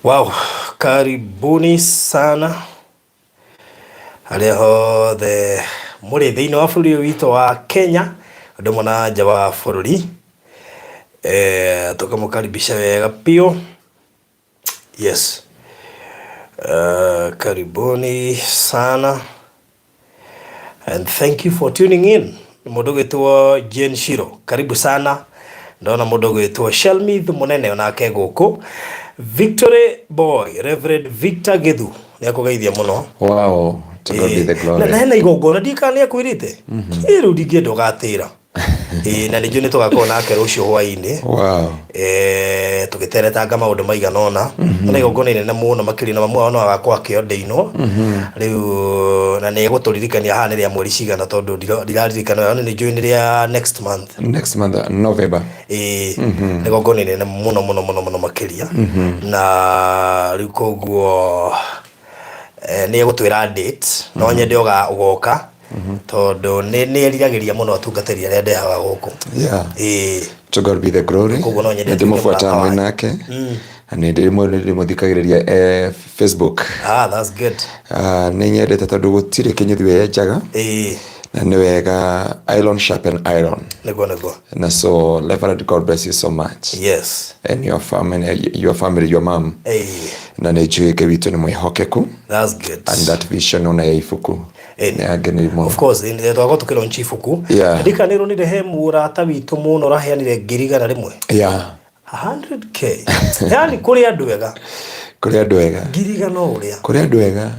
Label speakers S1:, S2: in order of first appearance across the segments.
S1: Wow, karibuni sana harĩa hothe mũrĩ thĩinĩ wa bũrũri witũ wa Kenya, andũ mona nja wa bũrũri tukamũkaribisha wega piũ. Yes, karibuni sana and thank you for tuning in. Mũndũ gwĩtwo Jane Shiro, karibu sana. Ndona mũndũ gwĩtwo Shelmith Mũnene onake gũkũ. Victory Boy, Reverend Victor Gethu nĩakũgeithia mũno.
S2: Wow, to God be the glory.
S1: Na hena igongona ndika nĩakwĩrĩte rĩu ndingĩenda ũgatĩra na nĩnjũ nĩtũgakorwo nake rũciũ hwainĩ.
S2: Wow.
S1: Tũgĩteretanga maũndũ maigana ũna na igongona inene mũno makĩria na mamwe no agakorwo akĩordainwo rĩu na nĩgũtũririkania haha nĩ rĩa mweri cigana tondũ ndiraririkana nĩ nĩnjũĩ nĩ rĩa next month November. Nĩ igongona inene mũno makĩria na rĩu koguo nĩegũtwĩra date no nyende ũgoka tondũ nĩeriragĩria mũno atungatĩri arĩa ndehaga gũkũ.
S2: To God be the glory. Ndĩmũbuata hamwe nake na ndĩmũthikagĩrĩria Facebook.
S1: That's good.
S2: Nĩ nyendete tondũ gũtirĩ kĩnyuthi wenjaga na nĩ wega iron sharpen iron.
S1: Nĩguo.
S2: Na so Reverend, God bless you so much.
S1: Yes.
S2: And your family, your mom. Na nĩ njũĩ Ngai witũ nĩ mwĩhokeku.
S1: That's good.
S2: And that vision ona ya ibuku.
S1: Of course, twagwo tukĩronchi ibuku. Ndikanĩrwo nĩ rehe mũrata witũ mũno ũraheanire 100,000. 100k. Yani kũrĩ andũ ega. 100,000 ũrĩa.
S2: Kũrĩ andũ ega.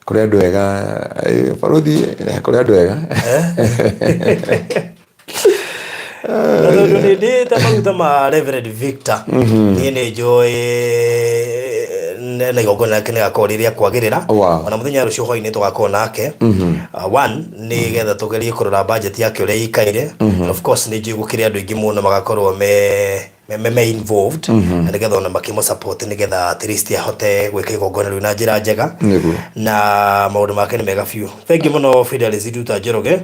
S2: Kũrĩ andũ ega. Barothi kũrĩ andũ ega.
S1: Nĩ tamaguta ma Reverend Victor. Niĩ nĩ njũĩ na igongona yake nĩgakorwo rĩrĩa kwagĩrĩra ona mũthenya rũciũ hwainĩ tũgakorwo nake. One nĩ getha tũgerie kũrora budget yake ũrĩa ĩikaire. Of course nĩ njũĩ gũkĩrĩ andũ aingĩ mũno magakorwo me involved na nĩgetha ona makĩmũ support nĩgetha at least ahote gwĩka igongona rĩu na njĩra njega na maũndũ make nĩ mega biũ. Thank you mũno Fidelis Nduta Njoroge,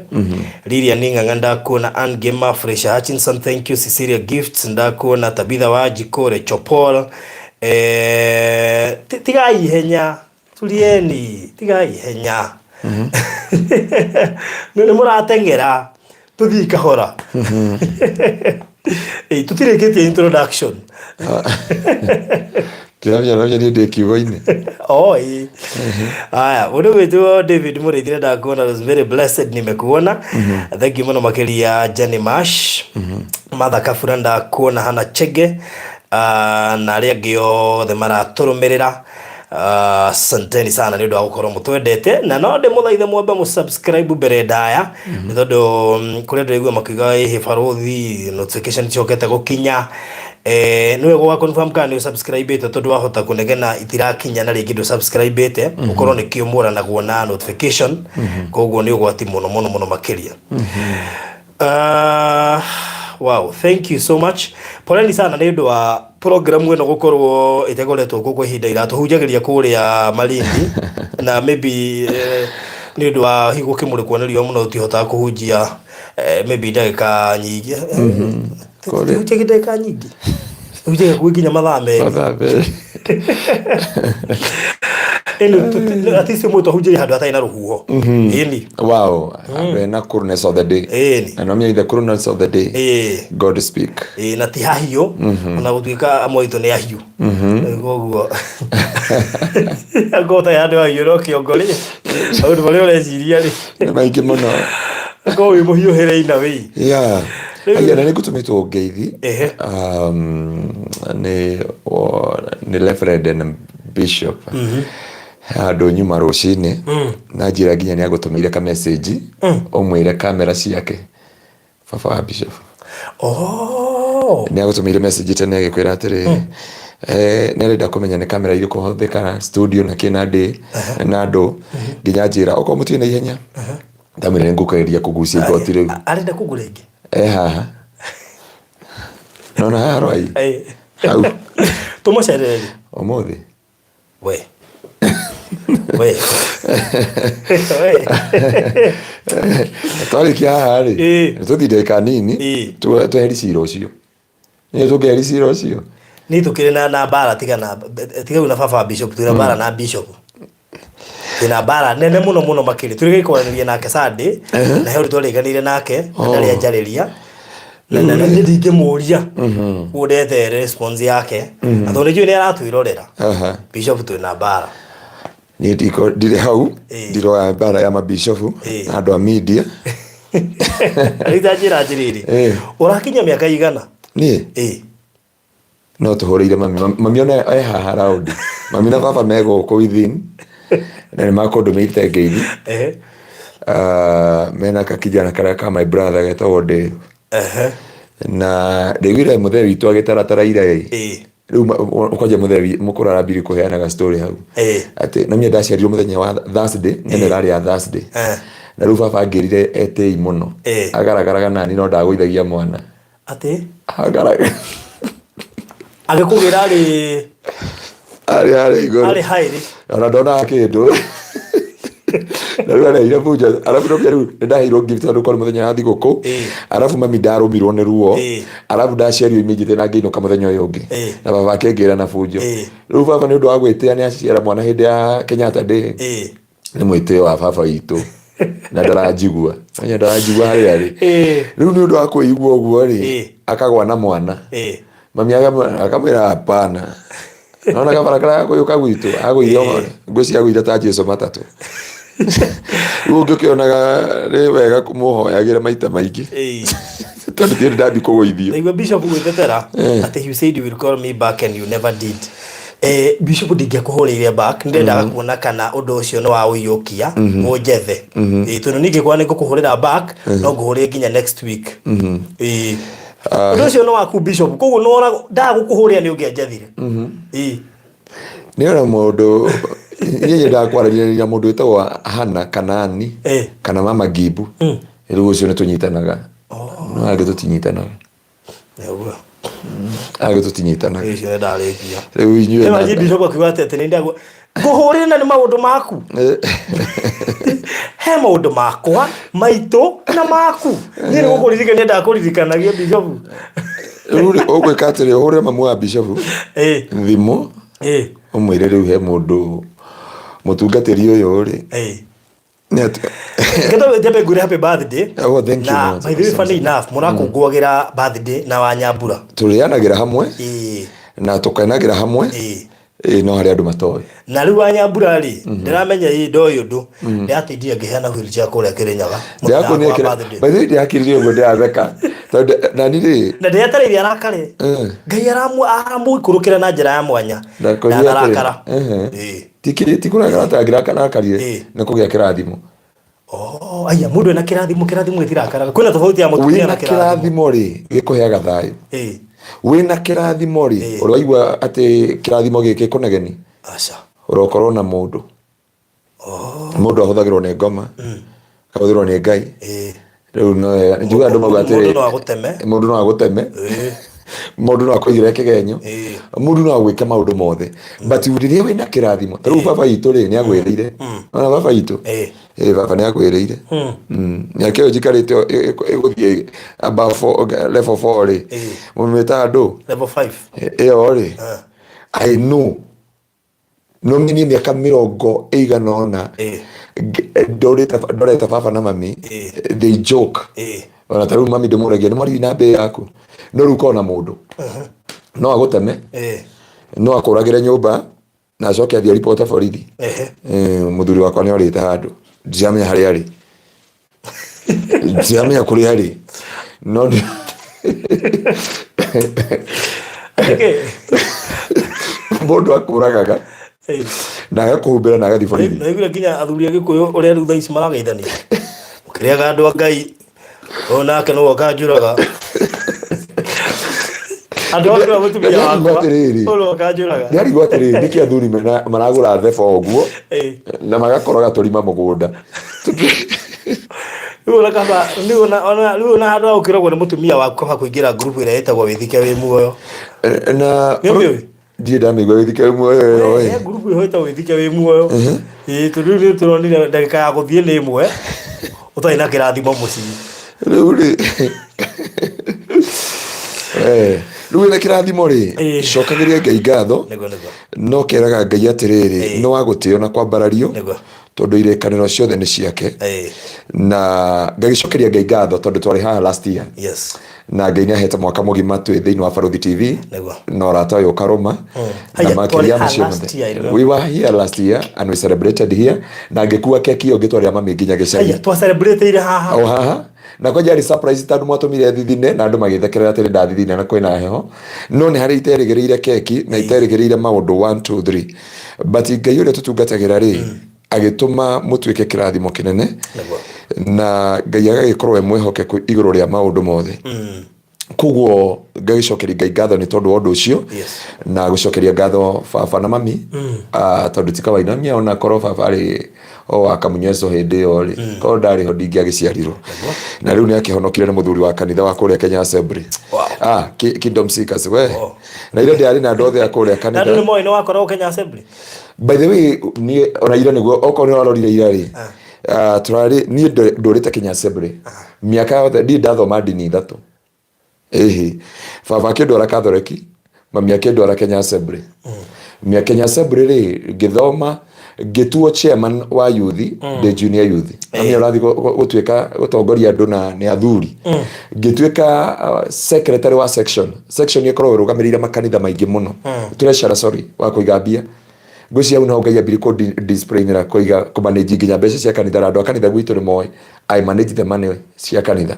S1: Lilian Ng'ang'a ndakuona, Ann Gema, Fresha Hutchinson, thank you, Cecilia Gifts ndakuona, Tabitha wa Jikore, Chopol. Tigai ihenya tulieni, tigai ihenya nĩ mũrateng'era tũthiĩ kahora. Tũtirĩkĩtie introduction.
S2: Kĩrabia ndĩ kiugo-inĩ.
S1: Aya, mũndũ gwĩtwo David Mũrĩithire ndakuona, was very blessed nimekuona. Thank you mũno makĩria Jenny Mash, Martha Kabura ndakuona, Hana Chege na arĩa angĩ othe maratũrũmĩrĩra. Asanteni sana nĩ ũndũ wa gũkorwo mũtwendete na no ndĩmũthaithe mwambe mũsubscribe mbere ndaya nĩ tondũ kũrĩa ndĩraigua makiuga barothi notification ciokete gũkinya nĩ wega wa confirm kana nĩ subscribe-ĩte tondũ wahota kũnegena itirakinya na rĩngĩ ndũ subscribe-ĩte ũkorwo nĩ kĩo mũranagwo na notification koguo nĩ ũgwati mũno makĩria. Wow, thank you so much. Poleni sana nĩ ũndũ wa program ĩno gũkorwo ĩtegoretwo gũkũ ihinda iratũhunjagĩria kũrĩa Malindi na maybe nĩ ũndũ wa higo kĩmũrĩkwo nĩ riũa mũno tũtihotaga kũhunjia maybe ndagĩka nyingĩ. Kũhunjia ndagĩka nyingĩ. Hunjia nginya mathaa merĩ. At least mũndũ ahunjia handũ hatarĩ na rũhuho.
S2: Wow, na coolness of the day. And I'm the coolness of the day. God speak.
S1: Na ti hahiũ ona gũtuĩka amwe itũ nĩ ahiũ. Koguo ngota ya andũ ahiũ kĩongorĩ. Maũndũ marĩa ũreciria rĩ.
S2: Nĩ maingĩ mũno.
S1: Ngoo wĩ mũhiũhĩre-inĩ wĩ.
S2: Agĩra nĩ gũtũmĩtwo ngeithi. Nĩ Reverend and Bishop. Andũ nyuma rũcinĩ na njĩra nginya nĩ agũtũmĩire ka message ũmwĩre kamera ciake baba wa Bishop. Nĩ agũtũmĩire message tene agĩkwĩra atĩrĩ nĩrenda kũmenya nĩ kamera irĩkũ hũthĩka studio na kĩnandĩ na andũ nginya njĩra okorwo mũtirĩ na ihenya ndamĩre ngũkagĩria kũgucia igoti rĩu. Arenda kũgũra ingĩ haha nona haha rwai hau
S1: tũmũcerere
S2: ũmũthĩ twarĩkia haha rĩ tũthiĩ ndagĩka nini tweheri cira ũcio. Nĩ tũngeheri cira ũcio
S1: ni tukire na bara tiga na baba bishop tuna bara na bishop ina bara nene muno makiri turi gikwaraniria nake Sunday na he uri turiganire nake ndari ajariria na ndinge muria urete response yake athone juu ni aratwirorera bishop tuna bara
S2: ni ndiko ndire hau ndiro bara ya mabishofu na andu a media
S1: Rita njiriri urakinya miaka igana
S2: ni no tuhoreire mami ona haha round mami na baba mego ko within na makondo meite ngeini mena kakijana karaka my brother getagwo Dave na Dave muthee witu agitaratara ire riu ukaje muthee mukurara biri kuheanaga story hau ati na mie ndaciarirwo muthenya wa Thursday nene rari ya Thursday na riu baba ngirire etei muno agaragaraga nani no ndagũithagia mwana
S1: ati
S2: agaraga
S1: agikugira ari hairi
S2: ona ndona kindu na riu araire buja arabu no kiru ndahiro gift ndo kwa muthenya wa thiguku arabu mami ndarumirwo ni ruo arabu ndaciario imijite na ngiinuka muthenya uyu ungi na baba akengira na bujo riu baba ni undu wa gwitia ni aciara mwana hindi ya Kenyatta Day ni mwitio wa baba witu na ndarajigua hari riu ni undu wa kuigua uguo ri akagwa na mwana mami akamwira hapana naona kama barakara yako yukagwitu agwiyo ngwisi agwita ta Jesu matatu ugikionaga ri wega kumuhoyagira maita maingi tondu ndi ndathi kugoithio
S1: igwa bishop gwitetera ati you said you will call me back and you never did bishop dingia kuhuriria back ndendaga kuona kana undu ucio no wa uyukia munjethe tondu ningi kwa niko kuhurira back no nguhurie nginya next week undu ucio no waku bishop koguo no ora ndagukuhuria ni ungianjethire
S2: ni ora mundu yeye ndakwararia mundu etagwo Hana Kanani kana mama Gibu riu ucio ni tunyitanaga no age tutinyitanaga age tutinyitanaga
S1: icio ndarikia
S2: riu inyuĩ
S1: na bishop akiuga ati ni ndagu nguhuria na ni maundu maku he maundu makwa maitu na maku ni gukuririkania ndakuririkanagia bishop
S2: riu ogwika atiri uhuria mamu wa bishop thimu umwire riu he mundu mutungatiri uyu ri
S1: Keto jabe gure happy birthday.
S2: Oh, thank you.
S1: Na by the way funny enough murakungwagira birthday na Wanyambura.
S2: Turianagira hamwe. Na tukainagira hamwe. No hari andu matoy.
S1: Na riu Wanyambura ri ndiramenya ndo yundu ndi atindia ngiheana wheelchair kuria Kirinyaga.
S2: Yako ni kira. By the way ndakiririo ngo ndiatheka. Na niri.
S1: Na ndiatarĩria arakare. Ngai aramu ikurukira na njira ya mwanya. Na arakara. Tikura
S2: tagira kana karie na kugia kirathimo.
S1: Aya mundu ena kirathimo itirakara. Kwina tofauti ya mutumia na
S2: kirathimo ri gikuheaga thayu. Wina kirathimo ri uraigua ati kirathimo giki kunegeni.
S1: Aca.
S2: Urokorwo na mundu. Mundu ahuthagirwo ni ngoma. Kahuthirwo ni Ngai. Riu no njuga andu mauga atiri mundu no aguteme. Mundu no akoigire kigenyo mundu no agwike maundu mothe but uririe wina kirathimo riu baba itu ri ni agwirire ona baba itu baba ni agwirire ni akio jikarite iguthie above level 4 ri mumeta andu
S1: level 5
S2: iyo ri I know no mini miaka 70 igana ona doreta baba na mami they joke ona taru mami ndimuragia ni mari na mbe yaku no ruko na mundu no aguteme no akuragire nyumba na acoke athie report borithi muthuri wakwa ni orite handu ndiamenya hari ari ndiamenya kuri hari no mundu akuragaga na akuhumbira na agathi borithi
S1: na igura kinya athuri agikuyu uria riu thaici marageithania ukiriaga andu a Ngai ona ke no akajuraga andu akira mutumia wakwa ono akajuraga
S2: ndari gwatiriri niki athuri maragura theba oguo na magakoroga turima mugunda
S1: Riu kaba riu na andu ukiragwo ni mutumia wakwa kuingira group ira etagwo withike wi muoyo
S2: na ndiye ndamigwa withike wi muoyo
S1: group ira etagwo withike wi muoyo turiu turonire ndagika ya guthie ni imwe utai na kirathimo mucii
S2: riu ri Rĩu ĩna kĩrathimo rĩ cokageria Ngai ngatho no keraga Ngai atĩrĩrĩ no wagũtĩo na kwambarario tondũ irekanĩro ciothe nĩ ciake na ngagĩcokeria Ngai ngatho tondũ twarĩ haha last year na Ngai nĩahete mwaka mũgima twĩ thĩinĩ wa Barothi TV na ũrata ũyũ ũkarũma na makĩria macio mothe. We were here last year and we celebrated here na ngĩkua keki ĩyo ngĩtwarĩra mami nginya gĩcagi
S1: twa celebrate haha
S2: o haha na kwa jari surprise tondũ mwatumire thithine na andũ magĩthekerera atĩ ndathithine na kwĩna heho no nĩ harĩ iterĩgĩrĩire keki na iterĩgĩrĩire maũndũ 1 2 3 but Ngai ũrĩa tũtungatagĩra rĩ agĩtũma mũtuĩke kĩrathimo kĩnene na Ngai agagĩkorwo mwĩhokeku igũrũ rĩa maũndũ mothe koguo ngagĩcokeria Ngai ngatho nĩ tondũ wa ũndũ ũcio na gũcokeria ngatho baba na mami tondũ ti kawaida mĩa ona korwo baba rĩ akamunyeco hĩndĩ ĩyo rĩ korwo ndarĩ ho ndingĩagĩciarirwo na rĩu nĩ akĩhonokire nĩ mũthuri wa kanitha wa kũrĩa Kenya Assembly Kingdom Seekers we na ile ndiarĩ na andũ othe a kũrĩa kanitha
S1: na nĩ moĩ nĩ wakorwo Kenya Assembly
S2: by the way niĩ ona ira nĩguo okorwo nĩ warorire ira rĩ turarĩ niĩ ndũrĩte Kenya Assembly mĩaka yothe ndi ndathoma ndini ithatũ baba akĩndwara Catholic mami akĩndwara Kenya Assembly mĩa Kenya Assembly rĩ ngĩthoma ngĩtuo chairman wa youth the junior youth nĩ ũrathi gũtuĩka gũtongoria andũ na nĩ athuri ngĩtuĩka secretary wa section ĩkoragwo ĩrũgamĩrĩire makanitha maingĩ mũno treasurer wa kũiga mbia ngũcia una Ngai ambiri ko display nira kũiga kũmanage nginya mbeca cia kanitha na andũ a kanitha gwitũ nĩ moĩ I manage the money cia kanitha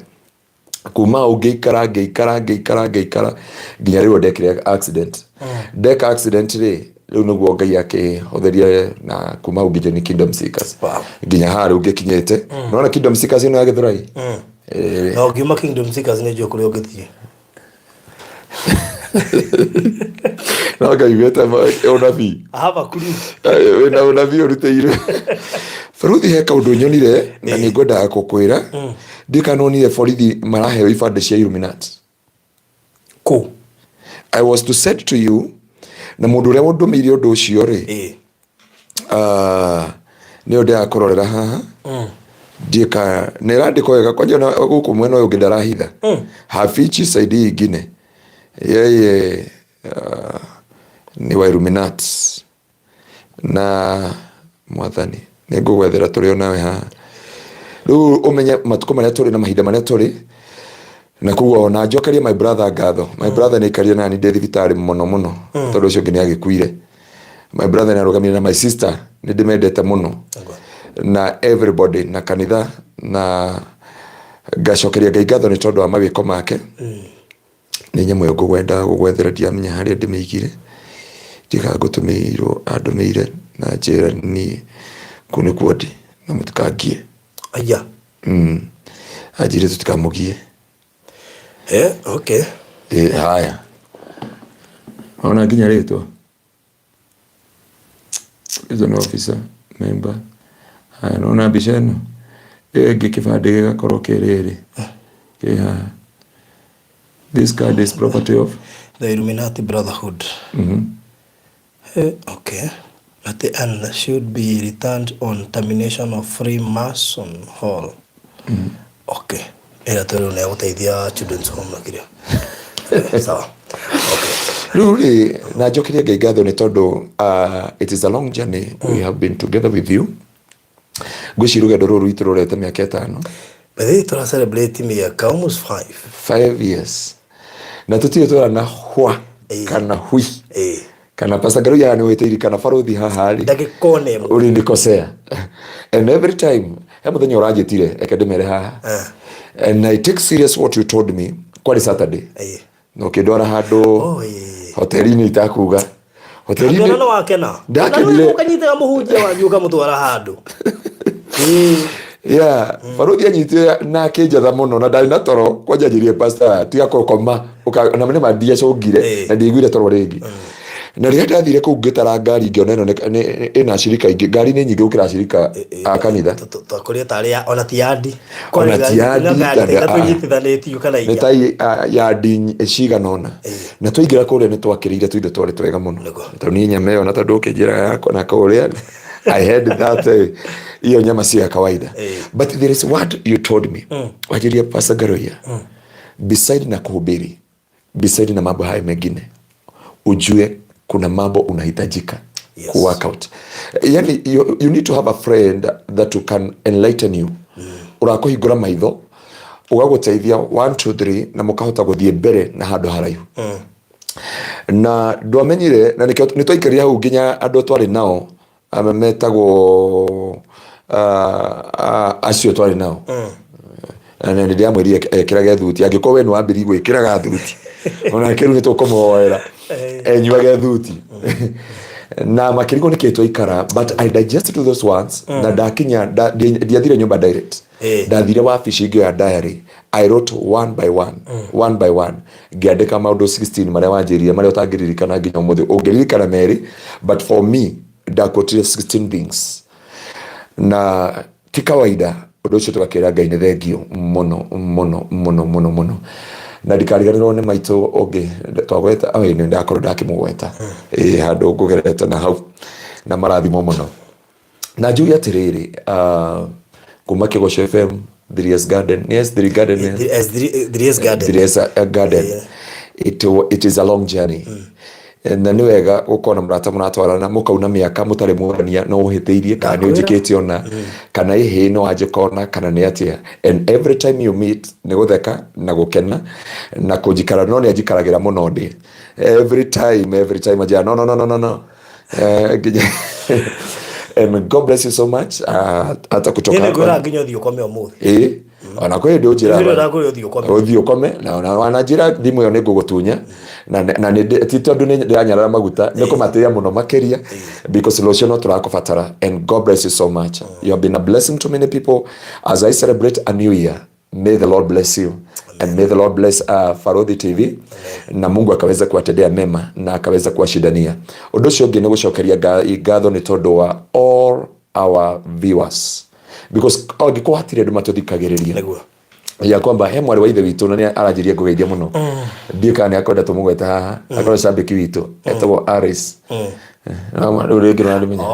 S2: kuma ngĩikara nginya rĩu ndekire accident ndeka accident rĩ rĩu nĩguo Ngai akĩhũthĩria na kuma nginya ni Kingdom Seekers nginya haha rĩu ngĩkinyĩte nona Kingdom Seekers ĩno ya Gĩthũrai
S1: no ngiuma Kingdom Seekers nĩ njũĩ kũrĩa ũngĩthiĩ
S2: no Ngai weta ũnabii wĩna ũnabii ũrutĩire Barothi he kaũndũ nyonire na nĩ ngwendaga gũkwĩra ndikanonire borithi maraheo ibandĩ cia Illuminati I was to said to you na mũndũ ũrĩa wandũmĩire ũndũ ũcio rĩ nĩ ũndũ akũrorera haha ndika nĩ randĩko wega kwanja gũkũ mwena ũyũ ũngĩ ndarahitha hafichi saidi ingine yeye ni wa Illuminati na mwathani nĩ ngũgwethera tũrĩ nawe haha rĩu ũmenye matukũ marĩa tũrĩ na mahinda marĩa tũrĩ na kuo na njokerie my brother ngatho my brother nĩ karĩa nani ndĩ thibitarĩ mũno tondũ ũcio ngĩ nĩ agĩkuire my brother nĩ arũgamire na my sister nĩ ndĩmendete mũno na everybody na kanitha na ngacokeria Ngai ngatho nĩ tondũ wa mawĩko make nĩ nyamũ yo ngwenda gũgwethera ndiamenya harĩa ndĩmĩigire ndiga gũtũmĩirwo andũmĩire na njĩra ni kũnĩ kwodi na mũtikangie ajire tutikamugie
S1: okay
S2: haya ona nginya rĩtwa is an officer member haya nona mbica ĩno ĩngĩ kĩbandĩ gĩgakorwo kĩrĩrĩ this card is property of
S1: the Illuminati Brotherhood okay at the end should be returned on termination of Freemason Hall okay ila tolo na gũteithia children's home na kiria sawa okay
S2: rĩu na njokeria Ngai ngatho nĩ tondũ it is a long journey we have been together with you ngwĩciria rũgendo rũrũ rwitũ rũrete mĩaka 5
S1: but tũra celebrate mĩaka almost
S2: 5 years na tũtirĩ tũrana hwa kana hui kana Pastor Ngaruiya nĩ wĩtĩiri kana Barothi haha rĩ
S1: ndagĩkone
S2: uri ndikosea and every time he mũthenya ũranjĩtire reke ndĩmere haha and I take serious what you told me kwari Saturday no kĩndwara handũ hoteli-inĩ itakuga
S1: hoteli-inĩ no wakena ndakenire ũkanyitĩra mũhunjia wanyu ũkamũtwara handũ
S2: Barothi anyitire na kĩnjatha mũno na ndarĩ na toro kwanjanjĩrie pastor tiga kũkoma na mene mandia cũngire na ndiguire toro rĩngĩ na rĩrĩa ndathire kũu ngĩtara ngari ngĩona ĩno ĩna cirika ingĩ ngari nĩ nyingĩ gũkĩra cirika a kanitha
S1: twakorĩa tarĩ ona ti yandi
S2: nĩ ta yandi cigana ũna na twaingĩra kũrĩa nĩ twakĩrĩire tũindo twarĩ twega mũno tondũ niĩ nyama ĩyo na tondũ ũkĩnjĩraga yakwa na kũrĩa I had that iyo nyama si ya kawaida but there is what you told me wajiria Pastor Ngaruiya beside na kuhubiri beside na mambo haya mengine, ujue kuna mambo unahitajika work out. Yani you need to have a friend that can enlighten you. Urakuhingura maitho ugaguteithia 1 2 3 na mukahota guthie mbere na handu haraihu. Na ndwamenyire na nitwaikaria hau nginya andu twari nao metagwo acio twari nao na ndia mwiri ekiraga thuti angiko we no ambiri gwikiraga thuti ona kiru nitukumoera enyuage thuti na makirigo nikitwa ikara, but I digested those words na dakinya ndiathire nyumba direct ndathire wabici ingi ya diary. I wrote one by one ngiandika maundu 16 maria wanjirie maria utangiririkana nginya umuthi ungiririkana meri, but for me ndakotire 16 things na ti kawaida. Undu ucio tugakira Ngai ni thengio muno na ndikariganirwo ni maitu ungi twagweta awe ni ndakorwo ndakimugweta handu ngugerete na hau na marathimo muno na njuge atiriri kuma Kigosho FM Dries Garden. Yes, Dries Garden. Dries Garden. It is a long journey. Na ni wega gukona muratwarana mukauna miaka mutari murania no uhithiirie kana ni unjikiti ona kana ihi no ajikona kana ni atia, and every time you meet ni gutheka na gukena na kujikara no ni ajikaragira muno ndi every time aja no and God bless you so much. Hata kutoka
S1: ni ngora nginya thio kome umuthi
S2: ona kwa ndio njira uthio kome na wana njira thimu yo ni ngugutunya na ni titondu ni ndanyarara maguta ni kumateya muno makeria because lotion no turakubatara, and God bless you so much. You have been a blessing to many people as I celebrate a new year. May the Lord bless you and may the Lord bless Farodhi TV na Mungu akaweza kuwatendea mema na akaweza kuwashidania. Undu ucio ungi ni gucokeria ngatho ni tondu wa all our viewers, because angiko hatire ndu matuthikagiriria ya kwamba he mwari wa ithe witu na ni aranjirie kugeithia muno ndika ni akwenda tumugweta haha akorwo cambiki witu etagwo Aris na mwandu ringi na ndimenya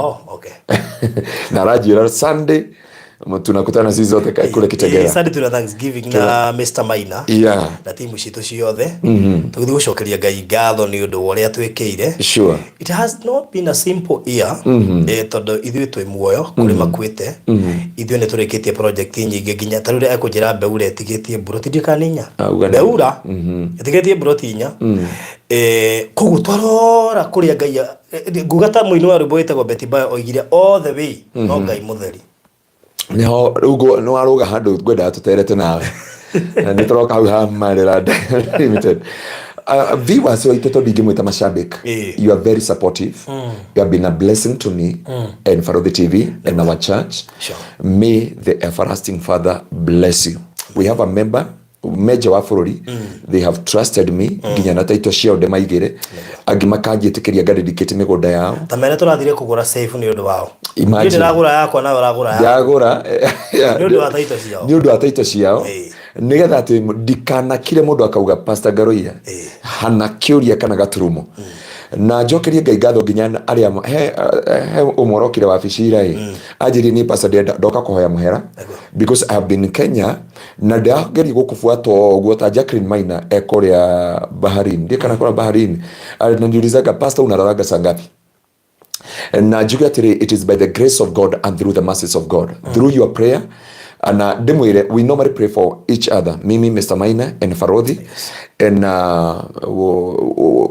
S2: na aranjira Sunday tunakutana sisi zote kule Kitegera.
S1: Sunday tuna Thanksgiving na Mr. Maina na timu citu ciothe tugithi gucokeria Ngai ngatho ni undu uria twikire.
S2: Sure,
S1: it has not been a simple year tondu ithui twi muoyo kuri makwite ithui ni turikitie project nyingi nginya tarure ekunjira mbeura etigitie buroti ndikaninya mbeura etigitie buroti inya kogu twarora kuria Ngai ngugata muino wa rwimbo witagwo Betty Bayo oigire all the way no Ngai mutheri
S2: niho rugo no aruga handu gwenda tuterete nawe na nitoroka hau ha marira limited viewers wa itoto bigimwe tamashabik. You are very supportive. You have been a blessing to me and Farodhi TV and our church. May the everlasting Father bless you. We have a major wa bururi, they have trusted me nginya na taito ciao de maigire angi makanjitikiria gadedicate migunda yao
S1: tamene turathire kugura safe ni undu wao ni ndiragura yakwa na uragura
S2: yagura
S1: ni undu wa taito ciao
S2: ni undu wa taito ciao nigetha ati dikana kile mundu akauga Pastor Ngaruiya hana kiuria kana gaturumo na njokerie Ngai ngatho nginya aria he umorokire wabicira ajiri ni Pastor ndoka kuhoya muhera because I have been in Kenya na ndageri gukufuatwo guota Jacqueline Maina ekoria Baharini ndikana kwa Baharini aliniulizaga Pastor unararaga sangapi na njuga tiri it is by the grace of God and through the mercies of God through your prayer. And we normally pray for each other, Mimi, Mr. Maina, and Farodhi, and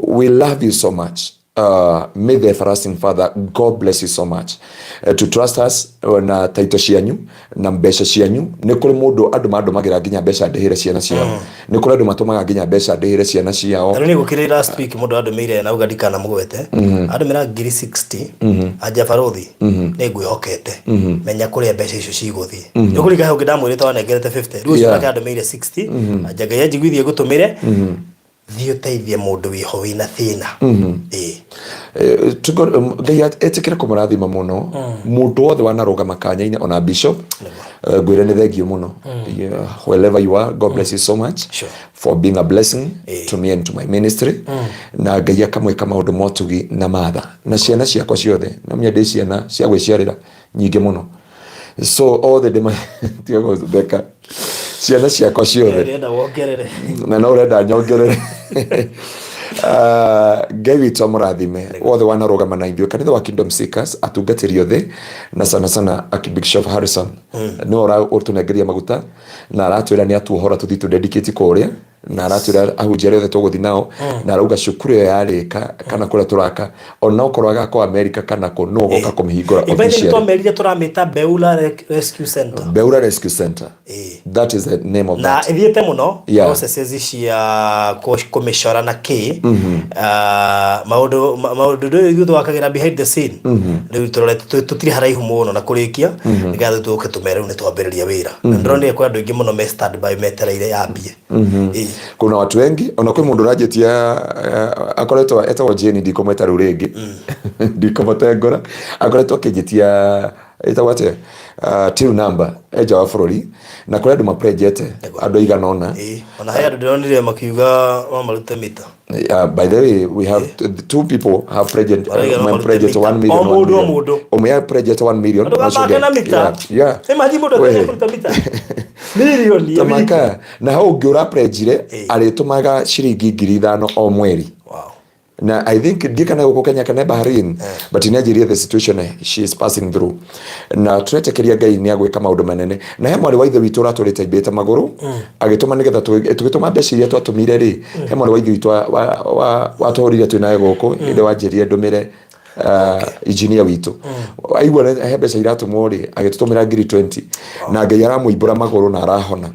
S2: we love you so much. May the everlasting Father, God bless you so much. To trust us na taito cianyu na mbeca cianyu ni kuri mundu andu magira nginya mbeca ndihire ciana ciao ni kuri andu matumaga nginya mbeca ndihire ciana ciao
S1: ni gukirira last week mundu andu mire na ugadika na mugwete andu mira ngiri 60 aja Farodhi ni ngwihokete menya kuri mbeca icio ciguthi ni kuri gahe ngidamwirite wanengerete 50 rucio na andu mire 60 aja Ngai ajigwithie gutumire thio teithie mundu wiho wina thina
S2: Ngai etikire kumurathima muno mundu wothe wanaruga makanya-ini ona bishop gwire ni thengio muno wherever you are. God bless you so much for being a blessing to me and to my ministry na Ngai akamwika maundu motugi na matha na ciana ciakwa ciothe na myende ciana cia gwiciarira nyingi muno so all the dem tiago theka ciana ciakwa ciothe na no urenda nyongerere. Ngai witũ amũrathime wothe wanarũgama na ithuĩ kanitha wa Kingdom Seekers atungatĩri othe na sana Archbishop Harrison nĩwe ũtũnengeria maguta na aratwĩra nĩ atuohora tũthiĩ tũdedicate kũrĩa na aratwĩra ahunjia arĩa othe tũgũthiĩ nao na arauga cukuru ĩyo yarĩka kana kũrĩa tũraka ona okorwo agakorwo America kana kũ no ũgoka kũmĩhingũra officially. Twamerire tũramĩta Beula Rescue Center. Beula Rescue Center. That is the name of that.
S1: Na ithiĩte mũno processes cia kũmĩcora na kĩ maũndũ ithuĩ twakagira behind the scene rĩu tũtirĩ haraihu mũno na kũrĩkia nĩgetha tũke tũmere rĩu nĩ twambĩrĩria wĩra na ndĩronire kwa andũ aingĩ mũno me stand by metereire yambie.
S2: Kuna watu wengi ona kwĩ mũndũ ũranjĩtia akoretwo etagwo Jane ndikomweta rĩu rĩngĩ ndikomotengora akoretwo akĩnjĩtia etagwo atĩa till number eja wa bũrũri na kũrĩa andũ maprejete andũ aigana ona
S1: ona he andũ ndĩronire makiuga marute mita.
S2: By the way, we have two people have project 1 million. We have project 1 million. Yeah. Million. Tamaka na hao ngiura prejire aritumaga shiringi 5,000 o mweri. Na I think ndikana guko Kenya kana Bahrain but in Nigeria the situation she is passing through na turetekeria Ngai ni agwika maundu manene na he mwari wa ithe witu raturite ibeta maguru agituma nigetha tugituma mbeca iria twatumire ri he mwari wa ithe witu wa tuhorire twina guku inde wanjirie ndumire engineer witu aigua he mbeca iratumwo ri agitutumira 20 na Ngai aramuimbura maguru na arahona.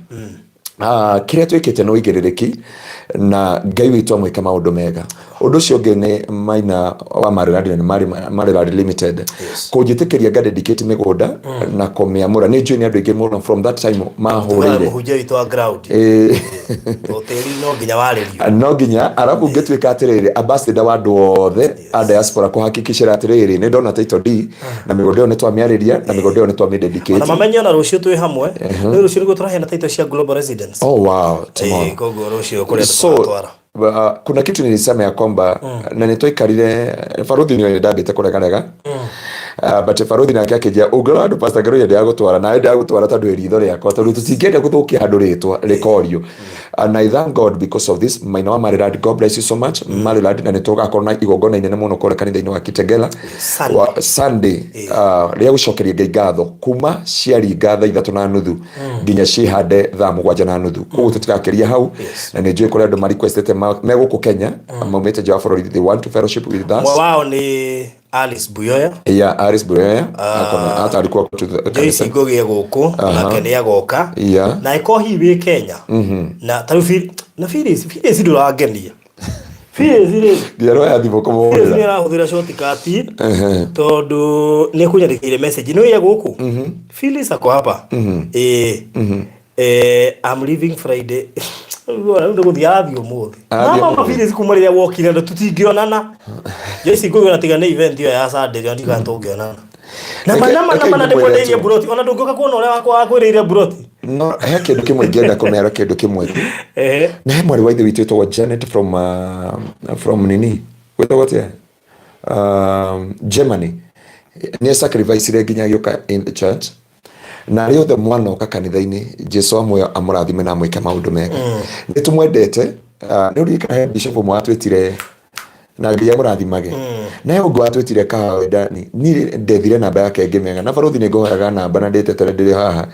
S2: Kiria twikite no igirereki na Ngai witu amweka maundu mega. Undu ucio ungi ni Maina wa Maryland Limited kunjitikiria ga dedicate migunda na kumiamura ni njui ni andu aingi muno from that time mahurire
S1: muhunjia witu wa ground hoteli no nginya arabu ngetwika atiriri ambassador wa andu othe a diaspora kuhakikishira atiriri ni ndona title D na migunda ni twamiariria na migunda ni twamidedicate na mamenyo na rucio twi hamwe ni rucio niguo turahena title cia global residence.
S2: Oh wow,
S1: koguo rucio kuria twatwara.
S2: Kuna kitu nilisema ya kwamba na nitwaikarire Faruthi ni ndagite kuregarega but Faruthi nake akija ugora andu Pastor Ngaruiya ndiagutwara na ndiagutwara tandu eritho riakwa tandu tutingenda guthukia andu ritwa rikorio and I thank God because of this. Maina wa Maryland, God bless you so much. Maryland na nitugakona igongona inene muno kore kanitha-ini wa Kitegela wa Sunday ria gucokeria Ngai ngatho kuma ciari ngatha 3:30 nginya cihande 7:30 koguo tutikakeria hau na ni njui kore andu ma requestete meguku Kenya maumete nja wa bũrũri they want to fellowship with us.
S1: Wao ni Alice Buyoya.
S2: Yeah, Alice Buyoya. Akona hata alikuwa
S1: Joyce Ngoge guku na Kenya goka. Na iko hivi Kenya. Na tarufi na fili sidu la agenia. Fili
S2: ndiaro ya thimu kumurira.
S1: Fili ra huthira shortcut. Tondu ni kunyandikire message no ya guku. Fili sako hapa. I'm leaving Friday. Ndo guthiathio muthi mama mafiri zikumarira wokire ndo tutingionana Joyce Ngoge natigane event yo ya Sunday yo ndiga tungionana na mana ndimwendeire buroti ona ndunguka kuona uria wakwa akwiriire buroti
S2: no he kindu kimwe ngenda kumera kindu kimwe na he mwari wa ithe witu to Janet from nini what Germany ni sacrifice ile nginya gioka in the church na rio the mwana oka kanitha-ini Jesu amwe amurathime na amwike maundu mega ni tumwendete ni urika he bishop mwatwitire na Ngai amurathimage na he ungu atwitire kawaida ni ndethire namba yake ngimega na Faruthi ni ngoyaga namba na ndetete ndire haha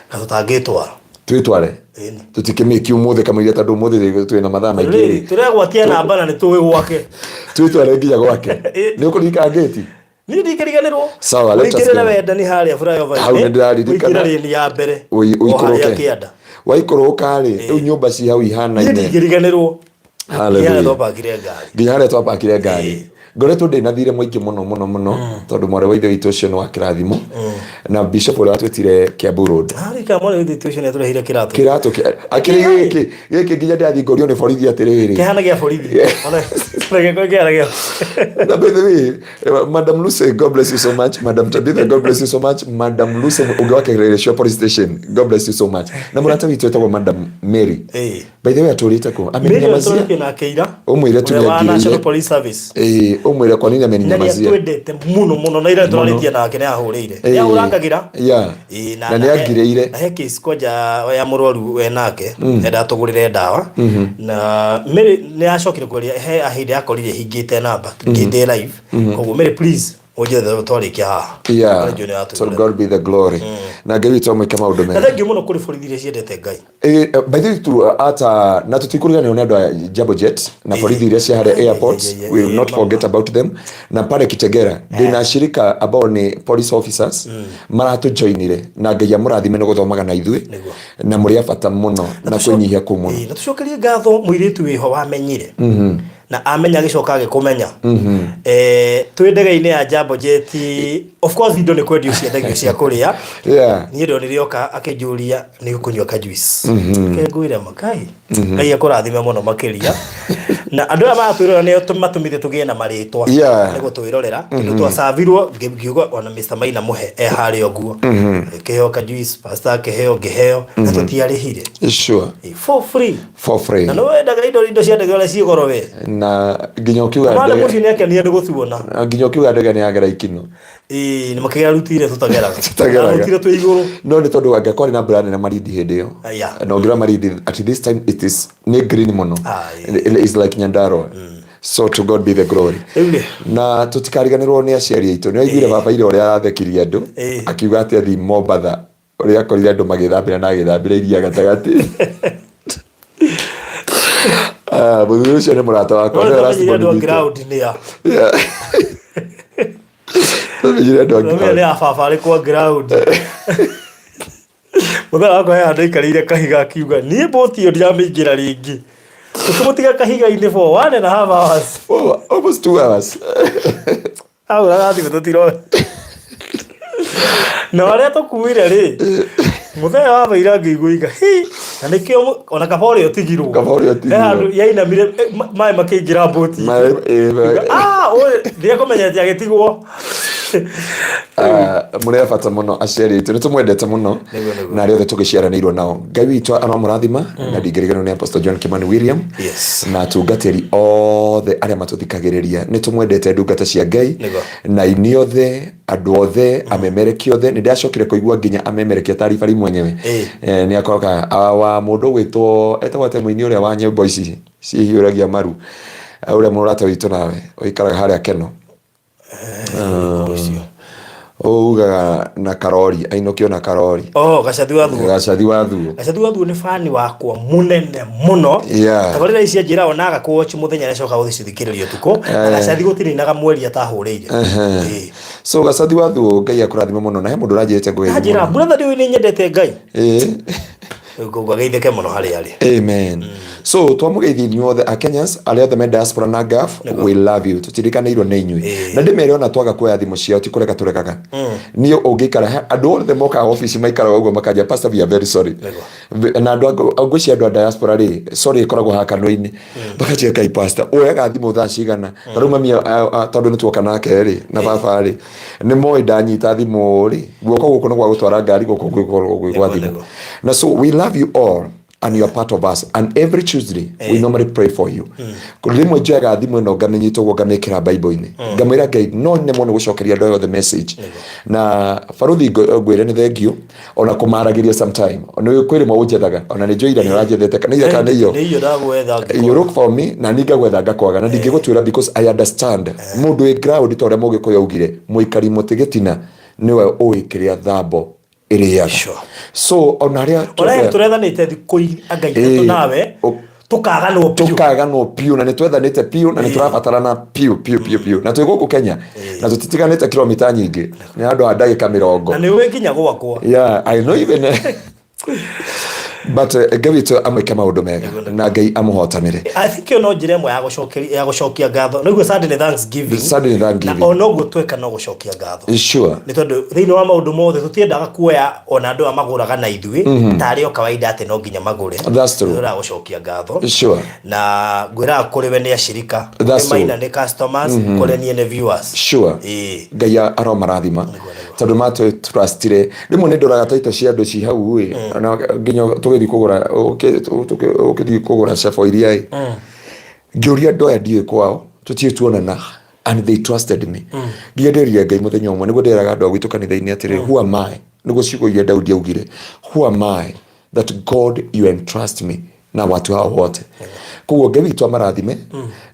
S1: katutangitwara
S2: twitware tutikimiki umuthi kamwe tondu umuthi twina mathaa maingi
S1: turegwatia namba na ni tuwi gwake
S2: twitware nginya gwake ni ukurika ngeti
S1: ni ndikariganirwo
S2: sawa let's go
S1: ikirira wenda ni haria flyover
S2: hau ndirarikana
S1: ni ya mbere
S2: uikuruke waikuruka ri riu nyumba ci hau ihana ine
S1: ndikariganirwo haleluya nginya haria twapakire ngari ngoretwo ndina thire mwingi muno tondu mwari wa ithe witu ucio ni wa kirathimo na bishop uria atwitire Kiambu Road harika mwari wa ithe witu ucio ni aturehire kiratu akiri giki nginya ndathi ngorio ni borithi atiriri kihana gia borithi Reke kwegeragia.
S2: Na by the way, Madam Lucy, God bless you so much. Madam Tabitha, God bless you so much. Madam Lucy ugewake Relation Police Station, God bless you so much. Na murata witu etagwo Madam Mary. By the way aturite ko amenyamazia.
S1: Mary na keira.
S2: Umwire tu ya
S1: National Police Service.
S2: Umwire kwa nini amenyamazia.
S1: Na twendete muno na ira twarĩtie nake nĩ ahũrĩire. Ya urangagira.
S2: Yeah. Na nĩ agireire.
S1: Na he case koja ya mũrwaru we nake enda tũgũrĩre ndawa. Na Mary nĩ acokire kũria he ahinde akorire hingĩte namba. Ngĩndĩ live. Koguo Mary please.
S2: Yeah, so God be the glory. Na Ngai witũ amwĩke maũndũ mega.
S1: Thank you mũno kũrĩ borithi iria ciendete Ngai.
S2: By the way ata na tũtikũriganĩrwo nĩ andũ a Jambo Jet na borithi iria cia harĩa airport, we will not forget about them. Na pale Kitegera ndĩna shirika ambao nĩ police officers maratũjoinire na Ngai amũrathime nĩ gũthomaga na ithuĩ na mũrĩ a bata mũno na kwĩnyihia kũu mũno.
S1: Na tũcokerie ngatho mũirĩtu wĩho wamenyire. Na amenya gicoka agĩkũmenya. Twĩ ndege-inĩ ya Jambo Jet, of course indo nĩ kwendio cia ndege cia kũrĩa. Niĩ ndonire oka akĩnjũria nĩ kũnyua ka juice. Ngwĩre makai. Ngai akũrathime mũno makĩria. Na andũ aya maratwĩrora nĩ matũmĩte tũgĩe na marĩtwa nĩ gũtwĩrorera. Nĩ twacavirwo ngiuga ona Mr. Maina mũhe harĩa ũguo. Kĩheo ka juice, pastor kĩheo ngĩheo na tũtiarĩhire.
S2: Sure.
S1: For free. Na no wendaga indo cia ndege ciĩ goro we.
S2: Na nginya ukiuga
S1: ndege. Mwana mũcio nĩ akenia nĩ gũtuona.
S2: Nginya ukiuga ndege nĩ yagera ikino.
S1: Nĩ makĩgera rutire tutageraga. Rutire twĩ igũrũ.
S2: No nĩ tondũ angĩkorwo na brand na maridi hĩndĩ ĩyo. Na ũngĩra maridi at this time it is nĩ green mũno. It is like Nyandarua. So to God be the glory. Na tutikariganĩrwo nĩ aciari aitũ. Nĩ waiguire baba ile ũrĩa arathekirie andũ akiuga atĩ athi Mombatha ũrĩa akorire andũ magĩthambĩra na agĩthambĩra iria gatagatĩ. Mũthuri ũcio nĩ mũrata wakwa.
S1: Nĩ ground nĩ ya. Nĩ ababa arĩ kwa ground. Mũthenya wakwa he handũ aikarĩire kahiga akiuga niĩ mbũti ĩyo ndiramĩingĩra rĩngĩ. Tũkĩmũtiga kahiga-inĩ for 1.5 hours.
S2: Almost 2 hours.
S1: Hau ragathime tũtiroe. Na arĩa tũkuire rĩ mũthenya wa baira ngĩiguiga na nĩkĩo ona kabore ũtigirwo. Yainamire maĩ makĩingĩra mbũti. Ndĩa kũmenyete agĩtigwo. Mũrĩ bata mũno aciari aitũ nĩ tũmwendete mũno na arĩa othe tũgĩciaranĩirwo nao. Ngai witũ aramũrathima na ndingĩriganĩrwo nĩ Apostle John Kimani William na atungatĩri othe arĩa matũthikagĩrĩria. Nĩ tũmwendete ndungata cia Ngai na inyuĩ othe andũ othe amemereki othe. Nĩ ndacokire kũigua nginya amemerekia taariba ri mwenyewe nĩ akoka wa mũndũ gwĩtwo etagwo atĩ mũini ũrĩa wa nyĩmbo ici cihiũragia maru ũrĩa mũrata witũ nawe ũikaraga harĩa Keno. Ugaga na Karori ainokio na Karori. Gacathi wa Thuo nĩ fani wakwa munene muno. Tabarĩra ici njĩra onaga kũwatch mũthenya acoka gũthikĩrĩria ũtukũ. Gacathi gũtirĩ naga mweri atahũrĩire.
S2: So Gacathi wa Thuo Ngai akũrathime mũno na he mũndũ ũranjĩte ngwĩ.
S1: Njĩra brother nĩ nyendete Ngai. Geithĩke mũno harĩa arĩ.
S2: Amen. So twamũgeithia inyuothe a Kenyans arĩa othe me diaspora na gaf, we love you. Tũtirikanĩirwo nĩ inyuĩ. Na ndĩmere ona twaga kuoya thimũ ciao ti kũreka tũrekaga. Niĩ ũngĩikara andũ othe moka office maikara ũguo makanja pastor we are very sorry. Na andũ cia andũ a diaspora rĩ sorry ĩkoragwo ha kanũinĩ. Bakajia kai pastor oyaga thimũ thaa cigana. Tarĩu mami tondũ nĩ tuoka nake rĩ na baba rĩ nĩ moĩ ndanyita thimũ rĩ guoko gũkũ nĩ gwa gũtwara ngari gũkũ gwa thimũ. Na so we love you all and you are part of us, and every Tuesday we normally pray for you. Rimwe njoyaga thimũ ĩno ngamenyitwo ngamĩkĩra Bible-inĩ ngamwĩra Ngai no nĩ mũno gũcokeria andũ othe message na baruthi ngwĩre nĩ thengiũ ona kũmaragĩria sometime ona kwĩrĩ mwa ũnjethaga ona nĩ njoira nĩ ũranjethete kana nĩ iyo you look for me na ninga gwetha ngakwaga na ndingĩgũtuĩra because I understand mũndũ wĩ ground ta ũrĩa Mũgĩkũyũ augire mũikari mũtĩ gĩtina niwe ũĩ kĩrĩa thambo iriaga. So onaria
S1: turethanĩte thikũ angaitũ nawe tukaganwo piu na nĩtwethanĩte piu na nĩtũrabatarana piu na twĩ gũkũ Kenya na tũtitiganĩte kilomita nyingĩ nĩ andũ a ndagĩka 40 na nĩ ũĩ nginya gwakwa.
S2: I know even but Ngai witũ amwĩke maũndũ mega na Ngai amũhotanĩre.
S1: I think no njĩra ĩmwe ya gũcokia ngatho nĩguo Sunday Thanksgiving na ona ũguo tweka no gũcokia ngatho.
S2: Sure.
S1: Nĩ tondũ thĩinĩ wa maũndũ mothe tũtiendaga kuoya ona andũ amagũraga na ithuĩ tarĩ o kawaida atĩ no nginya magũre.
S2: That's true.
S1: Tũra gũcokia ngatho.
S2: Sure.
S1: Na ngwĩra kũrĩ we nĩ acirika maina nĩ customers kũrĩ niĩ nĩ viewers.
S2: Sure. Ngai aromarathima tondũ matũ trustire rĩmwe nĩ ndoraga taito cia andũ ci hau na nginya tũgĩthiĩ kũgũra ũkĩthiĩ kũgũra cebo iria ngĩũria andũ aya ndiũĩ kwao tũtirĩ tuonana and they trusted me. Ngĩenderia Ngai mũthenya ũmwe nĩguo nderaga andũ a gwitũ kanitha-inĩ atĩrĩ who am I nĩguo ciugo iria Daudi augire who am I that God you entrust me na watu hao wote. Koguo Ngai witũ amarathime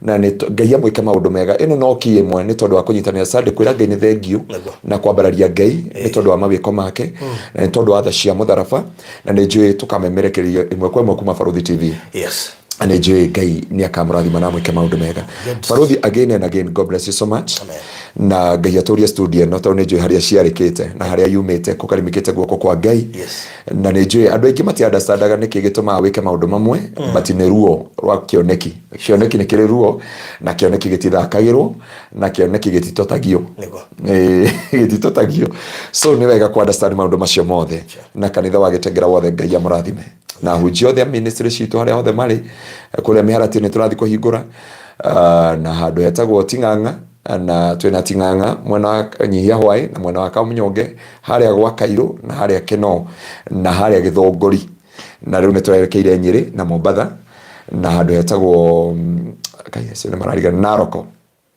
S2: na Ngai amwĩke maũndũ mega. Ĩno no ki ĩmwe nĩ tondũ wa kũnyitanĩra Sunday kwĩra Ngai nĩ thengiũ na kwambararia Ngai nĩ tondũ wa mawĩko make na nĩ tondũ wa tha cia mũtharaba na nĩ njũĩ tũkamemerekeria ĩmwe kwa ĩmwe kuma Barothi TV.
S1: Yes.
S2: And Ngai nĩ akamũrathima na amwĩke maũndũ mega. Barothi, again and again, God bless you so much.
S1: Amen.
S2: Na Ngai atũrie studio no tondũ nĩ njũĩ harĩa ciarĩkĩte na harĩa yumĩte kũkarimĩkĩte guoko kwa Ngai. Na nĩ njũĩ andũ aingĩ mati-understandaga nĩkĩ gĩtũmaga wĩke maũndũ mamwe but nĩ ruo rwa kĩoneki. Kĩoneki nĩ kĩrĩ ruo na kĩoneki gĩtithakagĩrwo na kĩoneki gĩtitotagio. Gĩtitotagio. So nĩ wega ku understand maũndũ macio mothe na kanitha wagĩtengera wothe Ngai amũrathime. Na hunjia othe ministry citũ harĩa othe marĩ kũrĩa mĩharatĩ nĩ tũrathiĩ kũhingũra na handũ hetagwo Ting'ang'a na twĩna Ting'ang'a mwena wa Nyihia Hwaĩ na mwena wa Kamunyonge harĩa gwa Kairũ na harĩa Kĩno na harĩa Gĩthongori na rĩu nĩ tũrerekeire Nyĩrĩ na Mombatha na handũ hetagwo kaĩcio nĩ mararigana Naroko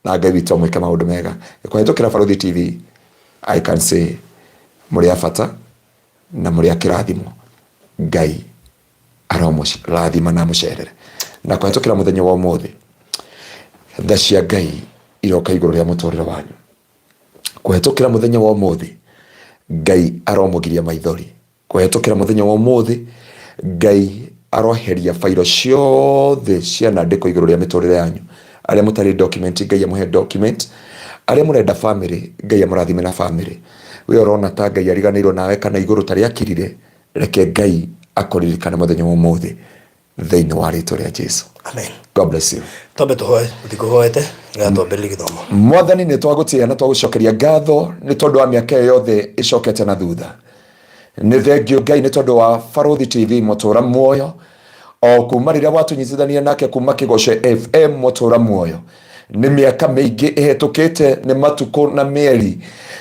S2: na Ngai witũ amwĩke maũndũ mega. Kũhetũkĩra Barothi TV I can say mũrĩ a bata na mũrĩ a kĩrathimo. Ngai aromũrathima na mũcerere na kũhetũkĩra mũthenya wa ũmũthĩ tha cia Ngai iroka igũrũ rĩa mũtũrĩre wanyu. Kũhetũkĩra mũthenya wa ũmũthĩ Ngai aromũgiria maithori. Kũhetũkĩra mũthenya wa ũmũthĩ Ngai aroheria fairo ciothe cianandĩkwo igũrũ rĩa mĩtũrĩre yanyu. Arĩa mũtarĩ document Ngai amũhe document. Arĩa mũrenda family Ngai amũrathime na family. We ũrona ta Ngai ariganĩirwo nawe kana igũrũ tarĩ akirire reke Ngai akoririkana mũthenya wa ũmũthĩ thĩinĩ wa rĩĩtwa rĩa Jesũ.
S1: Amen.
S2: God bless you.
S1: Tobe tũhoe ũtikohoete gatwambĩrĩrie gĩthomo.
S2: Mwathani nĩ twagũtĩĩa na twagũcokeria ngatho nĩ tondũ wa mĩaka yothe ĩcokete na thutha. Nĩ thengiũ Ngai nĩ tondũ wa Barothi TV mũtũra muoyo o kuma rĩrĩa watũnyitithania nake kuma Kĩgoco FM mũtũra muoyo. Nĩ mĩaka mĩingĩ ĩhetũkĩte nĩ matukũ na mĩeri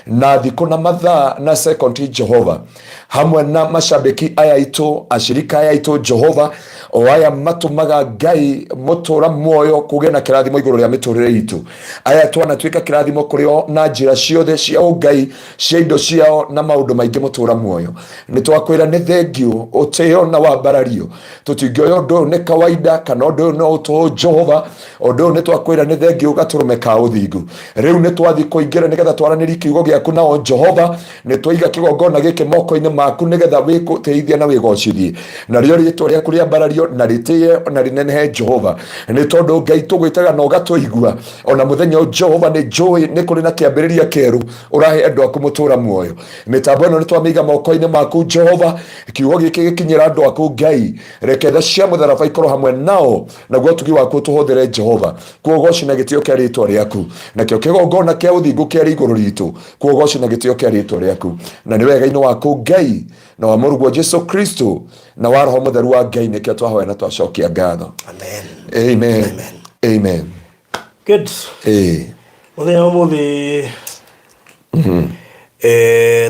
S2: na thikũ na mathaa na sekondi Jehova hamwe na mashabiki aya aitũ ashirika aya aitũ Jehova o aya matũmaga Ngai mũtũra muoyo kũgĩa na kĩrathimo igũrũ rĩa mĩtũrĩre itũ. Aya twanatuĩka kĩrathimo kũrĩ o na njĩra ciothe cia Ngai cia indo ciao na maũndũ maingĩ mũtũra muoyo. Nĩ twakwĩra nĩ thengiũ ũtĩo na wambarario. Tũtingĩoya ũndũ ũyũ nĩ kawaida kana ũndũ ũyũ no ũtũũ Jehova. Ũndũ ũyũ nĩ twakwĩra nĩ thengiũ gatũrũme ka ũthingu. Rĩu nĩ twathiĩ kũingĩra nĩgetha twaranĩrie kiugo gĩaku nao Jehova. Nĩ twaiga kĩgongona gĩkĩ moko-inĩ maku nĩgetha wĩgũteithie na wĩgocithie. Na rĩo rĩĩtwa rĩaku rĩambarario na rĩtĩye na rĩnenehe Jehova. Nĩ tondũ Ngai tũgwĩtaga na ũgatũigua. Ona mũthenya Jehova nĩ njũĩ nĩ kũrĩ na kĩambĩrĩria kĩerũ ũrahe andũ aku mũtũra muoyo. Mĩtambo ĩno nĩ twamĩiga moko-inĩ maku Jehova. Kiugo gĩkĩ gĩkinyĩra andũ aku Ngai. Reke tha cia mũtharaba ikorwo hamwe nao naguo ũtugi waku tũhũthĩre Jehova. Kuogoci na gĩtĩo kĩa rĩĩtwa rĩaku. Nakĩo kĩgongona kĩa ũthingu kĩarĩ igũrũ ritũ. Kuogoci na gĩtĩo kĩa rĩĩtwa rĩaku. Na nĩ wega-inĩ waku Ngai na wa mũrũguo Jesũ Kristo na wa Roho Mũtheru wa Ngai nĩkĩo twahoya na twacokia ngatho. Amen. Amen. Amen.
S1: Good. Mũthenya wa ũmũthĩ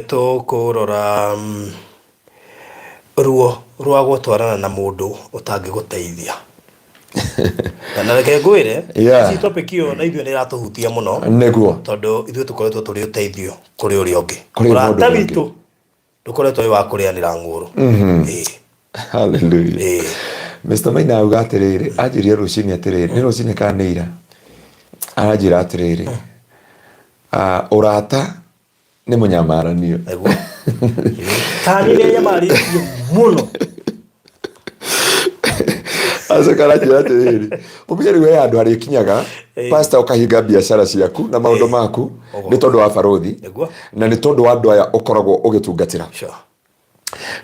S1: tũkũrora ruo rwa gũtwarana na mũndũ ũtangĩgũteithia. Na reke ngwĩre ici topic ĩyo na ithuĩ nĩ iratũhutia mũno
S2: nĩguo
S1: tondũ ithuĩ tũkoretwo tũrĩ ũteithio kũrĩ ũrĩa ũngĩ. Mũrata witũ ndũkoretwo wĩ wa kũrĩanĩra ngũrũ.
S2: Hallelujah. Mr. Maina auga atĩrĩrĩ anjĩrire rũcinĩ atĩrĩrĩ nĩ rũcinĩ kana nĩ ira anjĩra atĩrĩrĩ ũrata nĩ mũnyamaranio.
S1: Tani nĩ nyamaranio mũno.
S2: Acakara njĩra atĩrĩrĩ ũmenye we andũ harĩ kinyaga pastor ũkahinga biacara ciaku na maũndũ maku nĩ tondũ wa Barothi na nĩ tondũ wa andũ aya ũkoragwo ũgĩtungatĩra.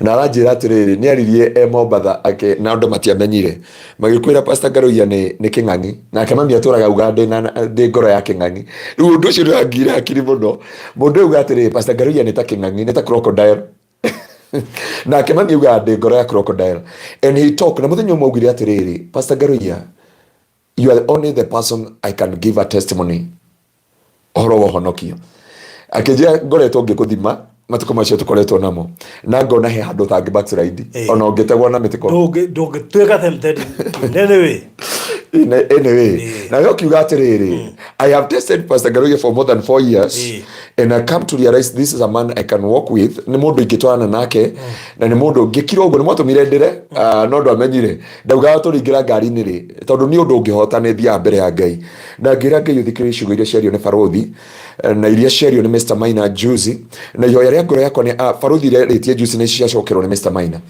S2: na aranjira atiriri ni aririe Mombatha ake na ndo matiamenyire magikwira Pastor Ngaruiya ni king'ang'i na akemamia turaga Uganda na ndi ngoro ya king'ang'i riu undu ucio ndangira akiri muno mundu uga atiriri Pastor Ngaruiya ni ta king'ang'i ni ta crocodile na akemamia uga ndi ngoro ya crocodile and he talk na muthenya umwe augire atiriri Pastor Ngaruiya, you are only the person I can give a testimony ohoro wa honokio akijia ngoretwo ngikuthima matuko macio tukoretwo namo na ngona he handu tangi backslide ona ungitegwo na mitiko
S1: ndungitweka tempted anyway
S2: na yo kiuga atiriri I have tested Pastor Ngaruiya for more than 4 years and I come to realize this is a man I can walk with ni mundu ingitwana nake na ni mundu ngikira ugo ni mwatumire ndire no ndo amenyire ndauga turingira ngari ni ri tondu ni undu ungihotanithia mbere ya Ngai na ngira Ngai uthikire ciugo iria ciario ni barothi na iria ciario ni Mr. Maina juzi na ihoya ria ngoro yakwa ni barothi iria ritie juzi ni ciacokerwo ni Mr. Maina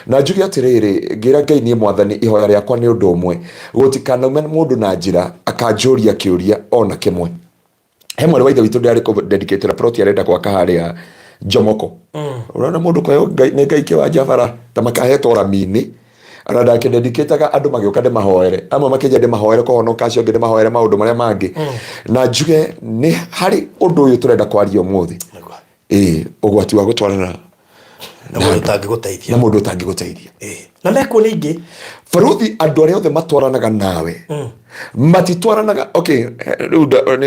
S2: na njugi atiriri ngira Ngai ni mwathani ihoya riakwa ni undu umwe gutikana mundu na njira akanjuria kiuria ona kimwe he mwari wa ithe witu ndari ko dedicate na proti arenda kwa kaharia Jomoko urana mundu kwa ne Ngai ke wa Jafara tamakahetwo ramini ana ndake dedicate andu magioka nde mahoere amwe makenja nde mahoere ko honoka acio nde mahoere maundu maria mangi na njuge ni hari undu uyu turenda kwaria umuthi ugwati wa gutwarana
S1: na mundu utangiguteithia na meko ningi
S2: baruthi andu aria othe matwaranaga nawe matitwaranaga okay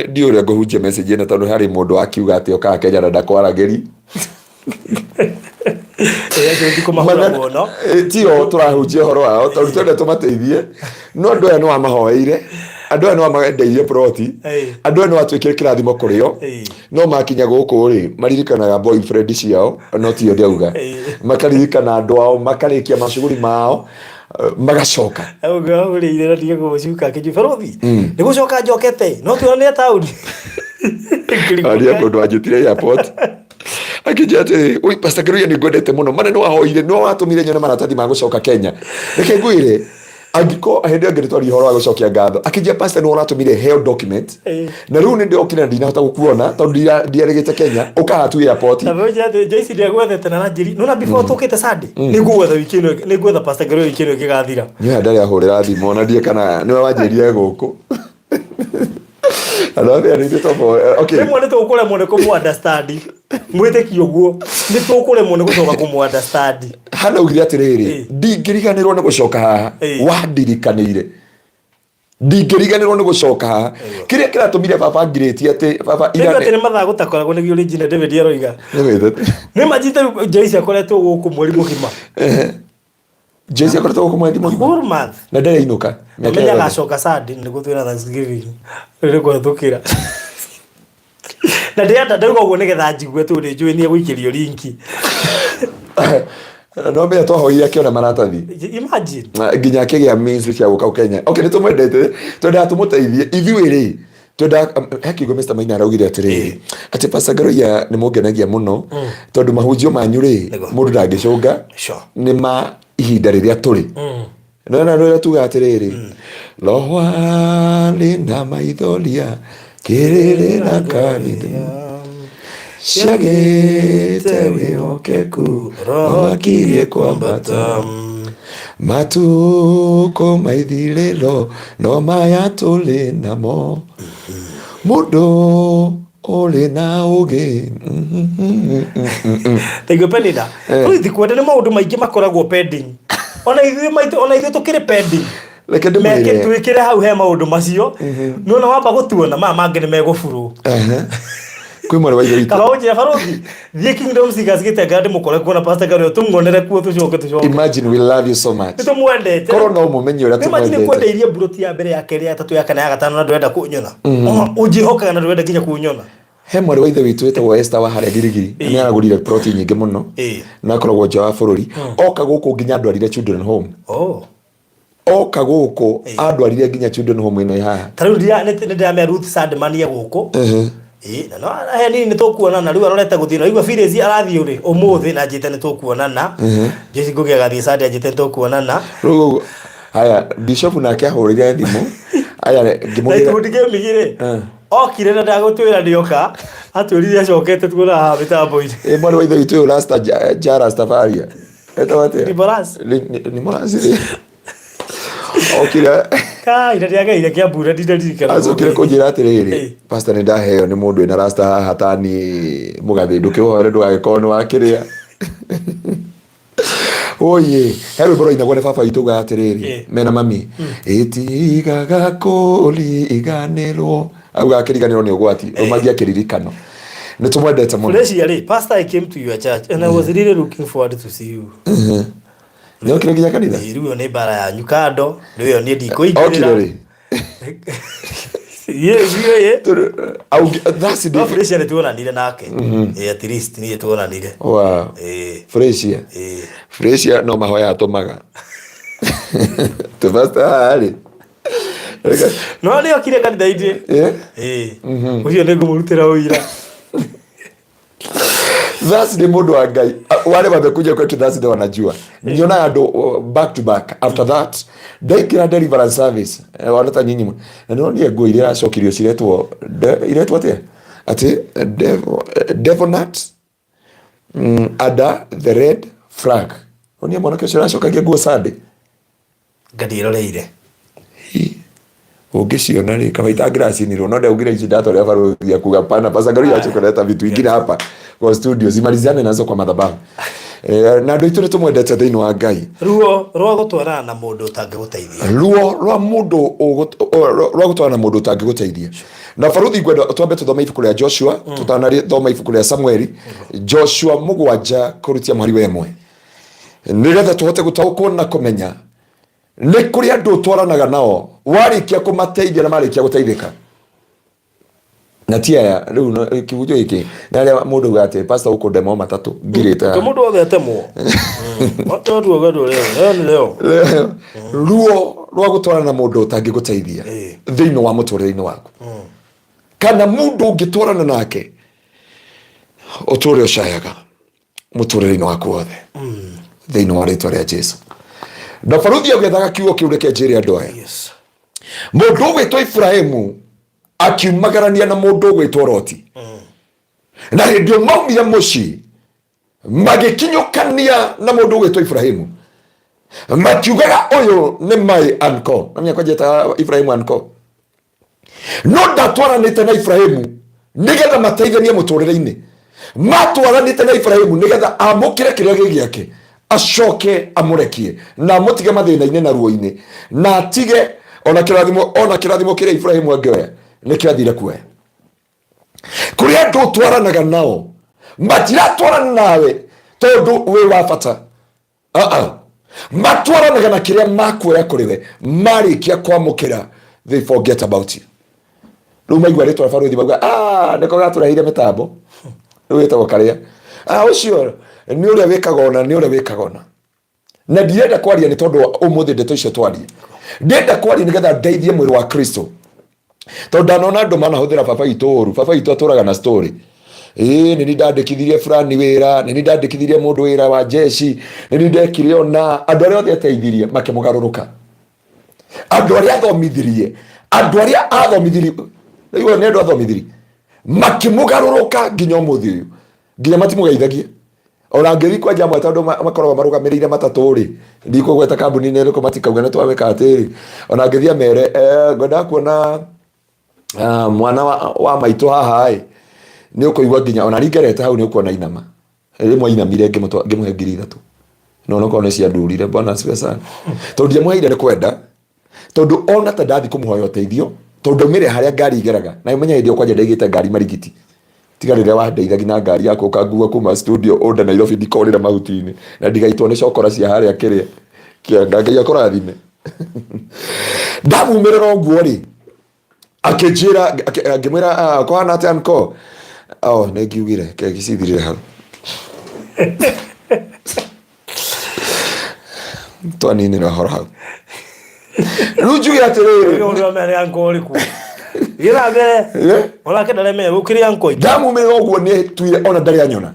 S2: ndio ria ngohunjia message ina tondu hari mundu akiuga ati oka Kenya na ndakwarageri tio turahunjia horo wao tondu twende tumateithie no andu aya no amahoeire andu aya no amagendeirie proti andu aya no atwikire kirathimo kurio no makinya guku ri maririkanaga boyfriend ciao no tio ndiauga makaririkana andu ao makarikia macuguri mao magacoka
S1: auga urire na dige gucuka kijibarothi ni gucoka njokete no tuone tauni
S2: aria mundu anjitire airport akijate oi Pastor Ngaruiya ni ngwendete muno maneno wahoire no watumire nyone maratathi ma gucoka Kenya reke ngwire agiko ahende angiritwari horo wa gucokia ngatho akijia Pastor no uratumire heo document na riu ni ndokire ndinahota gukuona tondu ndiaregete Kenya ukahatu airport
S1: na boja Joyce ndia gwethete na njiri no na before tukite Sunday ni gwetha wiki ino ni gwetha Pastor Ngaruiya wiki ino gigathira
S2: ni ndari ahurira thimo na ndie kana niwe wanjirie guku alabe ari topo okay
S1: ni mwone tukule mwone ko mu understand mwete kiyoguo ni tukule mwone gucoka ku mu understand
S2: hana ugiri atiriri ndingiriganirwo ni gucoka haha wandirikanire ndingiriganirwo ni gucoka haha kiria kiratumire baba ngireti ati baba
S1: ira ni matha gutakoragwo ni original David aroiga ni majite Joyce akoretwo guku mweri mugima
S2: Joyce akoretwo guku mweri mugima na ndere inuka
S1: menya gacoka Sunday ni gutwira Thanksgiving ni gwathukira na ndia ndauga uguo nigetha njigwe tu ni njui ni guikirio linki
S2: no me twahoire akiona maratathi
S1: imagine
S2: nginya akigia means cia guka Kenya okay nitumwendete twenda tumuteithie ithuiri twenda hakiugo Mr. Maina araugire atiriri ati Pastor Ngaruiya ni mungenagia muno tondu mahunjio manyu ri mundu ndangicunga ni ma ihinda riria turi na no tuga atiriri lohwali na maitholia kiriri na kanitha ciagite wihokeku roakirie kwambata matuko maithiriro no maya tuli namo mundu uri na ugi
S1: tego penida uthi kwenda ni maundu maingi makoragwo pending ona ithuĩ tukiri pending
S2: like ndimwire
S1: twikire hau he maundu macio nona wamba gutuona mangĩ nĩ megũburu
S2: kwi mwari wa ithe witũ
S1: kaba unjira barothi thie Kingdom Seekers gĩtenga ndĩmũkore kuona Pastor Ngaruiya tũmuonere kuo tũcoke
S2: imagine we love you so much
S1: nĩtũmwendete
S2: korwo no mũmenye ũrĩa
S1: tũmwendete nĩ kwendeirie mburoti ya mbere ya kerĩ ya tatũ ya kana ya gatano na ndwenda kũnyona ũnjihokaga na ndwenda nginya kũnyona
S2: he mwari wa ithe witũ wĩtagwo Esther wa harĩa Girigiri nĩ aragũrire proti nyingĩ mũno na akoragwo nja wa bũrũri oka gũkũ nginya andwarire children home oka gũkũ andwarire nginya children home ĩno haha
S1: tarĩu nĩ ndĩramea Ruth Sandman gũkũ na no he nini nĩtũkuonana rĩu arorete gũthiĩ na igua Phyllis arathiĩ ũrĩ ũmũthĩ na njĩte nĩtũkuonana Joyce ngũgĩa gathiĩ Sunday njĩte nĩtũkuonana
S2: rĩu haya Bishop nake ahũrĩre thimũ aya ngĩmũgĩra
S1: ndĩkĩmigire okire na ndagũtwĩra ndĩoka atwĩrire acokete tuona haha mĩtambo-inĩ
S2: mwari wa ithe witũ Rasta Jara Stafaria Etawate. Ni morazi. Okira.
S1: Kai ndaga ile kia bura ndiririkana.
S2: Azokire kujira atiriri. Pastor ndaheo ni mundu ina rasta hatani mugathi ndukiwore ndugagikono wakiria. Oye, hero bro ina gone baba ituga atiriri. Mena mami. Itigaga koli iganelwo. Auga akiriganirwo ni ugwati. Umagia kiririkano. Nitumwendete muno.
S1: Freshly, Pastor, I came to your church and I was really looking forward to see you.
S2: Nyo kile ginya kanitha.
S1: RUO ni bara ya nyukando, niyo ni ndikoigirira.
S2: Okirori.
S1: Yeah.
S2: That's the
S1: Freshly ni tuonanire nake. At least ni tuonanire.
S2: Wow. Freshly. Freshly no mahoya atomaga. Tubasta ali.
S1: No ni okire kanitha indi. Ucio ni ngumurutira uira.
S2: That's the mundu wa Ngai. Wale wamekuja kwetu that's the wanajua. Niona ando back to back. After that, daikira deliverance service. Wanata nyinyi. Na niona nguo ile acokirio ciretwo iretwo atia? Ati devil nuts. Ada the red flag. Onia mwanake ucio acokagia nguo sande.
S1: Ngadiroreire.
S2: Ungiciona ri kawaida grasi ni ronda ugira ici data ya faro ya kugapana pasa Ngaruiya chokoleta vitu ingine hapa kwa studio zimalizane nazo kwa madhabahu. Na ndio itore tumwendete thiini wa Ngai.
S1: RUO gutwarana na mundu utangiguteithia.
S2: RUO gutwarana na mundu utangiguteithia. Na faruthi gwenda twambe tuthoma ibuku ria Joshua, tutanari thoma ibuku ria Samueli. Joshua 7 kurutia mwari wa 1. Nigetha tuhote gutaukwo na kumenya ni kuri andu twaranaga nao warikia kumateithia na marikia guteithika na tia riu kibujo iki na ria mundu gate pastor uko demo matatu ngirita
S1: mundu othe atemwo watu gado leo
S2: RUO rwa gutwarana na mundu utangiguteithia thiini wa muturire-ini waku kana mundu ungitwarana nake uture ucayaga muturire-ini waku wothe thiini wa ritwa ria Jesu. Na faruthi agethaga kiugo kiu reke njire andu aya.
S1: Yes.
S2: Mundu gwitwo Ibrahimu akiumagarania na mundu gwitwo Loti. Na ndio maumire muci magikinyukania na mundu gwitwo Ibrahimu. Makiugaga uyu ni my uncle. Na mia kwajeta Ibrahimu uncle. No ndatwaranite na Ibrahimu nigetha mateithanie muturire-ini. Matwaranite na Ibrahimu nigetha amukire kiria gigiake. Ashoke amurekie na mutige mathina-ini na ruo-ini na atige ona kirathimo kire Ibrahimu angeoya ni kirathire kuoya kuri andu twaranaga nao matiratwarana nawe tondu we wa bata matwaranaga na kiria makuoya kuri we marikia kwamukira they forget about you. Riu maigua ritwa faruthi bauga niko gaturahire mitambo riu wetagwo karia ucio ni uria wikagona na ndirenda kwaria ni tondu umuthi ndeto icio twaria ndenda kwaria nigetha ndeithie mwiri wa Kristo tondu ndanona andu manahuthira baba itu aturaga na story ni ndandikithirie fulani wira ni ndandikithirie mundu wira wa jeshi ni ndekire ona andu aria othe ateithirie makimugaruruka andu aria athomithirie iwe ni andu athomithirie makimugaruruka nginya umuthi uyu nginya matimugeithagia ona ngiri kwa jambo tondu makoragwo marugamirire matatu ri ndiko gweta kambuni ni riko matikauga ni twaweka atiri ona ngithia mere ngwenda kuona mwana wa maitu haha ni ukuigwa nginya ona ringerete hau ni ukuona inama rimwe inamire ngimuhe 3,000 no no kone cia ndurire bwana asifiwe sana tondu ndiamuheire ni kwenda tondu ona ta ndathi kumuhoya uteithio tondu mire haria ngari igeraga na imenya ndio kwanja ndaigite ngari marigiti tiga rire wa ndeithagia na ngari yako kangua kuma studio oda Nairobi ndikorira mahuti-ini na ndigaitwo ni cokora cia haria kiria kianga Ngai akorathime ndamumirira uguo ri akijira ngimwira kohana ati anko ne ngiugire ke gicithirire hau twaninira horo hau rujugira atiriri
S1: ndio mere anko riku gira mbere ona kedale me ukiri anko
S2: ndamumirira uguo ni tuire ona ndari anyona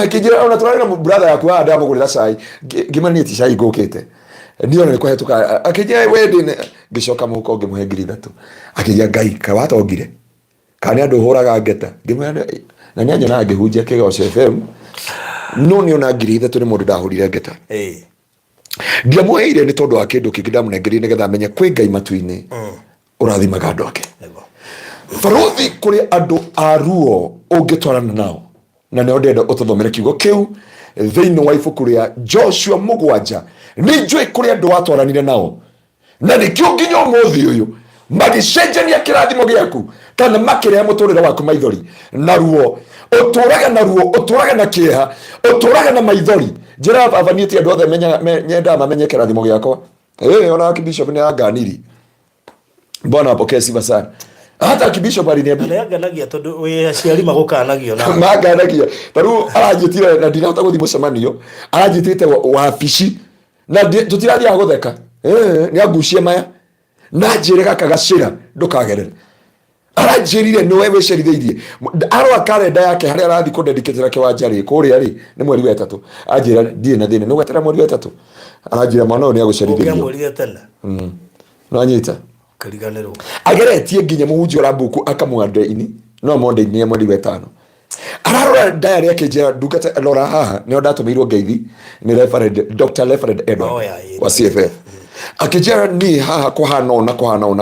S2: kijira ona turari na brother yaku ndamugurira cai ngimani ti cai ngukite ndio ni kwahetuka akijia wedding ngicoka muko ngimuhe 3,000 akijia Ngai kawatongire kana andu huraga ngeta ngimwana na nyanya na ngihunjia Kigoco FM no ni ona ngiri ithatũ nĩ mũndũ ndahũrire ngeta ndiamuheire nĩ tondũ wa kĩndũ kĩngĩ ndamunengerire nĩgetha amenye kwĩ Ngai matu-inĩ ũrathimaga andũ ake. Barothi kũrĩ andũ a RUO ũngĩtwarana nao, na nĩo ndenda ũtũthomere kiugo kĩu thĩinĩ wa ibuku rĩa Joshua 7. Nĩ njũĩ kũrĩ andũ watwaranire nao, na nĩkĩo nginya ũmũthĩ ũyũ magĩcenjania kĩrathimo gĩaku kana makĩrehe mũtũrĩre waku maithori na ruo. Ũtũraga na ruo, ũtũraga na kĩeha, ũtũraga na maithori. Njĩra avanĩtie andũ othe nyenda mamenye kĩrathimo gĩakwa. Ona Bishop nĩ anganiri. Bwana apokee sifa sana. Hata Bishop aliniambia
S1: anganagia tondu we aciari magukanagio na
S2: maganagia. Taru aranjitire na ndinahota guthi mucemanio, aranjitite wabici na tutirathia gutheka. Ni agucie maya na njire gakagacira ndukagerere. Aranjirire no wewe cerithĩirie arwa kalenda yake haria arathi kundendikitira kiwanja ri kuria ri ni mweri wa 3. Anjira ndie na thina no gwetera mweri wa 3. Aranjira mwana ũyũ ni agucerithirio
S1: mweri wa 10
S2: no anyita
S1: kariganĩrwo
S2: ageretie nginya mũhunjia wa mbuku akamwandĩ-ini no monde-ini mweri wa 5. Ararora diary yake njira ndungata lora haha nĩo ndatũmĩirwo ngeithi ni Reverend Dr. Reverend Edward wa CFF akijera ni haha kuhana na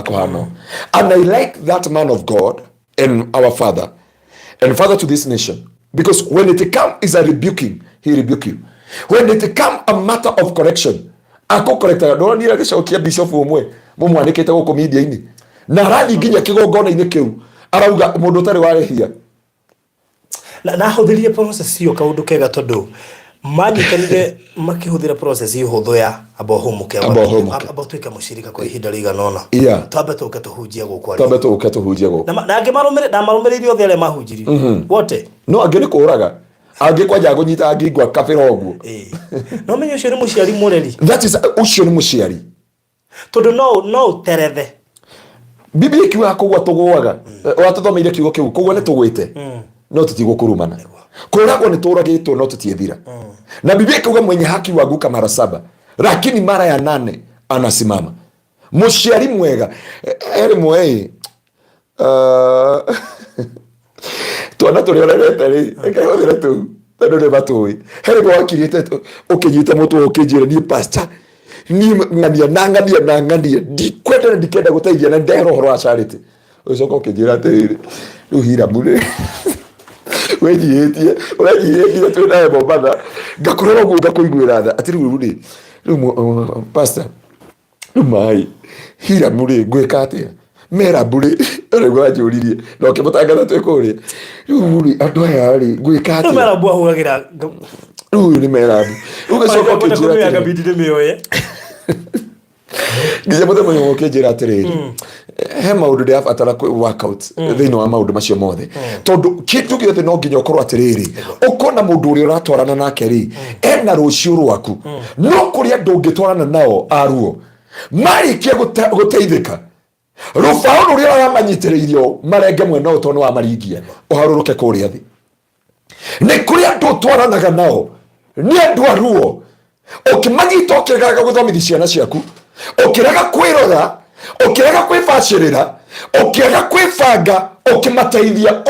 S2: kuhana. And I like that man of God and our father and father to this nation, because when it come is a rebuking, he rebuke you. When it come a matter of correction, ako correcta no ni agicokia bishop umwe mumwanĩkĩte gũkũ media-inĩ na arathi nginya kĩgongona-inĩ kĩu arauga mũndũ ũtarĩ warehia
S1: na hũthĩrie process ĩyo kaũndũ kega tondũ manyitanire makĩhũthĩra process ĩhũthũ ya abohomuke abatuĩka mũcirika kwa ihinda rĩigana ũna twambe tũke tũhunjie gũkũ na angĩ marũmĩrĩire othe arĩa mahunjirie wote no angĩ nĩ kũũraga angĩ kwanja gũnyita angĩ ngwa kabĩra ũguo no menye ũcio nĩ mũciari mũreri,
S2: that is ũcio nĩ mũciari
S1: tondũ no ũterethe
S2: Biblia ikiuga kũgwa tũgũaga watũthomeire kiugo kĩu kũgwa nĩ tũgwĩte no tũtigũkũrumana kũragwo nĩ tũragĩtwo no tũtiethira na Biblia ikiuga mwenye haki huanguka mara 7 lakini mara ya 8 anasimama. Mũciari mwega mwei twana tũrĩorerete rĩ ekahũthĩra tũu tondũ nĩ matũĩ herĩ wakirĩte ũkĩnyita mũtwe ũkĩnjĩra niĩ pastor niĩ ng'ania ndikwenda na ndikenda gũteithia na ndero ũhoro wa charity ũcoka ũkĩnjĩra atĩrĩrĩ rĩu hira mũrĩ wejihĩtie ũrejihĩtie twĩ nawe Mombatha ngakorera ũguo ngakũiguĩra tha atĩ rĩu pastor rĩu mai hira mũrĩ ngwĩka atĩa mera mbũrĩ ũrĩguo anjũririe na ũkĩmũtangatha twĩ kũrĩa rĩu rĩ andũ aya rĩ ngwĩka atĩa
S1: mera mbũ ahũragĩra
S2: rĩu nĩ mera mbũ ũgacoka ũkĩnjĩra
S1: atĩrĩrĩ
S2: nginya mũthenya ũkĩnjĩra atĩrĩrĩ he maũndũ ndĩrabatara workout thĩinĩ wa maũndũ macio mothe tondũ kĩndũ gĩothe no nginya ũkorwo atĩrĩrĩ ũkona mũndũ ũrĩa ũratwarana nake rĩ ena rũciũ rwaku no kũrĩ andũ ũngĩtwarana nao a RUO marĩkia gũteithĩka rũbaũ rũrĩa ũramanyitĩrĩirio marenge mwena ũyũ tondũ wamaringia ũharũrũke kũrĩa thĩ. Nĩ kũrĩ andũ ũtwaranaga nao nĩ andũ a RUO ũkĩmanyita ũkĩrega gũthomithia ciana ciaku ũkĩrega kwĩrora ũkĩrega kwĩbacĩrĩra ũkĩrega kwĩbanga ũkĩmateithia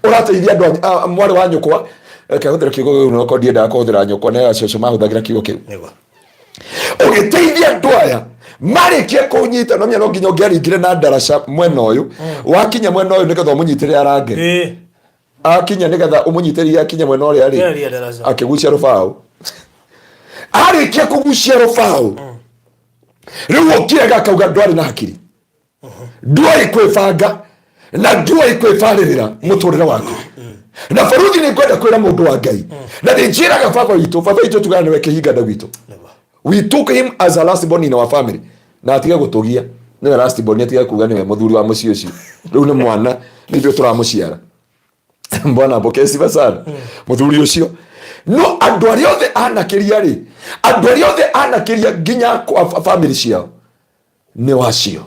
S2: ũrateithia andũ mwarĩ wa nyũkwa kehũthĩra kiugo gĩu no ndiendaga kũhũthĩra nyũkwa na acio mahũthagĩra kiugo kĩu ũgĩteithia andũ aya marĩkia kũnyita no no nginya ũngĩaringire na ndaraca mwena ũyũ wakinya mwena ũyũ nĩgetha ũmũnyitĩre arange akinya nĩgetha ũmũnyitĩre akinya mwena ũrĩa rĩ akĩgucia rũbaũ arĩkia kũgucia rũbaũ rĩu ũkĩrega akauga ndwarĩ na hakiri ndwarĩ kwĩbanga na ndwarĩ kwĩbarĩrĩra mũtũrĩre waku na baruthi nĩ kwenda kwĩra mũndũ wa Ngai na njĩraga baba witũ tugana nĩwe kĩhingana gwitũ. We took him as a last born in our family na atige gũtũgia nĩwe last born atige kuga nĩwe mũthuri wa mũciĩ ũcio rĩu nĩ mwana nĩthuĩ tũramũciara Bwana apokee sifa sana mũthuri ũcio no andũ arĩa othe anakĩria rĩ andũ arĩa othe anakĩria nginya family ciao nĩ wacio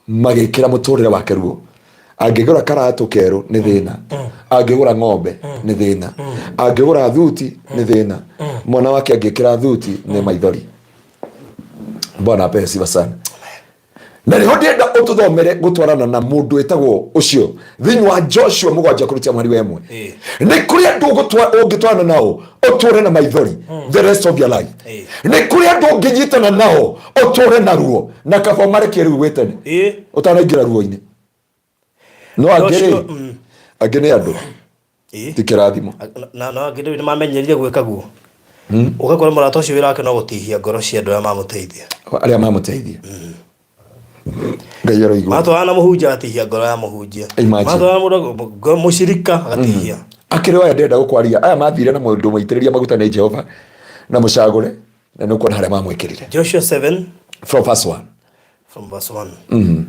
S2: magĩkĩra mũtũrĩre wake RUO. Angĩgũra karatũ kerũ nĩ thĩna, angĩgũra ng'ombe nĩ thĩna, angĩgũra thuti nĩ thĩna, mwana wake angĩkĩra thuti nĩ maithori. Bwana apewe sifa sana. na riho ndenda ututhomere gutwarana na mundu etagwo ucio thiini wa Joshua 7:1 ni kuri andu ungitwarana nao uture na maithori the rest of your life ni kuri andu unginyitana nao uture na ruo na kaba mareke riu wetene utanaingira ruo-ini no agene andu tikirathimo
S1: na agene ni mamenyerire gwika guo ugakora murata ucio wira wake no gutihia ngoro cia andu
S2: aria mamuteithia Ngai aroigua
S1: matwana muhunjia atihia ngoro ya muhunjia matwana mundu mushirika atihia
S2: akiri waya ndenda gukwaria aya mathire na mundu maitiriria maguta ni Jehova na mucagure na nuko na haria mamwikirire
S1: Joshua 7
S2: from verse
S1: 1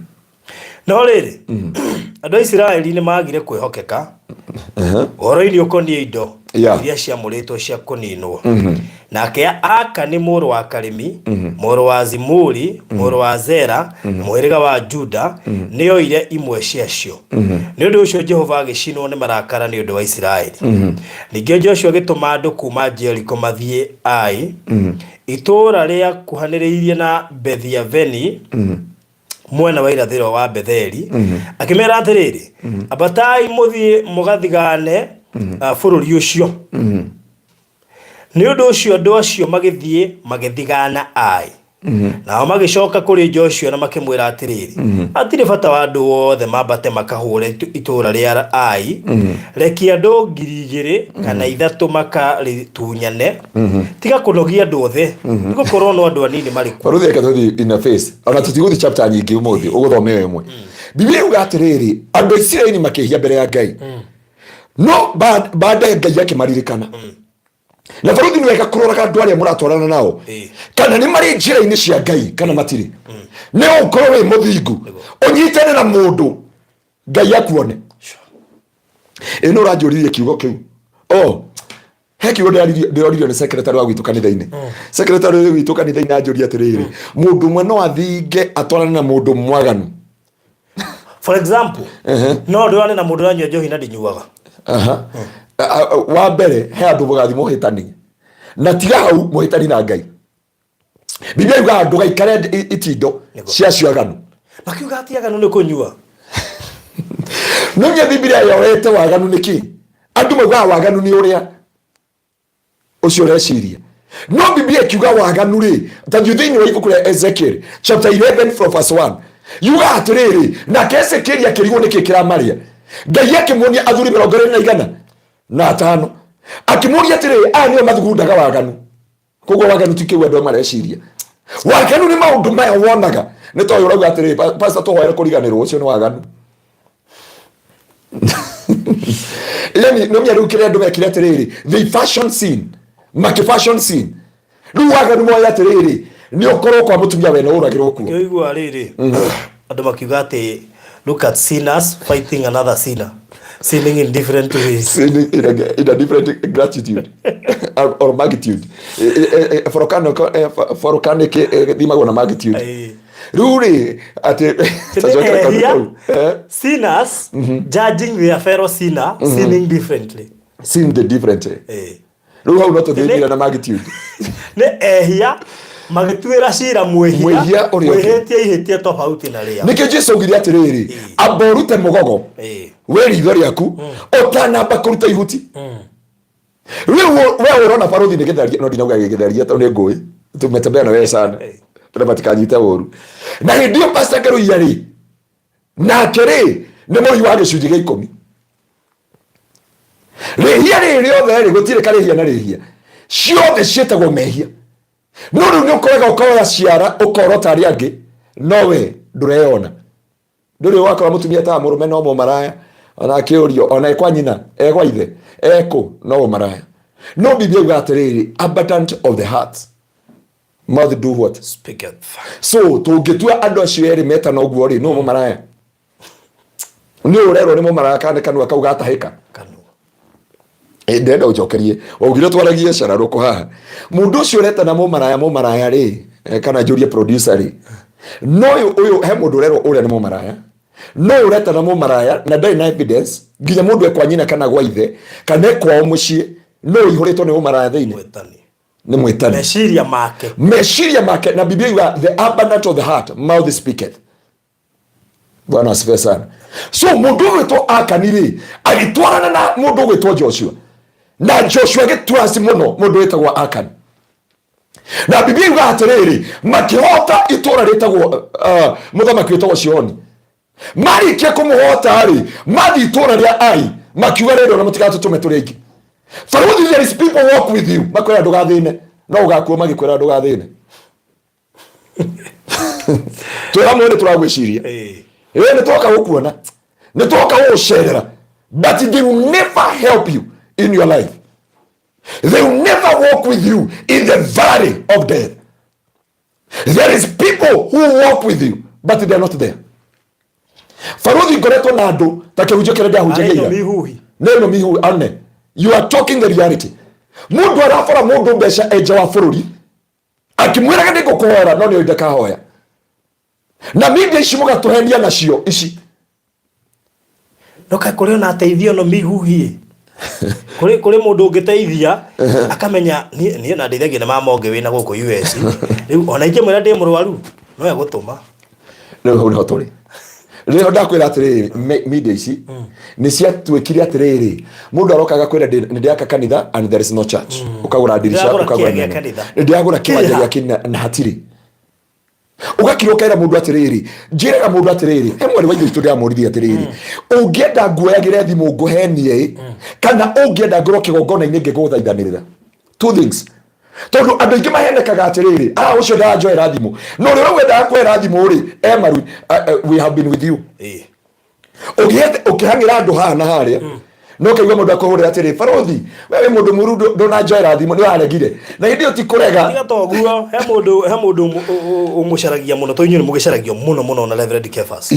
S1: no riri andu a Israeli ni magire kwihokeka oro-ini ukonie indo iria ciamuritwo cia kuninwo nake Aka ni muru wa Karimi muru wa Zimuri muru wa Zera muhiriga wa Juda niyo ile imwe ciacio ni undu ucio Jehova agicinwo ni marakara ni undu wa Israeli ningi Joshua agituma andu kuma Jericho mathie Ai itura ria kuhaniriirie na Bethiaveni mwena wa irathiro wa Betheli akimera atiriri abatai muthie mugathigane bururi ucio ni undu ucio andu acio magithigana Ai nao magicoka kuri Joshua na makimwira atiriri atire bata wa andu wothe mambate makahure itura ria Ai reki andu 2,000 kana 3 makaritunyane tiga kunogia andu othe nigukorwo no andu anini mariku
S2: ruthi ekathi in a face ona tutiguthi chapter nyingi umuthi uguthome imwe Biblia yuga atiriri andu Israeli makihia mbere ya Ngai no baada ya Ngai yake maririkana na baruthi ni wega kuroraga andu aria muratwarana nao kana ni mari njira-ini cia Ngai kana matiri ni ukorwo wi muthingu unyitane na mundu Ngai akuone ino ranjuririe kiugo kiu he kiugo ndĩroririo ni secretary wa gwitu kanitha-ini secretary wa gwitu kanitha-ini anjũria atiriri mundu mwe no athinge atwarane na mundu mwaganu
S1: for example no ndũrane na mundu ranyua njohi na ndinyuaga
S2: wa mbere he andu mugathi muhitani na tiga hau muhitani na Ngai Biblia yuga andu gaikare itindo cia ciaganu
S1: makiuga ati aganu ni kunyua
S2: no nya Biblia yorete waganu niki andu mauga waganu ni uria ucio reciria no Biblia kiuga waganu ri ta thiini wa ibuku ria Ezekiel chapter 11 from verse 1 yuga atiriri na Ezekiel akirigwo niki kiramaria Ngai akimuonia athuri 200 na 5 akimuonia atiriri aya nio mathugundaga waganu koguo waganu tikiu andu mareciria waganu ni maundu maya wonaga ni to urauga atiriri pastor tohoere kuriganirwo ucio ni waganu yani no mya rukire andu mekire atiriri the fashion scene fashion scene riu waganu moya atiriri ni ukorwo kwa mutumia wena uragirwo kuo
S1: yoigwa riri andu makiuga ati look at sinners fighting another sinner sinning in different ways
S2: sinning in a different gratitude or magnitude forokane ke thimagwo na magnitude ruri ati
S1: sinners judging their fellow sinner sinning differently
S2: sin the different riu hau no tuthimira na magnitude
S1: ne ehia magitwira cira mwehia mwehetie ihetie tofauti na ria
S2: niki Jesu augire atiriri aborute mugogo we ritho riaku utanamba kuruta ihuti we urona baruthi nigetharia no ndinauga githaria to ni ngui tumetembea na wewe sana tunapatikanyita woru na ndio pastor Ngaruiya ri na kiri ni moi wa gicunji gia 10 rihia riri othe ri gutire karihia na rihia ciothe cietagwo mehia no riu ni ukorega ukoya ciara ukorota ari angi nowe ndureona nduri wakora mutumia ta murume no maraya ona akiurio ona ekwa nyina egwa ithe eko no maraya no Biblia yuga atiriri abundant of the heart mouth do what
S1: speaketh
S2: so tungitua andu acio eri meta no guo ri no maraya ni urero ni maraya kana kanu akauga atahika kanu ndenda ujokerie ugire twaragie cara ruko haha mundu ucio reta na mumaraya ri kana juria producer ri no uyu he mundu rero uria ni mumaraya no ureta na mumaraya na ndai na evidence nginya mundu ekwa nyina kana gwa ithe kana ekwa mucie no ihuritwo ni mumaraya thiini ni mwitani
S1: meshiria make
S2: na Biblia yuga the abundance of the heart mouth speaketh Bwana asifiwe sana. So mundu gwitwo Akaniri agitwarana na mundu gwitwo Joshua, na Joshua agitwasi muno mundu witagwo Akan. Na Biblia iuga atiriri makihota itura ritagwo muthamaki witagwo Sihoni. Marikia kumuhota ari mathi itura ria Ai makiuga rero na mutigatutume turingi. Faruthi, there is people walk with you makwira ndugathine no ugakuo magikwira ndugathine. Twira mwene turagwiciria ni toka gukuona ni toka gucerera, but they will never help you in your life. They will never walk with you in the valley of death. There is people who walk with you but they are not there. Faruthi ngoretwo na andu takehunjio kire ndahunjagia neno mihu ane. You are talking the reality. Mundu arafora mundu mbeca enja wa bururi akimwiraga ndikukuhora no ni ndeka hoya na media ici mugatuhenia nacio ici
S1: noka kuri na teithio no mihuhie kuri mundu ungiteithia akamenya ni na ndeithagia na mamonge wina guku US riu ona inge mwira ndi murwaru no yagutuma
S2: no hau no turi leo ndakwira atiriri media ici ni ciatwikire atiriri mundu arokaga kwira ndiaka kanitha and there is no church ukagura dirisha ukagura ndiagura kiwanja gya kina na hatiri ugakirokaira mundu atiriri njiraga mundu atiriri emwe waithu turia murithia atiriri ungienda nguoyagire thimu nguhenie kana ungienda ngoro kigongona-ini ngiguthaithanirira two things. Tondu andu ingi mahenekaga atiriri ucio ndajoera thimu no rio wenda kwera thimu ri emaru we have been with you ukihangira andu hana haria no kaigwa mundu akohurira atiriri Faruthi wewe mundu muru ndonajoera thimu ni waregire na hindi utikurega
S1: tiga toguo he mundu umucaragia muno toinyu ni mugicaragio muno na Reverend Kefas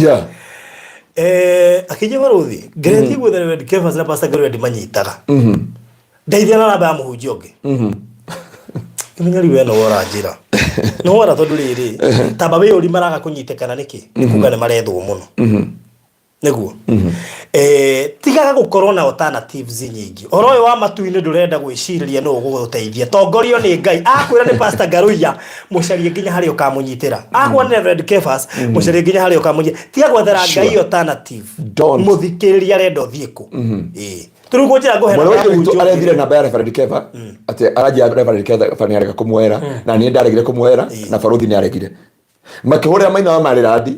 S1: akije Faruthi great with the Reverend Kefas na Pastor Ngaruiya ndimanyitaga ndeithia na namba ya muhunjia ungi Ngaruiya no wora njira no wora tondu riri tamba be uri maraga kunyitekana niki kuga ne marethwo muno niguo tigaga gukorwo na alternatives nyingi oroyo wa matuini ndurenda gwiciriria no guguteithia tongorio ni Ngai akwira ni Pastor Ngaruiya mucarie nginya hari ukamunyitira agwa ni Reverend Kefas mucarie nginya hari ukamunyitira tiga gwethera Ngai alternative muthikiriria rendo thiku turugo njira ngohera
S2: mwana arethire namba ya Reverend Kefas ati araji Reverend Kefas ni areka kumwera na ni ndaregire kumwera na Faruthi ni aregire makihurira maina wa mariradi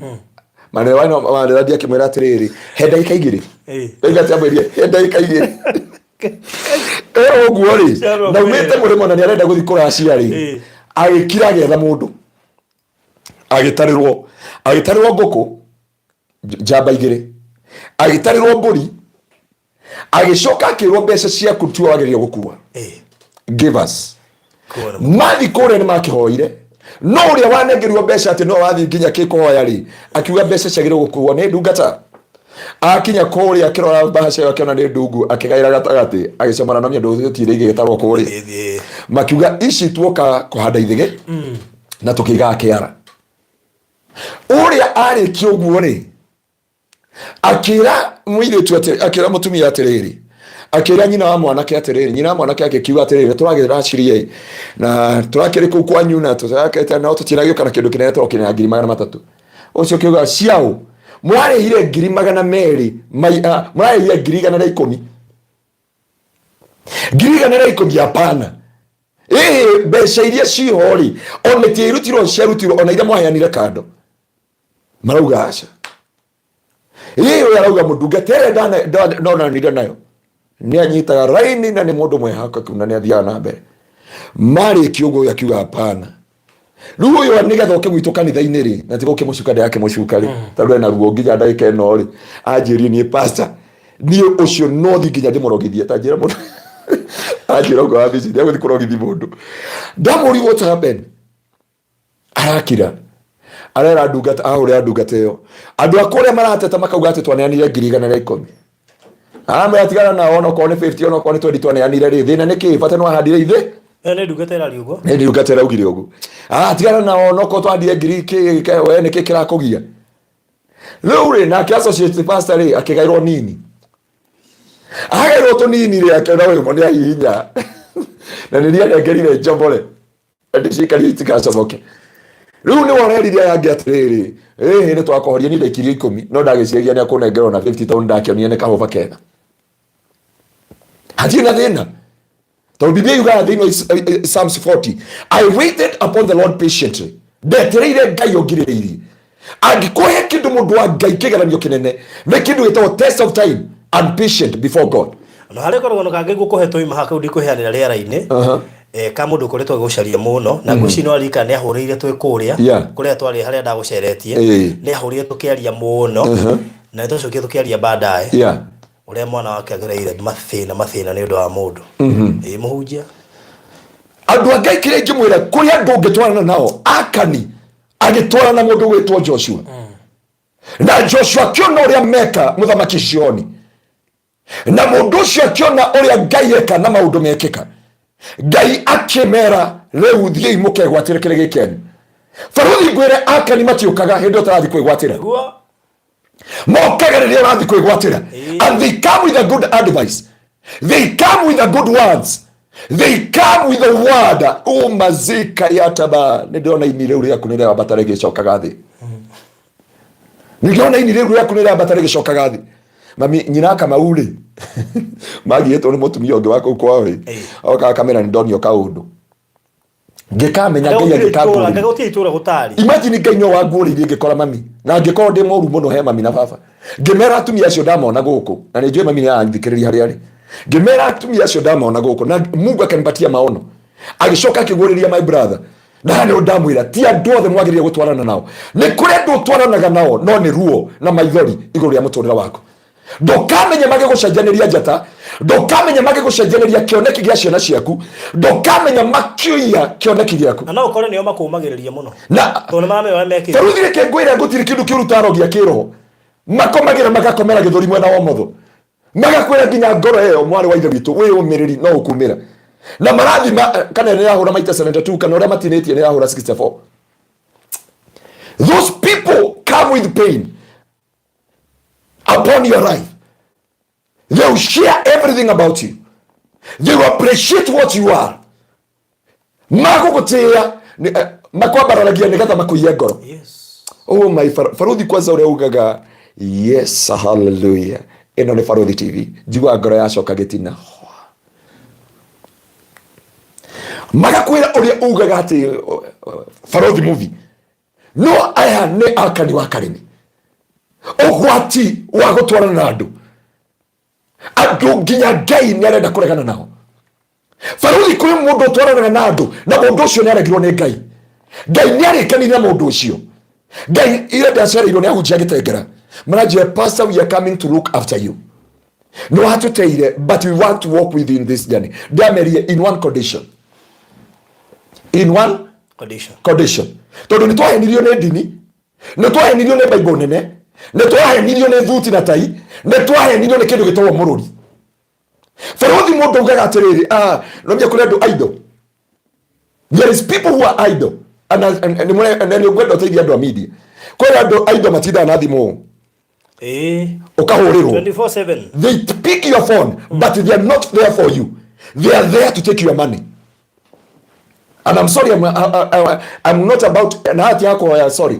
S2: Mane wana radia kimwera atiriri henda ikaigiri ngati amwerie henda ikaigiri oguori na umete murimo na ni arenda guthikura aciari agikira getha mundu agitarirwo nguku jamba igiri agitarirwo mburi agicoka akirwo mbeca cia kutua wageria gukua give us mathi kure ni makihoire no uria wanengerio mbeca ati no wathi nginya kikuhoya ri akiuga mbeca ciagire gukuo ni ndungata akinya kuri akirora bahasha yake na ni ndungu akigaira gatagati agicemana na mĩndũ ũtire igĩtarwo kuri makiuga ici tuoka kuhanda ithige na tukiga akiara uria ari kiuguo ri akira mwiritu ati akira mutumia atiriri akira nyina wa mwanake atiriri nyina wa mwanake akiuga atiriri turagira cirie na turakire ku kwa nyuna turakete na tutiragio kana kindu kinetwo kina 300 ucio kiuga ciao mwari hire 200 mwari hire 110 110 hapana mbeca iria cihori ona tirutirwo ciarutirwo ona ira mwaheanire kando marauga aca arauga mundungatire ndona nire nayo ni anyitaga raini na ni mundu mwehaka kuna ni athia na mbere mari kiugo yakiuga hapana ruo yo nigatha ukimwitu kanitha-ini ri na tigo kimucuka yake mucuka ri tondu ena ruo nginya ndagika eno ri anjirie ni pastor ni ucio no thi nginya ndimurogithie ta njira mundu anjira ngo abici ndia guthi kurogithi mundu ndamuri what happened arakira arera ndungata ahore ndungata yo andu akore marateta makauga ati twaneanire 110 atigana na ono kone 50 ono kone 20 twaneanire ri thina niki bata no ahandire ithe
S1: ene ndungatera riugo
S2: ene ndungatera ugire ugu atigana na ono ko twandire ngiri we niki kirakugia lure na ki associate pastor ri akigairwo nini agairwo to nini ri akena we mo ni ahinya na ni ria ngerire njombore ndicikari itikacomoke riu ni wona riria yangi atiriri ni twakohoria ni ndaikirio 10 no ndagiciria ni akunengerwo na 50,000 ndakionio ni kahova ketha hatie na thina to Biblia yuga thina Psalms 40 I waited upon the Lord patiently ndetereire Ngai ongirĩrĩirie angĩkũhe kĩndũ mũndũ wa Ngai kĩgeranio kĩnene nĩ kĩndũ gĩtagwo test of time and patient before God
S1: no harĩ korwo kangĩ gũkũhe tũima haka ndikũheanĩra rĩera-inĩ ka mũndũ ũkoretwo gũcaria mũno na ngũci no arika nĩ ahũrĩire twĩ kũrĩa twarĩ harĩa ndagũceretie nĩ ahũrĩire tũkĩaria mũno na tũcokio tũkĩaria baadaye ũrĩa mwana wake agereire mathĩna nĩ ũndũ wa mũndũ mũhunjia
S2: andũ a Ngai kĩrĩa ingĩmwĩra kũrĩa andũ ũngĩtwarana nao akani agĩtwarana mũndũ gwĩtwo Joshua na Joshua akĩona ũrĩa meka mũthamaki Sioni na mũndũ ũcio akĩona ũrĩa Ngai eka na maũndũ mekĩka Ngai akĩmera rĩu thiĩi mũkegwatĩre kĩrĩa gĩkeni barũthi ngwĩre akani matiũkaga hĩndĩ ũtarathiĩ kwĩgwatĩra mokaga rĩrĩa ũrathiĩ kwĩgwatĩra and they come with a good advice they come with a good words they come with a word mazika yataba nĩndĩrona ini rĩu rĩaku nĩ rĩa batare gĩcokaga thĩ nĩndĩrona ini rĩu rĩaku nĩ rĩa batare gĩcokaga thĩ mami nyina Kamau-rĩ magĩĩtwo nĩ mũtumia ũngĩ wa kũu kwao oka kamera nĩndonio kaũndũ ngĩkamenya Ngai agĩkangũrĩria imagine Ngai no wangũrĩirie ngĩkora mami na ngĩkorwo ndĩ mũru mũno he mami na baba ngĩmera atumia acio ndamona gũkũ na nĩnjũĩ mami nĩarathikĩrĩria harĩa arĩ ngĩmera atumia acio ndamona gũkũ na Mungu akanipatia maono agĩcoka akĩgũrĩria my brother na nĩ ndamwĩra ti andũ othe mwagĩrĩire gũtwarana nao nĩ kũrĩ andũ ũtwaranaga nao no nĩ ruo na maithori igũrũ rĩa mũtũrĩre waku ndũkamenya magĩgũcenjanĩria njata ndũkamenya magĩgũcenjanĩria kĩoneki gĩa ciana ciaku ndũkamenya makĩũia kĩoneki gĩaku
S1: na no ũkore nĩo makũmagĩrĩria mũno
S2: na
S1: tondũ mameo mekĩte
S2: tarũthi reke ngwĩre gũtirĩ kĩndũ kĩũru tarogia kĩroho makomagĩra magakomera gĩthũri mwena wa ũmotho magakwĩra nginya ngoro ĩyo mwarĩ wa ithe witũ wĩyũmĩrĩri no ũkumĩra na marathima kana nĩ yahũra maita 72 kana ũrĩa matinĩtie nĩ yahũra 64 those people come with pain upon your life. They will share everything about you. They will appreciate what you are. Magugutia makwambararagia nigetha makuiye ngoro. Yes. Oh my Faruthi kwanza ũrĩa ugaga yes hallelujah. Ĩno nĩ Faruthi TV. Njigua ngoro yacoka gĩtina. Magakwĩra ũrĩa ugaga atĩ Faruthi movie. No aya nĩ akani wa karĩmi. Ũgwati wa gũtwarana na andũ nginya Ngai nĩ arenda kũregana nao Faruthi kũrĩ mũndũ ũtwaranaga na andũ na mũndũ ũcio nĩ aregirwo nĩ Ngai nĩ arĩkanĩire na mũndũ ũcio Ngai irenda acereirwo nĩ ahunjia gĩtengera maranjĩra pastor we are coming to look after you no hatũteire but we want to walk with you in this journey ndamerie in one condition tondũ nĩ twahenirio nĩ ndini nĩ twahenirio nĩ Bible nene nĩ twahenirio nĩ thuti na tai nĩ twahenirio nĩ kĩndũ gĩtagwo mũrũri Faruthi mũndũ ugaga atĩrĩrĩ no menya kũrĩ andũ idol there is people who are idol and nĩ ũkwenda ũteithia andũ a media kũrĩ andũ idol matindaga na thimũ ũkahũrĩrwo
S1: 24/7
S2: they pick your phone but they are not there for you they are there to take your money and I'm sorry I'm not about na hati yako sorry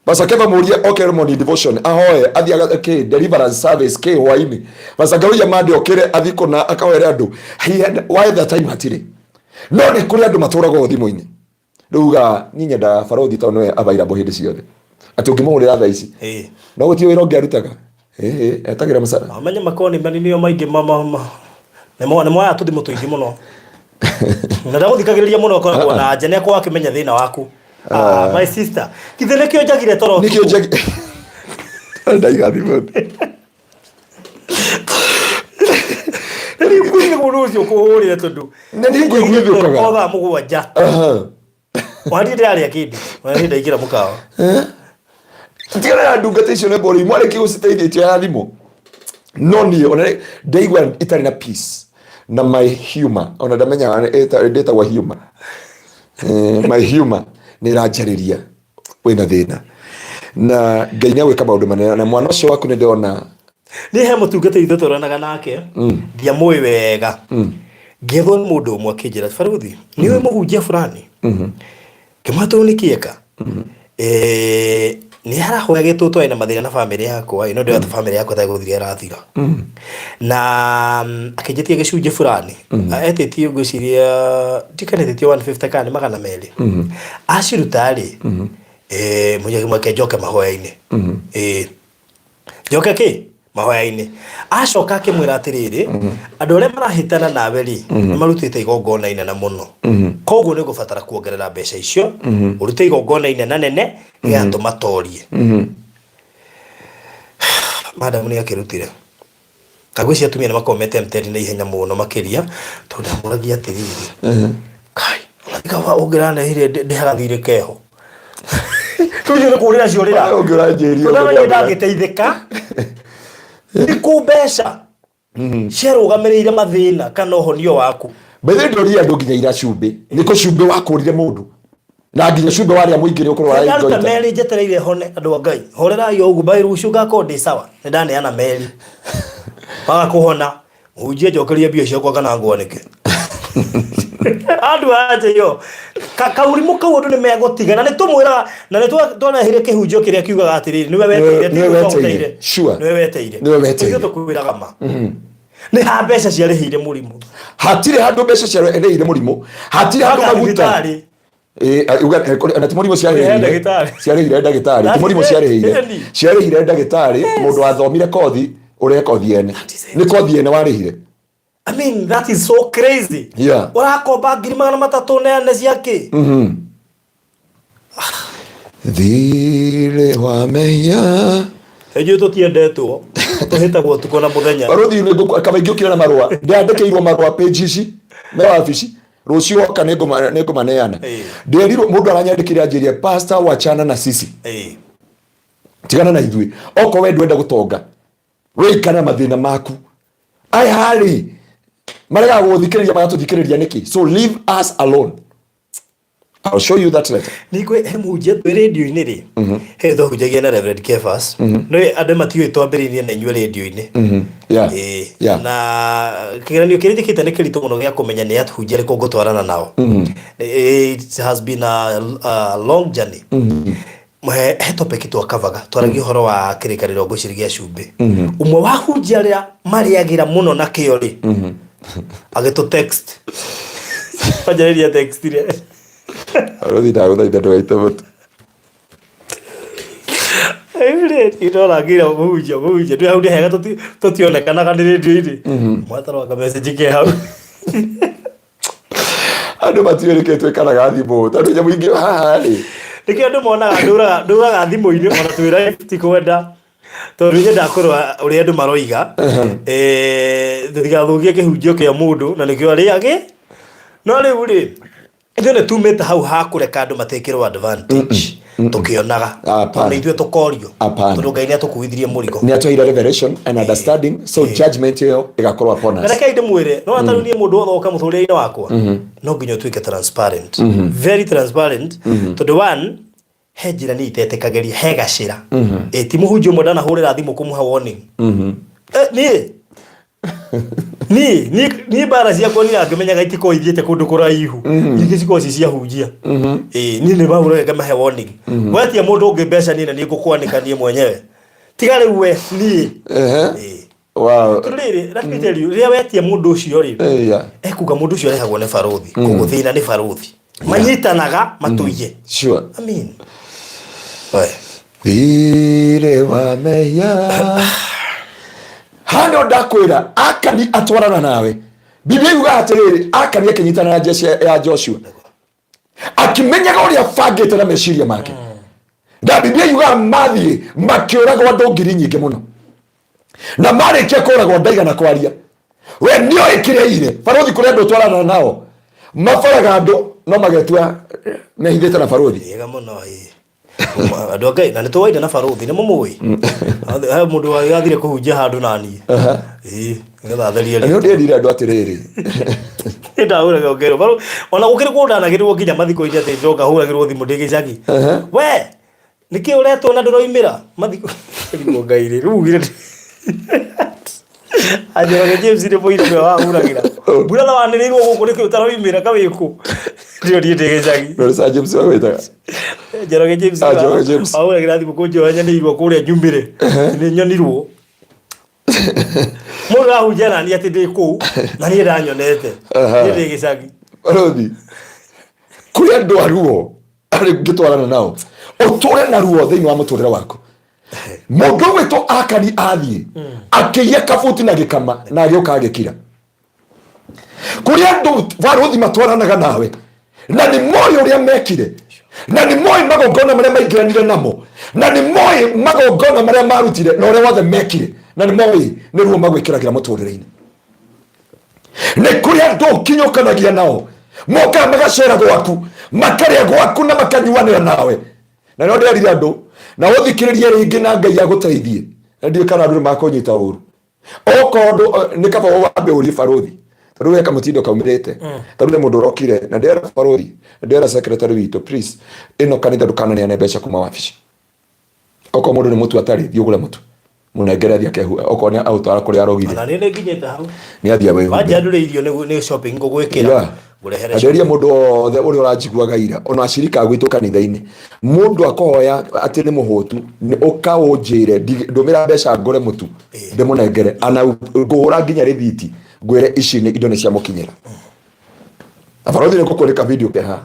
S2: basa keva muria okay morning devotion ahoe athiaga okay deliverance service ke hwaini basa Ngaruiya mande okire athiko na akawere andu why that time hatire no nĩ kũrĩ andũ matũraga thimũ-inĩ ruga nyenda Faruthi to no available hindi ciothe ati ũngĩmũhũrĩra thaa ici no gũtio wĩra ũngĩarutaga etagĩra mũcara
S1: amenye makoni manio maingĩ nĩ moya tũthimũ tũingĩ mũno na ndagũthikagĩrĩria mũno korwo na nja nĩ akwa akĩmenya thĩna waku my sister kithe nekio njagire toro
S2: nikio njagire ndaigathi mũndũ
S1: nĩ kuinga mũndũ ũcio kũhũrĩra tondũ
S2: nĩ ngũigũĩkaga
S1: otha mũgwanja wari ndĩarĩa kĩndũ wari ndaingĩra mũkawa
S2: tiara ndungata icio nĩ mbũrĩ mwarĩki gũciteithĩtio ya thimũ no niĩ ona ndaigua itarĩ na peace na my humor ona ndamenya ndĩtagwo humor my humor nĩ ranjarĩria wĩna thĩna na Ngai nĩ agwĩka maũndũ manene na mwana ũcio waku nĩ ndĩrona
S1: nĩ he mũtungata ithuĩ tũranaga nake ndiamũĩ wega ngethwo nĩ mũndũ ũmwe akĩnjĩra Faruthi nĩwe mũhunjia fulani kimatu nikieka ni harahoya gitutu ina mathina na family yakwa ino ndio family yakwa ta guthira rathira na akijitia gicunje fulani etetie guciria tikanete 150 kana magana meli acirutari mujagi mwake joka mahoya-ini joka ki mahoya-ini acoka akimwira atiriri andu aria marahitana nawe ri marutite igongona inene muno koguo ni gubatara kuongerera mbeca icio urute igongona inene nene giandu matorie madam ni akirutire kagweci atumia ni makomete mteri na ihenya muno makiria tondu amuragia atiriri kai ikawa ongerana hire ndihagathire keho tuyo kurira ciorira ongeranjeria tondu ndagiteithika ikubeca ciarugamirire mathina kana uhonio waku
S2: bethe ndoria andu nginya ira cumbi niko cumbi wakurire mundu na nginya cumbi waria muingire ukorwo wa
S1: ingo ita meri njetereire hone andu Ngai horera yo ugubai rucio gako ndi sawa ni ndane ana meri paga kuhona ujie jokeria bio ciakwa kana ngwanike andu aje yo kaurimu kau andu ni megotiga na ni tumwira na ni twona hire kihunjio kiria kiugaga atiriri niwe weteire niwe weteire tukwiraga ma ni ha mbeca ciarihire murimu
S2: hatire handu mbeca ciarihire murimu hatire handu maguta na timurimo ciarihire ndagitari timurimo ciarihire ndagitari mundu athomire kothi ure kothi ene ni kothi ene warihire.
S1: I mean, that is so crazy.
S2: Yeah.
S1: Urakomba ngiri magana matatu neane ciake.
S2: Thire wameya
S1: ejo tutiendetwo tuhitagwo tukona muthenya
S2: baruthi ni kamaingio kira na marua ndiandikirwo marua page ici me wabici rucio kana ngoma neana nderirwo mundu aranyandikira anjiria pastor wachana na sisi tigana na ithui oko we ndwenda gutonga we kana mathina maku ai hali marega guthikiriria magatuthikiriria niki so leave us alone. I'll show you that later.
S1: Nikwe hemuje radio-ini ri hetho hujagia na Reverend Kefas no ande matiyo itwambiririe na inywe radio-ini
S2: yeah
S1: na kigeranio kirindikite ni kirito muno gya kumenya ni atuhunjia ko gutwarana nao. It has been a long journey. Mwe topic twakavaga twaragi horo wa kirikariro gucirigia cumbi umwe wa hunjia ria mariagira muno na kiori agito text fajaria text ria
S2: arothi ndaguthaitha ndwaite mutu
S1: Every itola gira muja ndio haundi hega tutionekanaga ni radio-ini mwataro ka message ke hau
S2: andu matiwereketwe kana gathimo tondu nyamu ingi haha ri
S1: niki andu monaga nduraga thimo-ini ona twira tikwenda tondu nje ndakorwa uri andu maroiga thigathugie kihunjio kia mundu na nikio ari agi no riu ri ithone tumete hau hakureka andu matekirwo advantage tukionaga tondu ithuĩ tukorio tondu Ngai nĩatukuithirie mũrigo
S2: nĩatũheire revelation and understanding so judgment ĩyo ĩgakorwo upon us.
S1: Reke ndĩmwĩre no atarunie mũndũ wothe oka mũtũrĩre-inĩ wakwa no nginya ũtuĩke transparent very transparent tondu one he njĩra nĩ itetĩkagĩria he gacĩra ti mũhunjia ũmwe ndanahũrĩra thimũ kũmũha warning ni bara ciakwa ni angĩmenyaga itiko ithiĩte kũndũ kũraihu ingĩ cikorwo ci ciahunjia ni nĩ bahũra ngamahe warning wetia mũndũ ũngĩ mbeca nini nĩ ngũkwanĩkanie mwenyewe tiga rĩu we ni
S2: wow
S1: rĩrĩ rakĩteri rĩrĩa wetia mũndũ ũcio rĩ ekuga mũndũ ũcio arehagwo nĩ barothi kũgũthĩna nĩ barothi manyitanaga matũiye
S2: sure
S1: I mean
S2: thire wameya hano ndakwira akani atwarana nawe Biblia yuga atiriri akani akinyitana na jeshi ya Joshua akimenyaga uria fagite na meciria make da Biblia yuga mathie makioraga andu ngiri nyingi muno na marikia koragwo ndaigana kwaria we nio ikireire barothi kuria andu twarana nao mafaraga andu no magetua mehithite na barothi
S1: yega muno andu Ngai na nĩtũwaida na barothi nĩ mũmũĩ ha mũndũ wathire kũhunjia handũ nani nĩgetha therie
S2: nĩ ndĩrire andu atiriri
S1: ndahũraga ngero ona gũkĩrĩ kũndanagĩrwo nginya mathiko-inĩ atĩ njoka hũragĩrwo thimũ ndĩ gĩcagi we nĩkĩ ũretwo na ndũroimĩra mathiko Ngai rĩ rĩu ugire James nĩ mũini wa hũragĩra mbura na wanĩrĩirwo gũkũ nĩkĩ ũtaroimĩra kawĩkũ Ndio ndegecagi.
S2: Rorisa James wa wetaga.
S1: Njoroge James.
S2: Njoroge James.
S1: Au ngirathiĩ mũkũnjĩ wanya nĩ igwa kũrĩa nyumĩre. Nĩ nyonirwo. Mũndũ ahunjia na niĩ atĩ ndĩ kũu na niĩ ndanyonete. Niĩ ndĩ gĩcagi.
S2: Rothi. Kũrĩ andũ a RUO arĩ ngĩtwarana nao. Ũtũre na RUO thĩinĩ wa mũtũrĩre waku. Mũndũ wĩtwo Akani athiĩ akĩiya kabuti na gĩkama na agĩũka agĩkira. Kũrĩ andũ barothi matwaranaga nawe na nĩ moĩ ũrĩa mekire na nĩ moĩ magongona marĩa maingĩranire namo na nĩ moĩ magongona marĩa marutire na ũrĩa wothe mekire na nĩ moĩ nĩ RUO magwĩkĩragĩra mũtũrĩre-inĩ. Nĩ kũrĩ andũ ũkinyũkanagia nao mokaga magacera gwaku makarĩa gwaku na makanyuanĩra nawe na no ndĩrarire andũ na ũthikĩrĩrie rĩngĩ na Ngai agũteithie na ndiũ kana andũ makũnyita ũru okorwo nĩ kaba wambe ũrie barothi tondũ weka mũtindo kaumĩrĩte tondũ nĩ mũndũ ũrokire na ndĩra barothi ndĩra secretary witũ please ĩno kanitha ndũkananĩane mbeca kuma wabici okorwo mũndũ nĩ mũtu atarĩ thiĩ ũgũre mũtu mũnengere athiĩ akehua okorwo nĩ aũtwara kũrĩa arogire
S1: na nĩ nginyĩte hau
S2: nĩ athiĩ we
S1: wanja ndũrĩ irio nĩ shopping ngũgwĩkĩra
S2: Aderia mũndũ othe ũrĩa ũranjiguaga ira ona acirika gwitũ kanitha-inĩ mũndũ akohoya atĩ nĩ mũhũtu ũkaũnjĩre ndũmĩra mbeca ngũre mũtu ndĩmũnengere ana ngũhũra nginya rĩthiti ngwĩre ici nĩ indo nĩ cia mũkinyĩra. Abarothi nĩ kũkũrĩka video keha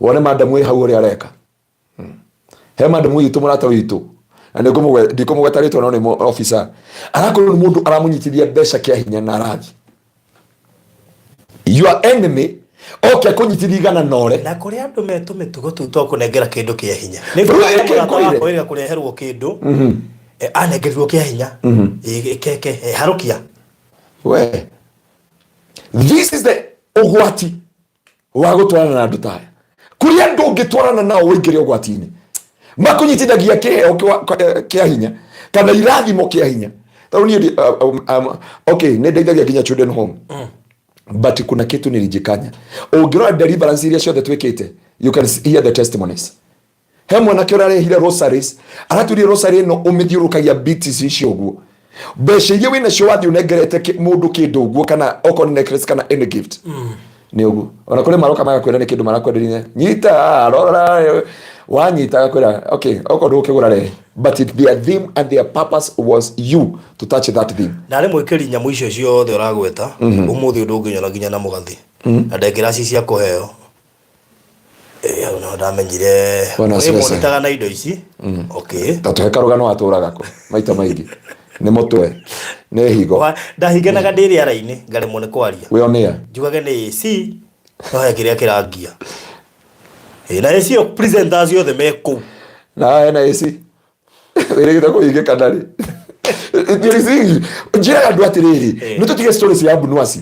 S2: wone madamu ĩ hau ũrĩa areka he madamu witũ mũrata witũ na ndikũmũgweta rĩtwa no nĩ officer arakorwo nĩ mũndũ aramũnyitithia mbeca kĩa hinya na arathi your enemy okay kunyitithigana nore
S1: na kuri andu metu mitugo tu to kunengera kindu kia hinya ni kwira kureherwo kindu anengerirwo kia hinya keke harukia
S2: we this is the ugwati wa gutwarana na andu taya kuri andu ngitwarana nao wingire ugwati-ini makunyitithagia kiheo kia hinya kana irathimo kia hinya tawoni okay ne ndeithagia nginya children home but kuna kitu nilijikanya ungirora deliverance iria ciothe twikite you can hear the testimonies he mwanake urarehire rosaries araturie rosary no umithiurukagia beats icio guo mbeca iria wina cio wathi unengerete mundu kindu guo kana okon necklace kana any gift ni uguo ona kuri maroka magakwira ni kindu marakwenderia nyita rora wanyita agakwira okay okon ukigura re but their theme and their purpose was you to touch that theme
S1: na ri mwikiri nyamu icio ciothe uragweta umuthi undu unginyona ginya na mugathi na ndekira ci cia kuheo no ndamenyire monitaga na indo ici okay
S2: tatuheka rugano aturaga ko maita maingi ni mutwe ni higo
S1: ndahiganaga ndiri ara-ini ngaremwo ni kwaria
S2: we onia
S1: njugage ni AC no hekiria kirangia na AC presenters yothe meku
S2: na AC Erega ko yige kanari. Ndirizingi. Njira andu atiriri. Nitutige stories ya Bunuasi.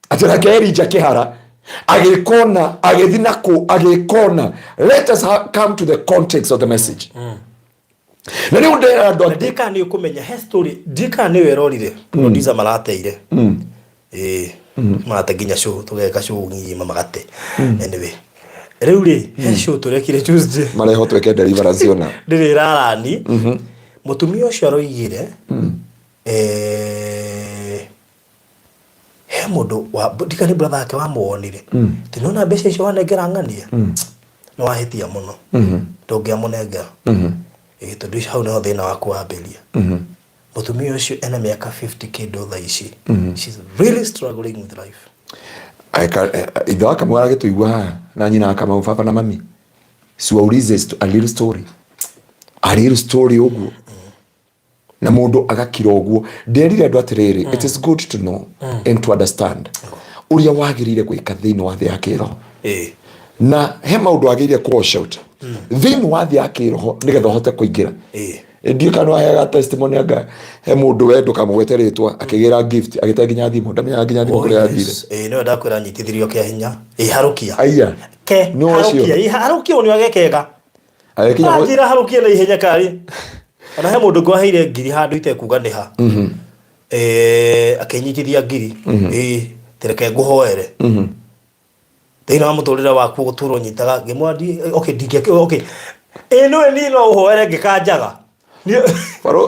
S2: Atira keri jakihara. Agekona, agedinako, agekona. Let us come to the context of the message. Na ni undera andu
S1: ndika ni ukumenya history ndika ni werorire. Producer marateire. Mata ginya show tugeka show ngima magate. Anyway. Riu ri he show turekire Tuesday
S2: mareho tweke deliverance ona
S1: ndiri rarani mutumia ucio aroigire he mundu wa ndikani brother ake wa muonire tinona mbeca icio wanengera ng'ania no wahitia muno ndungiamunengera tondu hau niho thina waku wambiria mutumia ucio ena miaka 50 ndotha ici she's really struggling with life
S2: idha kama wala getu igwa na nyina kama baba na mami siwaulize a little story oguo na mundu agakira oguo nderire andu atiriri it is good to know and to understand uria wagirire gwika thini wa thi yake roho na he maundu agirire ku shout thini wa thi yake roho nigetha hote kuingira ndio kana haya testimony anga he mundu wendo kamugweteretwa akigira gift agitenginya thimo ndamenya nginya thimo kuria athire
S1: no ndakwira nyitithirio kia hinya harukia
S2: aya
S1: ke no harukia harukia oni agekega agikinya ajira harukia na ihenya kari ana he mundu ngwaheire ngiri handu itekuga ni ha akinyitithia ngiri tereke nguhoere thina wa muturire waku guturo nyitaga ngimwandi okay ndingeke okay eno ni no uhoere ngikanjaga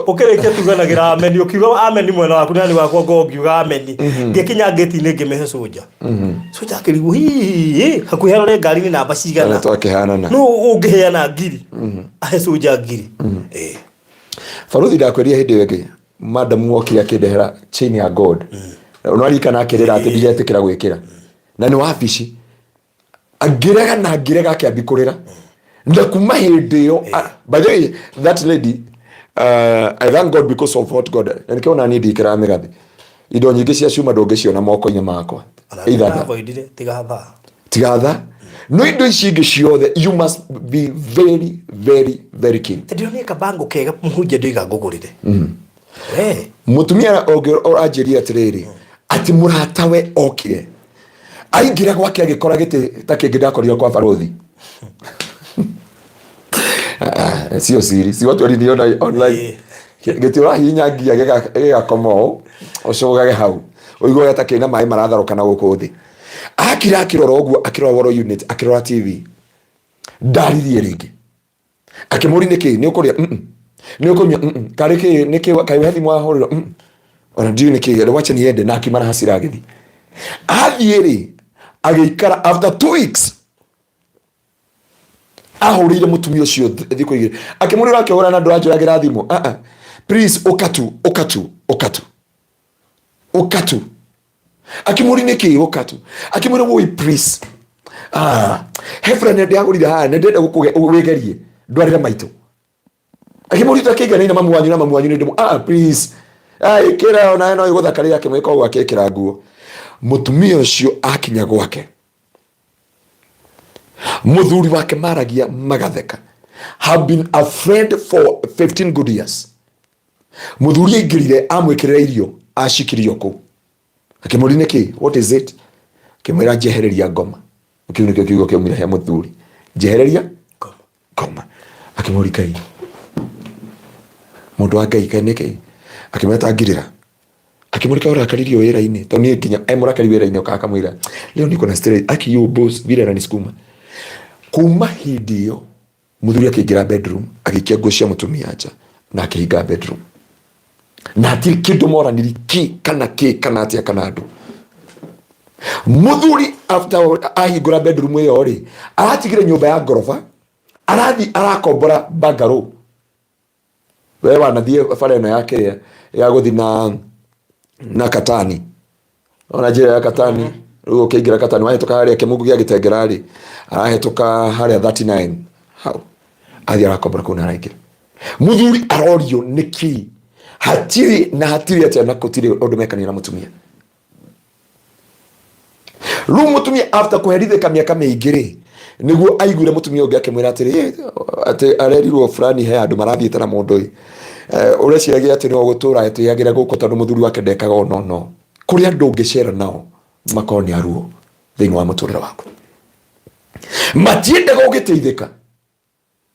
S1: Ukirekia tuganagira ameni ukiuga ameni mwena waku nani wakwa ngiuga ameni ngekinya ngeti-inĩ ngĩmĩhe soja soja akĩrigwo hihi hakuhĩ harore ngari-inĩ namba cigana no ũngĩheana ngiri ahe soja ngiri.
S2: Baruthi ndakweria hĩndĩ ĩyo ĩngĩ madam wokire akĩndehera chain ya gold ũnarikana akĩrĩra atĩ ndiretĩkĩra gwĩkĩra na nĩ wabici angĩrega na angĩrega akĩambi kũrĩra na kuma hĩndĩ ĩyo. By the way, that lady I thank God because of what God na nikiona ni ndikira migathi indo nyingĩ cia ciuma ndũngĩciona moko-inĩ makwa tigatha no indo ici ingĩ ciothe you must be very very very keen.
S1: Ndio ni kabango kega muhunjia ndoiga ngũgũrĩre
S2: mutumia anjĩria atĩrĩrĩ atĩ mũratawe okire aingĩra gwake agĩkora gĩtĩ ta kĩngĩ ndakorire kwa barothi. Sio siri, si watu waliniona online. Gĩtĩ ũrahihinyangia gĩgakoma ũcũgage hau ũigua hata kĩna maĩ maratharũkana gũkũ thĩ. Akĩrora ũguo akĩrora woro unit akĩrora TV ndaririe rĩngĩ akĩmũri nĩkĩ nĩ ũkũrĩa nĩ ũkũnyua karĩ kĩ nĩkĩ kaĩ wethi mwahũrĩrwo ona ndiũ nĩkĩ wacha niende na akimara hasira agĩthi athiĩ rĩ agĩikara after 2 weeks ahũrĩire mũtumia ũcio thikũ igĩrĩ akĩmũrĩra akĩhũra na ndũranjoyagĩra thimũ please ũkatu akĩmũri nĩkĩ ũkatu akĩmũrĩ woi please hefra nĩ ndĩagũrire haha nĩ ndĩrenda gũkũgerie ndwarĩre maitũ akĩmũri takĩigana na mamu wanyu nĩ ndĩmũ please ĩkĩra ona no ĩgũthakarĩra akĩmwĩka ũguo akĩkĩra nguo. Mũtumia ũcio akinya gwake muthuri wake maragia magatheka have been a friend for 15 good years. Muthuri aingĩrire amwĩkĩrĩra irio ashikirio kũu akĩmũri nĩkĩ what is it akĩmwĩra njehereria ngoma kĩu nĩkĩo kiugo kĩaumire he muthuri njehereria ngoma akĩmũri Ngai mũndũ wa Ngai kaĩ nĩkĩ akĩmwĩta ngirĩra akĩmũrika ũrakaririo wĩra-inĩ tondũ niĩ nginya mũrakari wĩra-inĩ ũkakamwĩra leo niko na stress akiyo boss vile ananisukuma. Kuma hĩndĩ ĩyo muthuri akĩingĩra bedroom agĩikia nguo cia mũtumia nja na akĩhinga bedroom na hatirĩ kĩndũ moranĩri kana atĩa kana andũ. Muthuri after ahingũra bedroom ĩyo rĩ aratigire nyũmba ya ngoroba arathi arakombora bungalow. We wanathiĩ bara ĩno yake ya gũthi na Katani ona njĩra ya Katani rĩu ũkĩingĩra Katani wahĩtũka harĩa kĩmungu gĩa Gĩtengera rĩ arahĩtũka harĩa 39 hau athi arakombora kũu na araingĩra. Muthuri arorio nĩkĩ hatirĩ atĩa na gũtirĩ ũndũ mekanĩra na mũtumia. Rĩu mũtumia after kũherithĩka mĩaka mĩingĩ rĩ nĩguo aiguire mũtumia ũngĩ akĩmwĩra atĩ arerirwo fulani he andũ marathiĩte na mũndũ ũreciragia atĩ no gũtũra etĩagĩra gũkũ tondũ mũthuri wake ndekaga no kũrĩ andũ ũngĩcera nao makorwo nĩ aruo thĩinĩ wa mũtũrĩre waku matiendaga ũgĩteithĩka.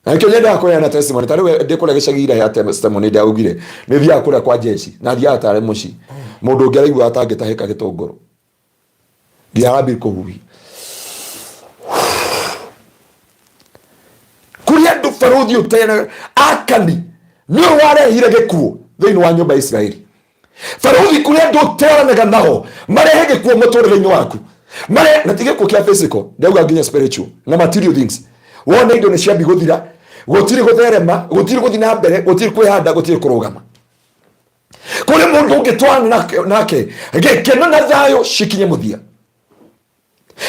S2: Nakĩo nyendaga kũheana testimony ta rĩu ndĩkũrĩa gĩcagi-inĩ ya testimony ndaugire nĩ thiaga kũrĩa kwa jeshi na thiaga tarĩ mũciĩ mũndũ ũngĩ araigua atangĩtahĩka gĩtũngũrũ ndiarambia kũhuhi kũrĩ andũ barothi ũtena akani nĩ warehire gĩkuũ thĩinĩ wa nyũmba ya Israeli. Barothi kũrĩ andũ ũteranaga nao marehe gĩkuũ mũtũrĩre-inĩ waku na ti gĩkuũ kĩa physical ndauga nginya spiritual na material things. Wona indo nĩ ciambi gũthira gũtirĩ gũtherema gũtirĩ gũthi na mbere gũtirĩ kwĩhanda gũtirĩ kũrũgama. Kũrĩ mũndũ ũngĩtwarana nake gĩkeno na thayũ cikinye mũthia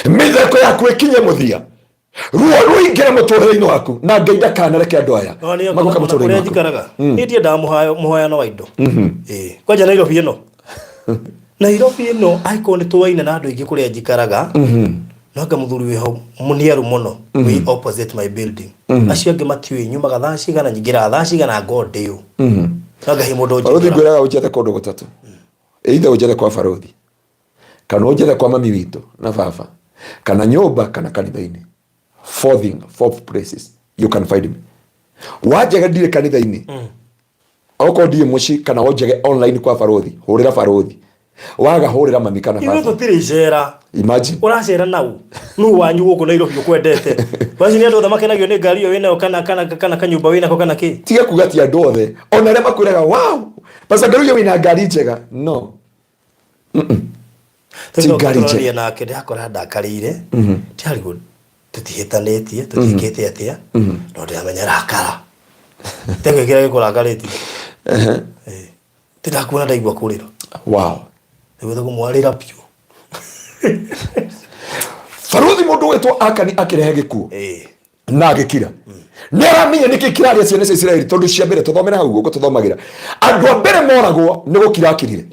S2: mĩtheko yaku ĩkinye mũthia ruo rũingĩre mũtũrĩre-inĩ waku na Ngai ndakanareke andũ aya magoka mũtũrĩre-inĩ waku.
S1: Njikaraga ndiendaga mũhoyano wa indo kwanja Nairobi ĩno aiko nĩ tũwaine na andũ aingĩ kũrĩa njikaraga nanga muthuri weho muniaru muno we opposite my building acio angĩ matiũĩ nyumaga thaa cigana nyingĩra thaa cigana God ĩyo nanga he mũndũ
S2: barothi ngwĩraga ũnjethe kũndũ gũtatũ either ũnjethe kwa barothi kana ũnjethe kwa mami witũ na baba kana nyũmba kana kanitha-inĩ. Four places you can find me. Wajega ndire kanitha-inĩ okorwo ndiĩ mũciĩ kana wonjege online kwa barothi hũrĩra barothi waga horera mami kana baba
S1: iwe tutire icera
S2: imagine
S1: uracera nau nu wanyu guku Nairobi ukwendete basi ni andu othe makenagio ni ngari iyo wina kana kanyumba wina ko kana ki
S2: tiga kuga ti andu othe ona re makwiraga wow basa Ngaruiya wina ngari njega no
S1: ngari njega na kende akora ndakarire tiari go tutihitanitie tutikite atia no ndiramenya rakara tegekira gikuragariti titakuona ndaigua kurira
S2: wow
S1: niguo kumwarira pio
S2: Faruthi mundu wetwo Akani akirehe gikuo na agikira nĩaramenya nĩkĩ kĩrarĩa ciana cia Isiraeli tondu cia mbere tuthomera hau guko tuthomagira andu a mbere moragwo nĩ gũkira akirire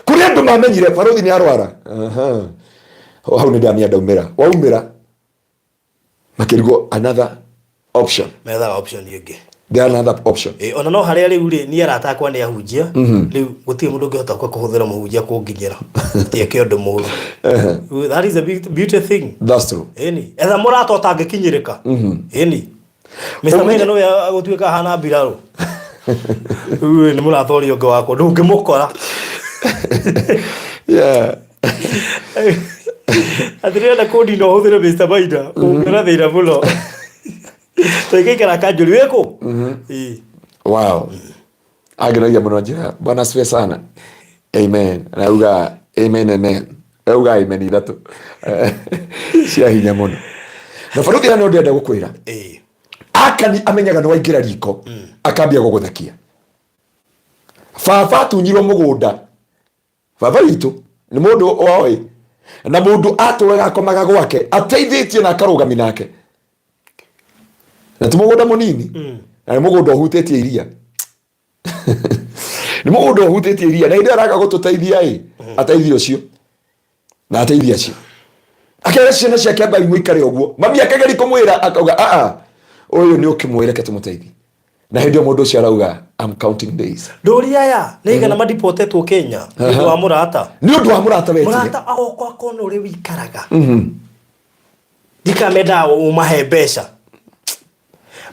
S2: kuri andu mamenyire Faruthi nĩ arwara hau nĩ ndamia waumĩra makĩrigwo another option
S1: yenge
S2: there another option
S1: ona no haria riu ri ni aratakwa ni ahunjia riu gutie mundu ngihota kuhuthira muhunjia kunginyira tie kiondo muru that is a beautiful thing
S2: that's true
S1: etha murato tangikinyirika Mr. Maina no ya gutuika hana mbiraro ni murato ri ongo wako ndungimukora
S2: yeah
S1: atirenda kodi no huthire Mr. Maina ungera thira muno Tuikikara kanjuri weko
S2: wow Ngaruiya muno njira bwana sifa sana amen nauga amen auga amen ithatu cia hinya muno na Faruthi no ndenda gukwira Akani amenyaga no waingira riko akambia guguthakia baba tunyirwo mugunda baba witu ni mundu oe na mundu aturaga akomaga gwake ateithitie na akarugami nake na tumugunda munini na mugunda uhutetie iria ni mugunda uhutetie iria na inde araga gututeithia ateithio cio na ateithia cio akere ciana ciake amba imwikare uguo mami akageri kumwira akauga uyu ni ukimwireke tumuteithie na hindio mundu cio arauga I'm counting days
S1: nduria ya nigana madipotetwo Kenya ni wa murata
S2: wetie
S1: murata agokwa kono uri wikaraga dikameda umahe mbeca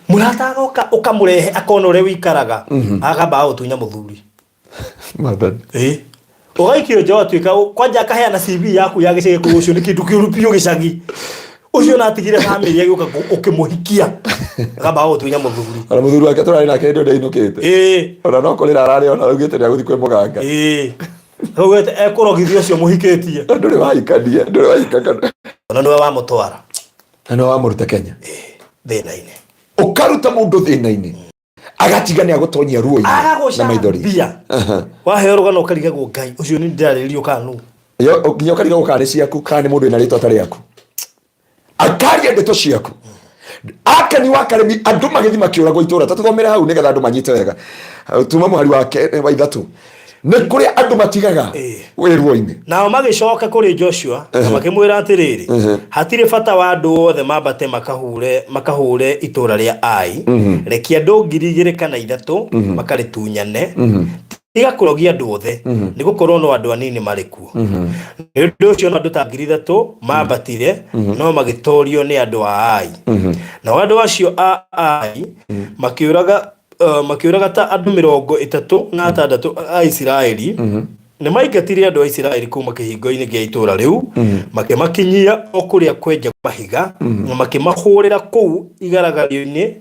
S1: murata agoka ukamurehe akona ure wikaraga agamba utunya muthuri
S2: madhan
S1: ugaikio jo twika kwanja kaheana CV yaku ya gicege kugucio ni kindu kiurupio gicagi ucio natigire family yake ukimuhikia agamba utunya muthuri
S2: ara muthuri wake turari nake ndio ndainukite ona no kurira arari ona ugite ria guthi kwe muganga
S1: ugite ekurogithio cio muhikitie
S2: nduri waikania
S1: ona no wa mutwara
S2: no wa muruta Kenya
S1: thina-ini
S2: ukaruta mundu thina-ini agatigania agutonyia ruo-ini na maithori
S1: bia waheo rugano ukarigagwo Ngai ucio ni ndiraririo kanu
S2: yo nginya ukarigagwo kari ciaku kana mundu ina ritwa tari yaku akaria ndeto ciaku Akani wakaremi andu magithi makiuragwo itura tatuthomera hau nigetha andu manyite wega tuma muhari wa ithatu ni kuri andu matigaga wiruo-ini
S1: nao magicoka kuri Joshua makimwira atiriri hatire bata wa andu othe mambate makahure itura ria Ai reki andu 2,000 kana 3 makaritunyane tiga kurogia andu othe ni gukorwo no andu anini marikuo ndu cio andu ta 3,000 mambatire no magitorio ni andu a Ai na andu acio a Ai makiuraga ta andu 36 a Isiraeli ni maingatire andu a Isiraeli kuma kihingo-ini gia itura riu makimakinyia okuria kwenja mahiga na makimahurira kuu igaragaro-ini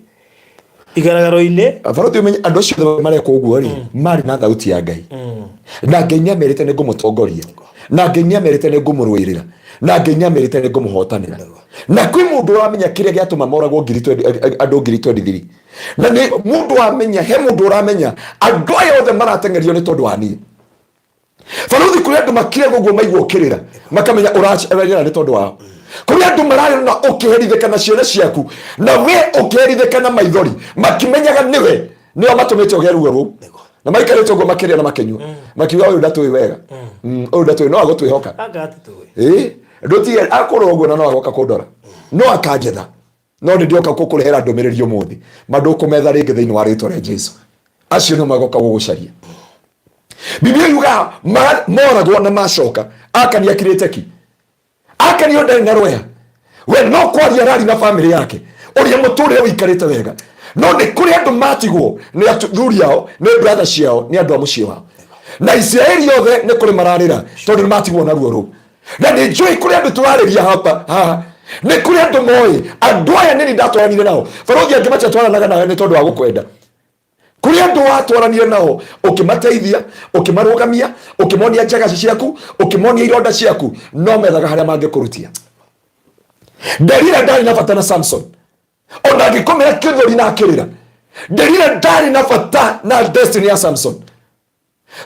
S2: Faruthi umenye andu acio mareka uguo ri mari na thauti ya Ngai na Ngai niamerite ni ngumutongoria na Ngai niamerite ni ngumurwirira na Ngai niamerite ni ngumuhotanira na kwi mundu uramenya kiria giatuma moragwo andu 23 na ni mundu uramenya he mundu uramenya andu aya othe maratengerio ni tondu wa ni Faruthi kuri andu makire guguo maigwo kirira makamenya uracera ni tondu wao kuri andu marari na ukiherithika na ciana ciaku na we ukiherithika na maithori makimenyaga niwe nio matumite ugeruo ru na maikarite uguo makiria na makenyua makiuga uyu ndatui wega uyu ndatui no agutwihoka
S1: agatitui
S2: nduti akoro uguo na no agoka kundora no akanjetha no ndioka kukurehera ndumiriri umuthi mandu kumetha ringi thiini wa ritwa ria Jesu acio no magoka gugucaria Biblia yuga moragwo na macoka Akani akirite ki Akani ndari na roya we no kwaria rari na family yake uria muturire wikarite wega no ni kuri andu matigwo ni athuri yao ni brother ciao ni andu a mucii wao na Israeli yothe nĩ kũrĩ mararĩra tondũ nĩ matigwo na ruo rũu. Na nĩ njũĩ kũrĩ andũ tũrarĩria haha, nĩ kũrĩ andũ moĩ andũ aya nĩ ndatwaranire nao barothi angĩ matatwaranaga nawe nĩ tondũ wa gũkwenda. Kũrĩ andũ watwaranire nao ũkĩmateithia, ũkĩmarũgamia, ũkĩmonia njagaci ciaku, ũkĩmonia ironda ciaku, no methaga harĩa mangĩkũrutia. Delila ndarĩ na bata na Samson, ona agĩkomera kĩthũri na akĩrĩra. Delila ndarĩ na bata na destiny ya Samson.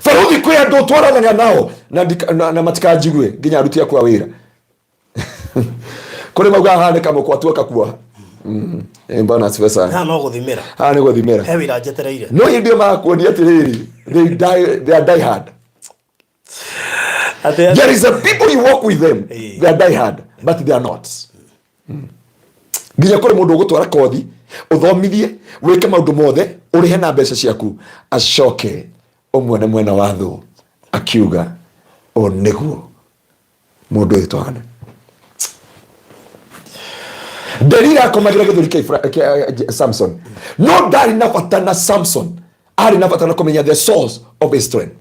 S2: Barothi kwĩ andũ twaranaga nao na matikanjigue nginya aruti akwa wĩra. Kũrĩ mauga haha nĩ kamũkwa tuoka kuoha. Mbona asifiwe sana.
S1: Ha no guthimira.
S2: Ha nĩ guthimira.
S1: He wĩra njetereire.
S2: No ndio makuonia atĩrĩrĩ, they are die hard. There is a people you walk with them, they are die hard, but they are not. Nginya kũrĩ mũndũ ũgũtwara kothi, ũthomithie, wĩke maũndũ mothe, ũrĩhe na mbeca ciaku, acoke ũmwene mwena wa thũ akiuga o nĩguo mũndũ ũyũ twana. Delila akomagira gĩthũri kĩa Samson. No ndarĩ na bata na Samson, arĩ na bata na kũmenya the source of his strength.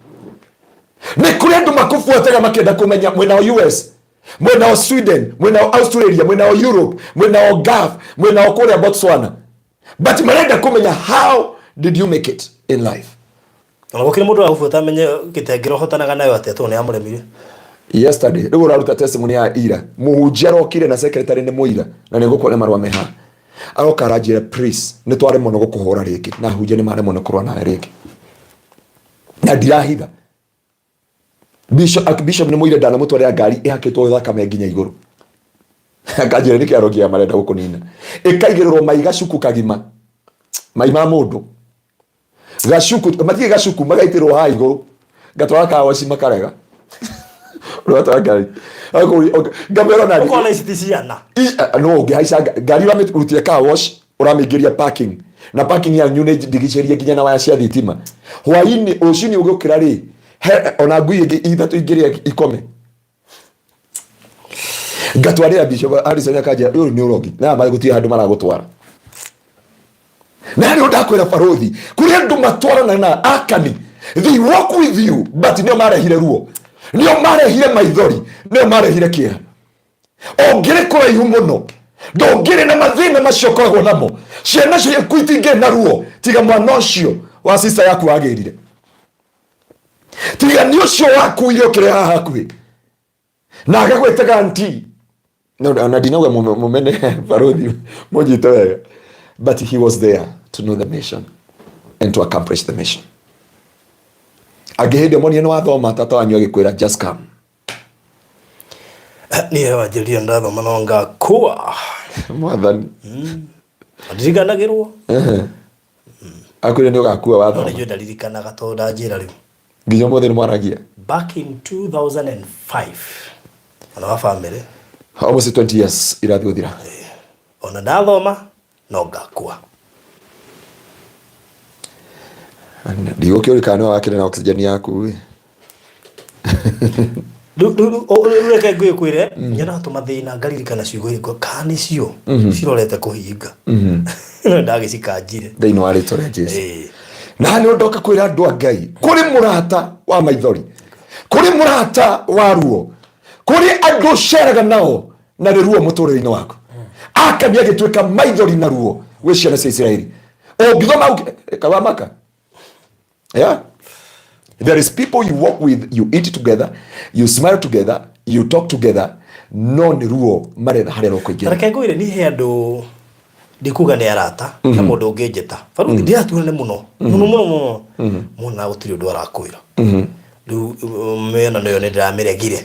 S2: Nĩ kũrĩ andũ makũbuataga makĩenda kũmenya mwena wa US, mwena wa Sweden, mwena wa Australia, mwena wa Europe, mwena wa Gulf, mwena wa kũrĩa Botswana, but marenda kũmenya how did you make it in life.
S1: Ona gũkĩrĩ mũndũ agũbuata amenye gĩtengero hotanaga nayo atĩa tondũ nĩ amũremire.
S2: Yesterday rĩu ũraruta testimony ya ira, mũhunjia arokire na secretary nĩ mũira na nĩ gũkũrĩa marũa meha, aroka aranjĩra please nĩ twaremwo nĩ gũkũhũra rĩngĩ na hunjia nĩ maremwo nĩ kũrũa nawe rĩngĩ, na ndirahitha. Bishop nĩ mũira ndanamũtwarĩra ngari ĩhakĩtwo thakame nginya igũrũ. Akanjĩra nĩ kĩaro kĩa marenda gũkũnina, ĩkaigĩrĩrwo mai gacuku kagima, mai ma mũndũ gacuku, matige gacuku magaitĩrwo ha igũrũ, gatwara kawaci makarega. Rwata ngari ngamero na
S1: uko na citiciana
S2: no ngihaica ngari ũramĩrutia car wash, ũramĩingĩria parking, na parking ya nyune ndigiceria nginya na waya cia thitima. Hwainĩ ũcinĩ ũgĩũkĩra rĩ, ona ngui ithatũ ingĩrĩa ikome. Ngatwarĩra Bishop Harrison akanja ũyũ nĩ ũrogi na magũtia handũ maragũtwara. Na nĩ ndakwĩra barothi kũrĩ andũ matwarana na akani, they walk with you but nĩo marehire ruo, nĩo marehire maithori, nĩo marehire kĩeha. Ongĩrĩ kũraihu mũno ndũngĩrĩ na mathĩna macio ũkoragwo namo, ciana ciaku itingĩ na ruo tiga mwana ũcio wa sister yaku agĩrire, tiga nĩ ũcio wakuire ũkĩrĩ haha hakuhĩ na agagwĩtaga auntie. Na ndinauga mũmene barothi mũnjite wega, but he was there to know the mission and to accomplish the mission. Agĩhĩndĩ monia nĩ wathoma tata wanyu agĩkwĩra just come.
S1: Niĩ wanjĩria ndathoma no ngakua
S2: Mwathani
S1: ndirikanagĩrwo
S2: akwĩra nĩ ũgakua wathoma.
S1: Nĩ ndaririkananga tondũ ndanjĩra rĩu
S2: nginya mũthĩ nĩ mwaragia
S1: back in 2005 ona wa family
S2: almost 20 years irathiĩ gũthira.
S1: Ona ndathoma no ngakua.
S2: Ndigũkĩũrĩka nĩ wakĩrĩ na oxygen yaku.
S1: Reke ngwĩkwĩre nyona tũmathĩna ngaririkana ciugo irĩkũ kana nĩcio cirorete kũhinga. Ndagĩcikanjire
S2: thĩinĩ wa rĩtwa rĩa Jesũ. Na nĩ ndoka kwĩra andũ a Ngai, kũrĩ mũrata wa maithori, kũrĩ mũrata wa ruo, kũrĩ andũ ceraga nao na ruo mũtũrĩre-inĩ waku. Akani agĩtuĩka maithori na ruo gwĩ ciana cia Isiraeli. Ũngĩthoma kawamaka. Yeah. There is people you walk with, you eat together, you smile together, you talk together, no nĩ ruo maretha harĩa rũkũingĩra.
S1: Reke ngwĩre nĩ he andũ ndikuga nĩ arata na mũndũ ũngĩnjĩta baruthi ndĩraturane mũno mũno mũna gũtirĩ ũndũ arakwĩra rĩu mena nayo nĩ ndĩramĩregire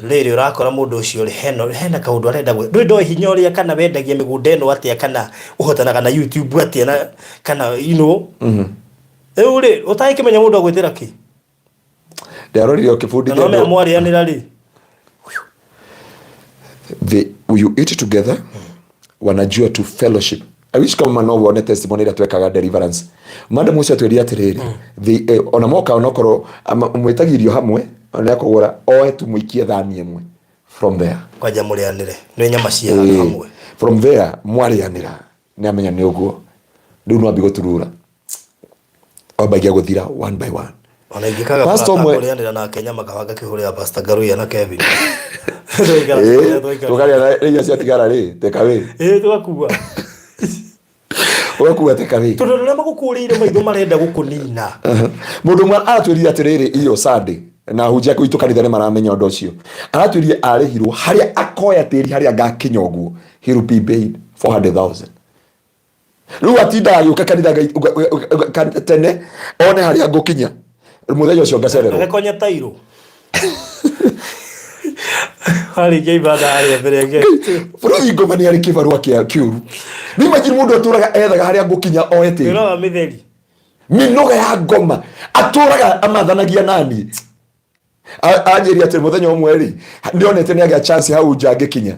S1: rĩrĩ ũrakora mũndũ ũcio hena kaũndũ arenda ndũĩ hinya ũrĩa kana wendagia mĩgũnda ĩno atĩa kana ũhotanaga na YouTube atĩa na kana you know rĩu rĩ ũtangĩkĩmenya mũndũ agwĩtĩra kĩ
S2: ndarorire ũkĩbundithia
S1: no me mwarĩanĩra rĩ
S2: you eat together wanajua to fellowship. I wish kama no wone testimony ĩrĩa twekaga deliverance. Madam ũcio atwĩria atĩrĩrĩ ona moka onokorwo mwĩtagirio hamwe ona akũgũra oe tu mũikie thani ĩmwe from there
S1: kwanja mũrĩanĩre nĩ nyama cia hamwe
S2: from there mwarĩanĩra nĩ amenya nĩ ũguo rĩu no ambie gũturura ambagia gũthira one by one
S1: Ona ingikaga pastor mwe na Kenya makawanga kihurira pastor Ngaruiya na Kevin.
S2: Tukaria ria cia tigara ri tekawe.
S1: Tugakuwa.
S2: Ugakuwa tekawe.
S1: Tondu rĩrĩa magũkũrĩire maitho marenda gũkũnina.
S2: Mũndũ mwe aratwĩrire atĩrĩrĩ iyo Sunday na hunjia kũitũ kanitha-inĩ maramenya ũndũ ũcio. Aratwĩrire arĩhirwo harĩa akoya tĩri harĩa ngakinya ũguo. He will be paid 400,000. Rĩu atinda agĩũka kanitha tene one harĩa ngũkinya. Muthenya ũcio ngacererwo.
S1: Agakonya tairo. Hari geibada hari mbere yake.
S2: Bũrũri ngoma nĩ arĩ kĩbarũa kĩuru. Nĩ imagine mũndũ atũraga ethaga harĩa ngũkinya oe tĩri.
S1: Ĩroga mĩtheri.
S2: Minoga ya ngoma atũraga amathanagia nani. Anjĩri atĩ mũthenya ũmwe rĩ ndionete nĩ agĩa chance hau nja ngĩkinya.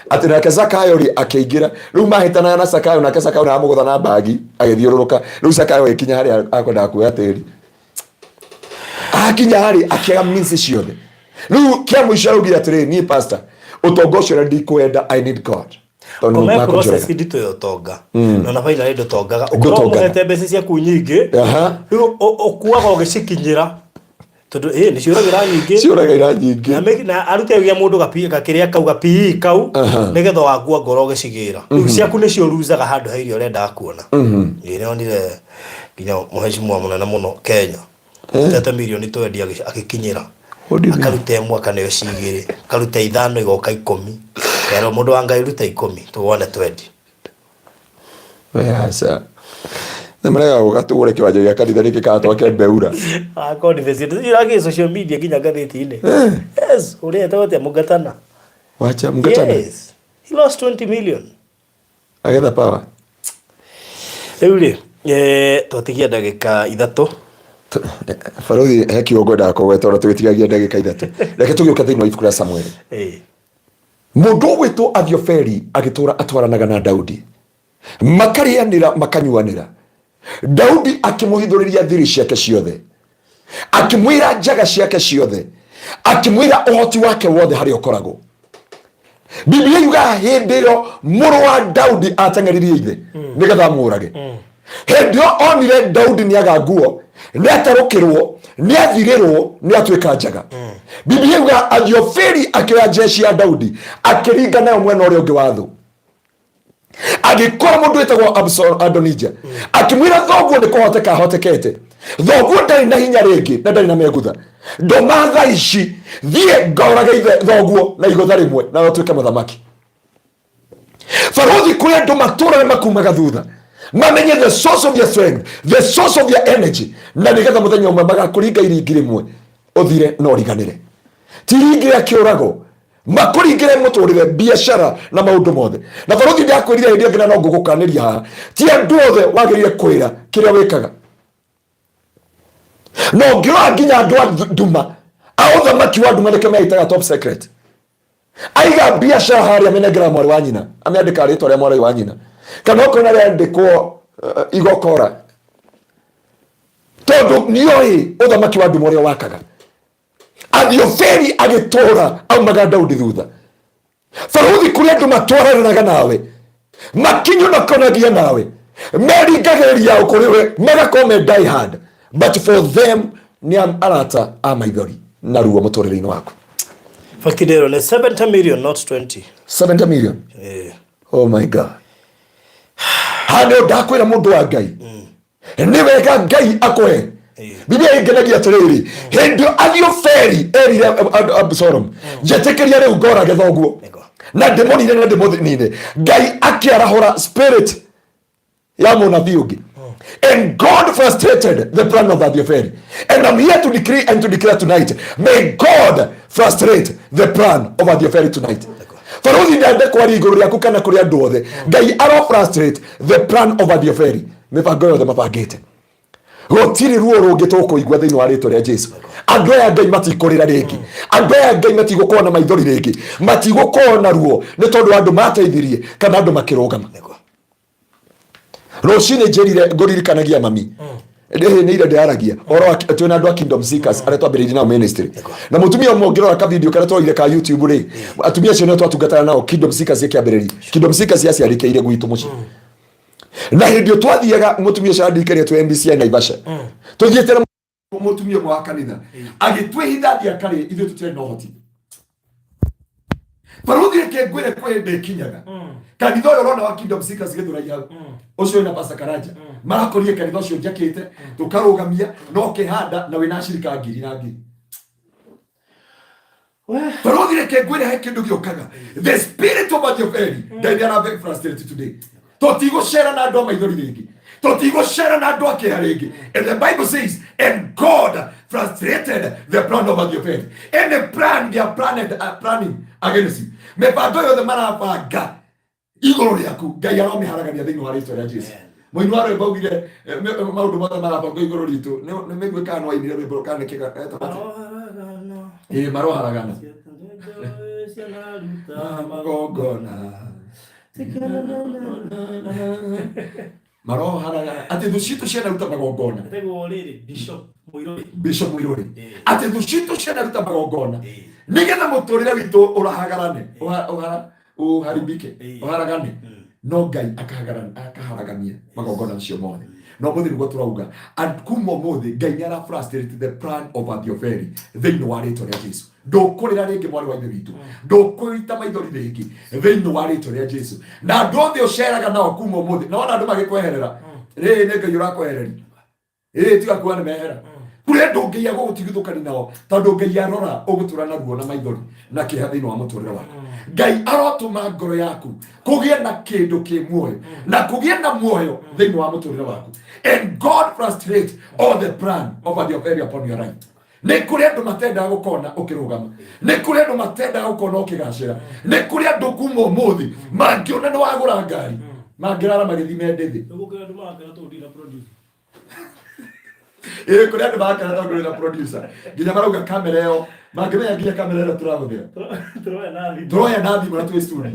S2: Atĩ nake Zakayo rĩ akĩingĩra. Rĩu mahĩtanaga na Zakayo nake Zakayo na amũgũtha na bagi agĩthiũrũrũka. Rĩu Zakayo ekinya harĩa akwendaga kuoya tĩri. Akinya harĩ akĩaga minsi ciothe. Rĩu kĩa mũico araugire atĩrĩ niĩ pastor ũtonga ũcio ndikwenda, I need God.
S1: Kome process ndito yo tonga. Na faina ndo tongaga. Ũkorwo mũhete mbeca ciaku nyingĩ. Rĩu ũkuaga ũgĩcikinyĩra. Tondu nĩ ciũragĩra nyingĩ. Na arute wia mũndũ gakĩrĩa kau gapi kau nĩgetha wakua ngoro ũgĩcigĩra. Rĩu ciaku nĩ cio ruzaga handũ ha irio ũrenda kuona. Nĩonire nginya mũhecimu mũnene mũno Kenya. 3 milioni twendi agĩkinyĩra. Akaruta mwaka nayo cigĩrĩ. Akaruta 5 igoka 10. Pero mũndũ wa Ngai ruta 10 tuone 20.
S2: Wesa. Nemrega ugatugure kiwanja gĩa kanitha nĩkĩ katwake mbeura.
S1: Confess irage social media kinya gatheti-inĩ. Yes, urieta wote mugatana.
S2: Wacha mugatana.
S1: Yes. He lost 20 million.
S2: Agetha power.
S1: Rĩu twatigia ndagĩka 3.
S2: Farothi heki ogoda ko wetora twitigagia ndagĩka 3. Reke tũgĩũka thĩinĩ wa ibuku rĩa Samuel. Mũndũ witũ Athiofeli agĩtũra atwaranaga na Daudi. Makarĩanĩra makanyuanĩra. Daudi akĩmũhithũrĩria thiri ciake ciothe. Akĩmwĩra njaga ciake ciothe. Akĩmwĩra ũhoti wake wothe harĩa ũkoragwo. Biblia yuga hĩndĩ ĩyo mũrũ wa Daudi ateng'eririe ithe nĩgetha amũrage. Hĩndĩ ĩyo onire Daudi nĩaga nguo, nĩatarũkĩrwo, nĩathirĩrwo, nĩatuĩka njaga. Biblia yuga Athiofeli akĩoya jeshi ya Daudi akĩringa nayo mwena ũrĩa ũngĩ wa thũ. Agĩkora mũndũ wĩtagwo Adonija. Akĩmwĩra thoguo nĩ kũhoteka ahotekete. Thoguo ndarĩ na hinya rĩngĩ na ndarĩ na megutha. Ndoma thaa ici thiĩ ngorage ithe thoguo na igũtha rĩmwe na ũtuĩke mũthamaki. Farothi kũrĩa andũ matũũraga makumaga thutha. Mamenye the source of your strength, the source of your energy. Na nĩgetha mũthenya ũmwe magakũringa iringi rĩmwe ũthire na ũriganĩre. Ti iringi rĩa kĩũrago. Makuringire mũtũrĩre biashara na maũndũ mothe. Na Farothi ndakwĩrire hĩndĩ ĩngĩ na no ngũgũkanĩria haha. Ti andũ othe wagĩrĩire kwĩra kĩrĩa wĩkaga. No ngĩrora nginya andũ a nduma. Aũthamaki wa nduma nĩkĩo meitaga top secret. Aiga biashara harĩa amenengera mwarĩ wa nyina. Ameandĩka rĩtwa rĩa mwarĩ wa nyina. Kana okorwo rĩandĩkwo igokora. Tondũ nĩoĩ ũthamaki wa nduma ũrĩa wakaga. Athiofeli agĩtũra aumaga Daudi thutha. Farothi kũrĩa andũ matwaranaga nawe, makinyu na konagia nawe, meringagĩrĩria kũrĩ we, magakorwo me die hard, but for them nĩ arata a maithori na ruo mũtũrĩre-inĩ waku.
S1: Fakidero nĩ 70 million not 20.
S2: 70 million? Oh my God. Handũ ndakwĩra mũndũ wa Ngai. Nĩ wega Ngai akũhe. Biblia ingenagia atĩrĩrĩ, hĩndĩ Athiofeli erire Absalom, njĩtĩkĩria rĩu ngorage thoguo na ndĩmũnine na ndĩmũnine. Ngai akĩarahũra spirit ya mũnabii ũngĩ. And God frustrated the plan of Athiofeli. And I'm here to decree and to declare tonight, may God frustrate the plan of Athiofeli tonight. Farothi ndende kwari igũrũ rĩaku kana kũrĩ andũ othe. Ngai frustrate the plan of Athiofeli. Mĩbango yothe mabangĩte. Gũtirĩ ruo rũngĩ tũkũigua thĩinĩ wa rĩtwa rĩa Jesũ. Andũ aya Ngai matikũrĩra rĩngĩ. Andũ aya Ngai matigũkorwo na maithori rĩngĩ. Matigũkorwo na ruo nĩ tondũ andũ mateithirie kana andũ makĩrũgama. Rũcinĩ njĩrire ngũririkanagia mami. Nĩ ire ndĩaragia ũhoro twĩna andũ a Kingdom Seekers arĩa twambĩrĩirie nao ministry. Na mũtumia ũmwe ũngĩrora ka video karĩa twoire ka YouTube rĩ, atumia acio nĩo twatungataga nao Kingdom Seekers ĩkĩambĩrĩria. Kingdom Seekers yaciarĩkĩire gwitũ mũciĩ. Na hĩndĩ twathiaga mũtumia ũcio andikĩrĩe tu MBC Naivasha. Tũthiĩte mutumia wa kanitha agitwihithagia kari ithu tutire no hoti paruthi ke gwire kwende kinyaga kanitha yo rona wa Kingdom Seekers githura hau ucio ina Pastor Karanja marakorie kanitha ucio njakite tukarugamia no kihanda na wina shirika ngiri na ngiri paruthi ke gwire he kindu giokaga the spirit of Machiavelli they are very frustrated today totigo share na ndo maithori ringi totigo share na ndo akiharigi and the Bible says and God frustrated the plan of Machiavelli and the plan they are planning against you mepango yothe marabanga iguru riaku Ngai aromiharagania thiini wa rĩtwa rĩa Jesu mũini wa rwĩmbo augire maũndũ mothe marabanga iguru ritu nĩ mĩigua kana no ainire rwĩmbo kana kĩga maroharagana magongona maroharagana ati thu citu ciana ruta magongona Bishop Muiruri ati thu citu ciana ruta magongona nigetha muturire witu urahagarane uharibike uharagane no Ngai akaharagania magongona macio mothe no muthi niguo turauga and kuma muthi Ngai niara frustrate the plan of Machiavelli thiini wa rĩtwa rĩa Jesu ndukurira ringi mwari wa ithe witu ndukurita maithori ringi thiini wa rĩtwa rĩa Jesu na andu othe uceraga nao kuma muthi na ona andu magikweherera nĩ Ngai urakwehereria tiga kuwa nĩ mehera kure ndungiya gugutigithukani nao tondu Ngai arora ugutura na ruo na maithori na kiha thiini wa muturire waku Ngai arotuma ngoro yaku kugie na kindu kimuoyo na kugie na muoyo thiini wa muturire waku and God frustrate all the plan of Machiavelli upon your life. Nĩ kuri andu matenda gukona ukirugama nĩ kuri andu matenda gukona ukigacira nĩ kuri andu kuma umuthi mangiona ni wagura ngari mangirara magithime ndithi kuri andu makara tondu na producer nginya marauga kamera ĩyo mangimenya nginya kamera ĩyo tũrahũthĩra turoya nathi mwana twĩ studio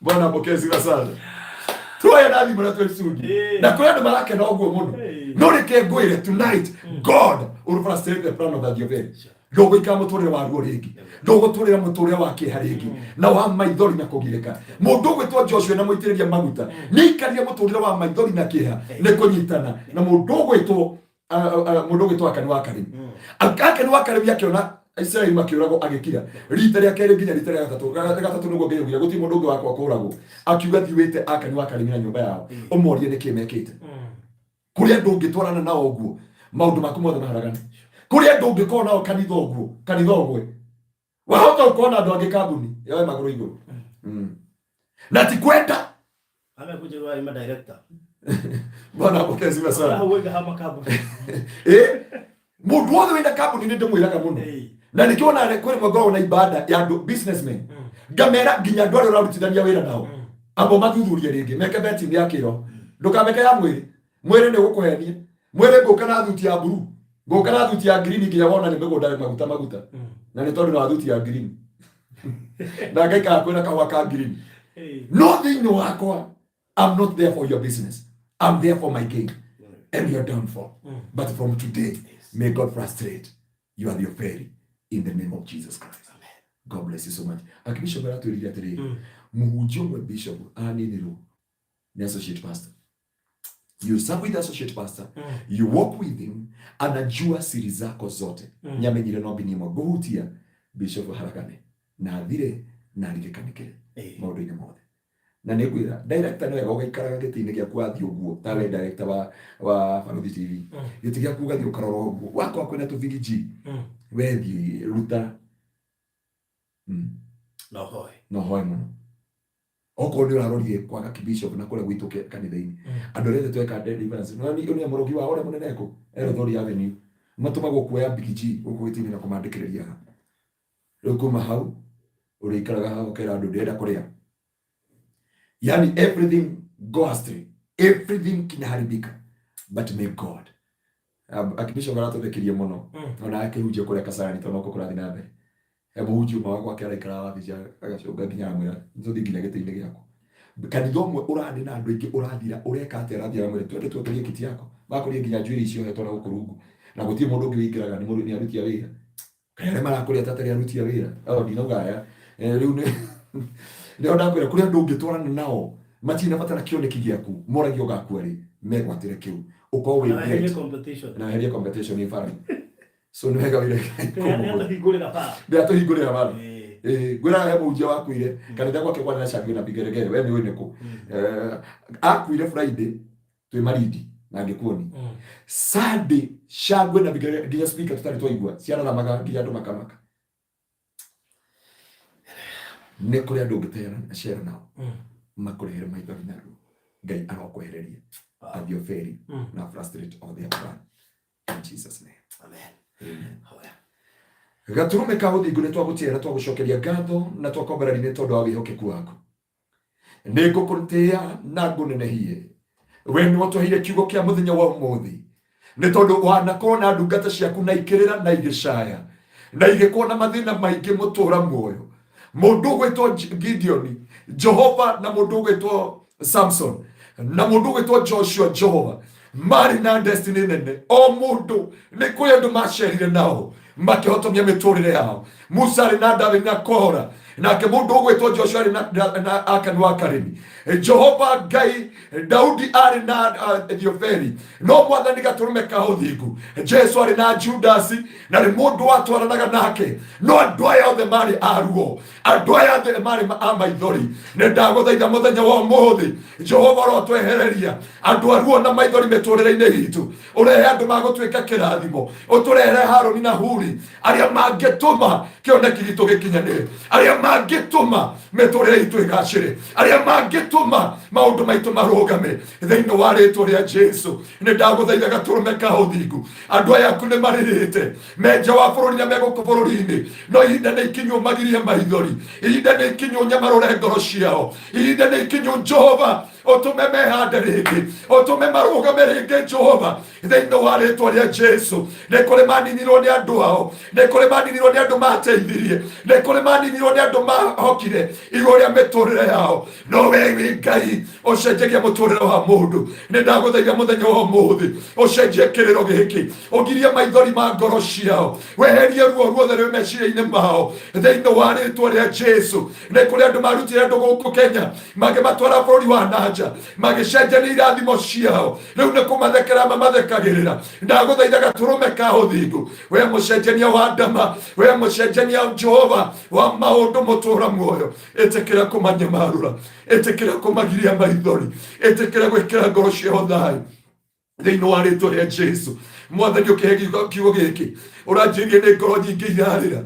S2: bwana pokezi sana turoya nathi mwana twĩ studio na kuri andu marakena ũguo mũno no reke ngwĩre tonight God will frustrate the plan of Machiavelli ndũgũikara mũtũrĩre wa ruo rĩngĩ ndũgũtũrĩra mũtũrĩre wa kĩeha rĩngĩ na wa maithori na kũgirĩka mũndũ ũgwĩtwo Joshua na mũitĩrĩria maguta nĩaikarire mũtũrĩre wa maithori na kĩeha nĩ kũnyitana na mũndũ ũgwĩtwo Akani wa Karimi Akani wa Karimi akĩona Israeli makĩũragwo agĩkira rita rĩa kerĩ nginya rita rĩa gatatũ nĩguo Ngai augire gũtirĩ mũndũ ũngĩ wakwa kũũragwo akiuga thiwĩte Akani wa Karimi na nyũmba yao ũmorie nĩkĩ mekĩte kũrĩa ndũngĩtwarana nao ũguo maũndũ maku mothe maharagana kũrĩa ndũngĩkorwo nao kanitha ũguo wahota gũkorwo andũ angĩ kambuni yawe magũrũ igũrũ na ti kwenda amekuja wa ima director bwana pokezi sana mũndũ wothe wĩna kambuni nĩ ndĩmwĩraga mũno na nĩkĩona kwĩrĩ mũngorwo na ibada ya andũ businessmen ngamera nginya andũ arĩa ũrarutithania wĩra nao abo mathuthurie rĩngĩ meke betting ya kĩro ndũkameke ya mwĩrĩ nĩ gũkũhenia mwĩrĩ ngũka na thuti ya blue ngũka na thuti ya green nginya wona nĩ mĩgũnda maguta na nĩ tondũ na thuti ya green na Ngai kwĩna kahũa ka green no thĩinĩ wakwa I'm not there for your business I'm there for my gain and your downfall but from today may God frustrate you are your fairy in the name of Jesus Christ. Amen. God bless you so much. Akibishop aratuĩrire atĩrĩrĩ mũhunjia ũmwe bishop aninirwo nĩ associate pastor. You serve with the associate pastor, you walk with him, anajua siri zako zote. Nyamenyire no binimo guhutia bishop harakane na thire na rikekanike maũndũ-inĩ mothe. Na nĩngwĩra director nĩwega ũgaikaraga gĩtĩ-inĩ gĩaku wathi ũguo tawe director wa Fanuthi TV gĩtĩ gĩaku ũgathi ũkarora ũguo wako kwĩna tũthigiji wethi ruta no hoy mũno okorwo nĩ ũrarorire kwaga kibishop na kũrĩa gwitũ kanitha-inĩ andũ arĩa tweka deliverance no nĩ mũrogi wa ũrĩa mũnene ko Thori Avenue matumagwo kuoya bigiji gũkũ gĩtĩ-inĩ na kũmandĩkĩrĩria rĩu kuma hau ũrĩikaraga hau ũkera andũ ndĩrenda kũrĩa yani everything go astray everything kinaharibika but may God akibishop aratũthekirie mũno ona akĩhunjia kũrĩa Kasarani tondũ noko kũrathi na mbere mũhunjia ũmwe wakwa akĩaraikara wathi agacũnga nginya amwĩra nĩtũthiĩ nginya gĩtĩ-inĩ gĩaku kanitha ũmwe ũrarĩ na andũ aingĩ ũrathira ũreka atĩa arathira mwĩra twende twekerie kiti yako bakũria nginya njuĩrĩ icio hetwo na gũkũ rungu na gũtirĩ mũndũ ũngĩ wĩingĩraga nĩ aruti a wĩra kana arĩa marakũrĩa tatarĩ aruti a wĩra ndinauga aya rĩu nĩ ndakwĩra kũrĩa andũ ũngĩtwarana nao matirĩ na bata na kĩoneki gĩaku moragio gakua rĩ megwatĩre kĩu uko we
S1: great na
S2: heria competition in farm so ni wega wile
S1: ndio
S2: tuhingurira bara gwira he munjia wakuire kanitha gwake kwa na shangwe na bigeregere we ni we niku akuire Friday twi maridi na ngikuoni Sunday shangwe na bigeregere nginya speaker tutari twaigua ciana na maga nginya andu makamaka ne kuri andu ngitera na share nao makurehera maithori na RUO Ngai arokwehereria athio feri na frustrate all their plan in Jesus name amen. Gaturume ka uthingu ni twagutiera twagucokeria ngatho na twakomberani ni tondu wa wihokeku waku ni ngukurutia na ngunenehie we ni watwaheire kiugo kia muthenya wa umuthi ni tondu wanakona ndungata ciaku na ikirira na igicaya na igikona mathina maingi mutura muoyo mundu gwitwo Gideon Jehova na mundu gwitwo Samson na mundu gwitwo Joshua Jehova mari na destiny nene o mundu ni kuri andu macerire nao makihotomia miturire yao Musa ari na David na Kora na ke mundu gwitwo Joshua na Akan wa Karimi Jehova Ngai Daudi ari na Ethiopeli no mwathani gaturume ka uthingu Jesu ari na Judas na ni mundu watwaranaga nake no andu aya othe mari RUO andu aya othe mari amaithori ne ndaguthaitha muthenya wa umuthi Jehova rotwehereria andu RUO na maithori miturire-ini gitu urehe andu magutwika kirathimo uturehere Haroni na Huri aria mangituma kioneki gitu gikinyanire aria mangituma miturire itu igacire aria mangituma maundu maitu marugame thiini wa ritwa ria Jesu ni ndaguthaitha gaturume ka uthingu andu aya aku ni maririte menja wa bururi na meguku bururi-ini no ihinda ni ikinyu magirie maithori ihinda ni ikinyu nyamarure ngoro ciao ihinda ni ikinyu Jehova otume mehande ringi otume marugame ringi Jehova thiini wa ritwa ria Jesu ni kuri maninirwo ni andu ao ni kuri maninirwo ni andu mateithirie ni kuri maninirwo ni andu mahokire iguru ria miturire yao no we Ngai ucenjegie muturire wa mundu ni ndaguthaitha muthenya wa umuthi ucenjie kiriro giki ugirie maithori ma ngoro ciao weherie ruo ruothe rwi meciria-ini mao thiini wa ritwa ria Jesu ni kuri andu marutire andu guku Kenya magimatwara bururi wa nanja magicenjania irathimo ciao riu ni kumathekera mamathekagirira ndaguthaitha gaturume ka uthingu we mucenjania wa ndama we mucenjania Jehova wa maundu mutura muoyo etekera kumanyamarura etekera kumagiria maithori etekera gwikira ngoro ciao thayu thiini wa ritwa ria Jesu mwathani ukihe kiugo giki uranjirie ni ngoro nyingi irarira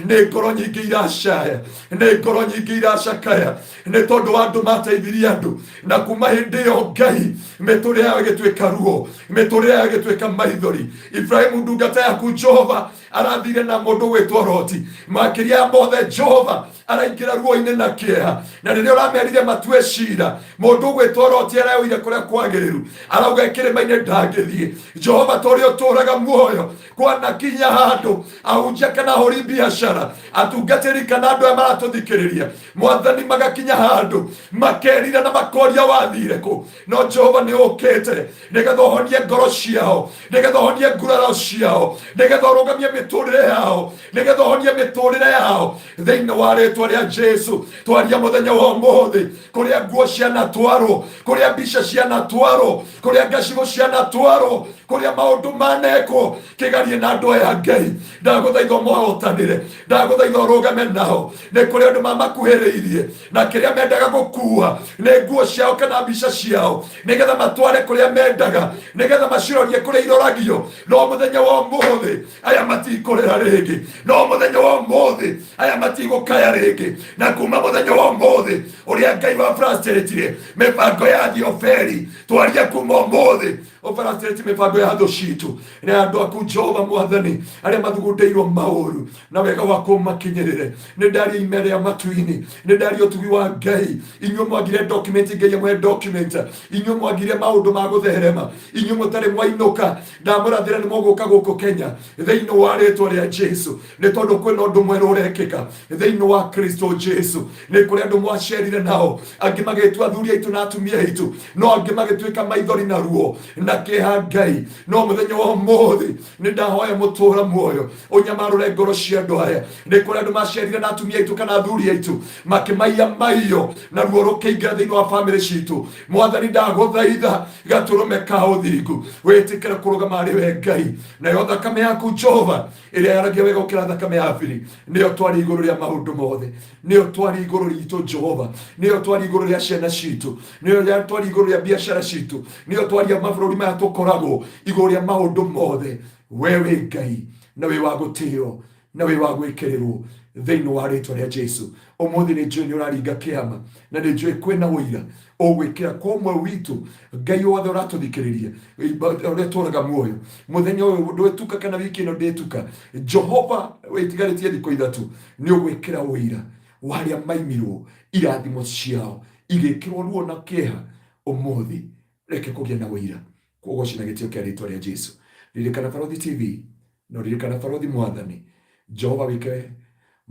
S2: ni ngoro nyingi iracaya ni ngoro nyingi iracakaya ni tondu wa andu mateithirie andu na kuma hindi iyo Ngai miturire yao igituika RUO miturire yao igituika maithori Ibrahimu ndungata yaku Jehova arathire na mundu gwitwo Loti makiria mothe Jehova araingira RUO-ini na kieha na riria uramerire matue cira mundu gwitwo Loti araoire kuria kwagiriru arauga ikirima-ini ndangithie Jehova tori uturaga muoyo kwana kinya handu ahunjia kana hori biashara atungatiri kana andu aya maratuthikiriria mwathani magakinya handu makerira na makoria wathire ku no Jehova ni ukite nigetha uhonie ngoro ciao nigetha uhonie nguraro ciao nigetha urugamie miturire yao nigetha uhonie miturire yao thiini wa ritwa ria Jesu twaria muthenya wa umuthi kuria nguo cianatwarwo kuria mbica cianatwarwo kuria ngacigo cianatwarwo kuria maundu manekwo kigarie na andu aya Ngai ndaguthaitha umuhotanire ndaguthaitha urugame nao ni kuri andu mamakuhiriirie na kiria mendaga gukua ni nguo ciao kana mbica ciao nigetha matware kuria mendaga nigetha macirorie kuria iroragio no muthenya wa umuthi aya matikurira ringi no muthenya wa umuthi aya matigukaya ringi na kuma muthenya wa umuthi uria Ngai wa frustrate mibango ya Ethiopeli twaria kuma umuthi frustrate mibango ya andu citu ni andu aku Jehova mwathani aria mathugundeirwo mauru na wega wako makinyirire ni ndari imere ya matu-ini ni ndari utugi wa Ngai inyuo mwagire document Ngai mwe document inyuo mwagire maundu ma gutherema inyuo mutari mwainuka ndamurathira ni muguka guku Kenya thiini wa ritwa ria Jesu ni tondu kwina undu mweru urekika thiini wa Kristo Jesu ni kuri andu mwacerire nao angi magitua athuri aitu na atumia aitu no angi magituika maithori na RUO na kĩeha Ngai no mũthenya wa ũmũthĩ nĩ ndahoya mũtũũra muoyo ũnyamarũre ngoro cia andũ aya nĩ kũrĩ andũ maciarire na atumia aitũ kana athuri aitũ makĩmaiya maiyo na ruo rũkĩingĩra thĩinĩ wa bamĩrĩ citũ Mwathani ndagũthaitha gatũrũme ka ũthingu wĩtĩkĩre kũrũgama arĩ we Ngai nayo thakame yaku Jehova ĩrĩa yaragia wega gũkĩra thakame ya Habili nĩyo twari igũrũ rĩa maũndũ mothe nĩyo twari igũrũ ritũ Jehova nĩyo twari igũrũ rĩa ciana citũ nĩyo twari igũrũ rĩa biacara citũ nĩyo twari mabũrũri maya tũkoragwo igũrũ rĩa maũndũ mothe we wĩ Ngai na wĩ wa gũtĩĩo na wĩ wa gwĩkĩrĩrwo thĩinĩ wa rĩtwa rĩa Jesu ũmũthĩ nĩ njũĩ nĩ ũraringa kĩama na nĩ njũĩ kwĩna ũira ũgwĩkĩra kwa ũmwe witũ Ngai wothe ũratũthikĩrĩria ũrĩa tũraga muoyo mũthenya ũyũ ndwĩtuka kana wiki ĩno ndĩtuka Jehova wĩtigarĩtie thikũ ithatũ nĩ ũgwĩkĩra ũira wa arĩa maimirwo irathimo ciao igĩkĩrwo ruo na kĩeha ũmũthĩ reke kũgĩa na ũira kũgoci na gĩtĩo kĩa rĩtwa rĩa Jesu ririkana Barothi TV no ririkana Barothi Mwathani Jehova wĩke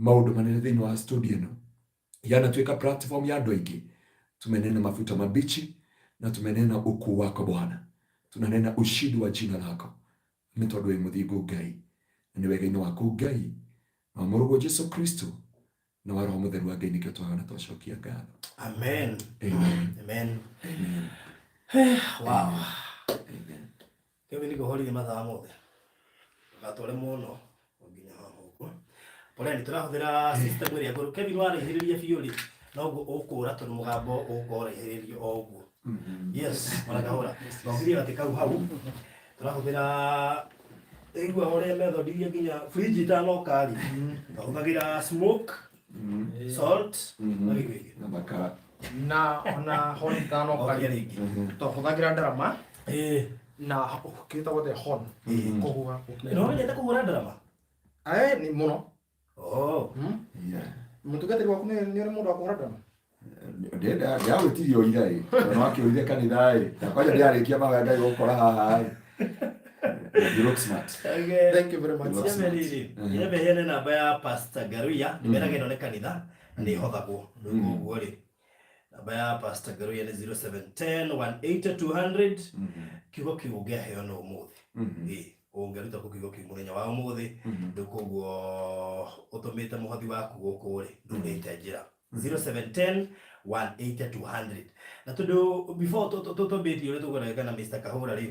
S2: maũndũ manene thĩinĩ wa studio ĩno yanatuĩka platform ya andũ aingĩ tumenena mafuta mabichi na tumenena ukuu wako Bwana tunanena ushindi wa jina lako nĩ tondũ wĩ mũthingu Ngai na nĩ wega-inĩ waku Ngai na mũrũgwo Jesu Kristo na wa Roho Mũtheru wa Ngai nĩkĩo twagana twacokia ngatho
S1: Amen.
S2: Amen.
S1: Amen.
S2: Amen.
S1: Wow.
S2: Amen.
S1: Kevin niko holi mathaa mothe gatware mũno nginya haha ũguo pole ni tũrahũthĩra system ĩrĩa ngũrũ Kevin warĩhĩrĩria biũ-rĩ no ũkũra tondũ mũgambo ũkũrĩhĩrĩrio o ũguo yes maragahora ngogithia gatĩ kau hau tũrahũthĩra igua ũrĩa method iria nginya fridge itanokari tũhũthagĩra smoke salt
S2: na makara
S3: na ona hon itanokari
S1: rĩngĩ
S3: tũhũthagĩra ndarama na kitagwo the hon kũhuha
S1: no nyenda kũhũra ndarama
S3: ni mũno mũtungatĩri waku nĩ ũrĩ mũndũ wa kũhũra ndarama
S2: ndagwĩtirio ira no akĩũrire kanitha na kwaja ndĩarĩkia mawe Ngai gũkora haha you look smart.
S3: Thank you very much.
S1: Yebe hene namba ya Pastor Ngaruiya nimerage ĩno nĩ kanitha nĩ hothagwo ũguo rĩ namba ya Pastor Ngaruiya nĩ 0710 180 200 kiugo kĩu ũngĩaheo no ũmũthĩ ũngĩruta kiugo kĩu mũthenya wa ũmũthĩ ndũkũguo ũtũmĩte mũhothi waku gũkũ rĩ ndũrĩte njĩra 0710 180 200 na tondũ before tũtũmbĩtie ũrĩa tũgũraga na Mr. Kahura rĩ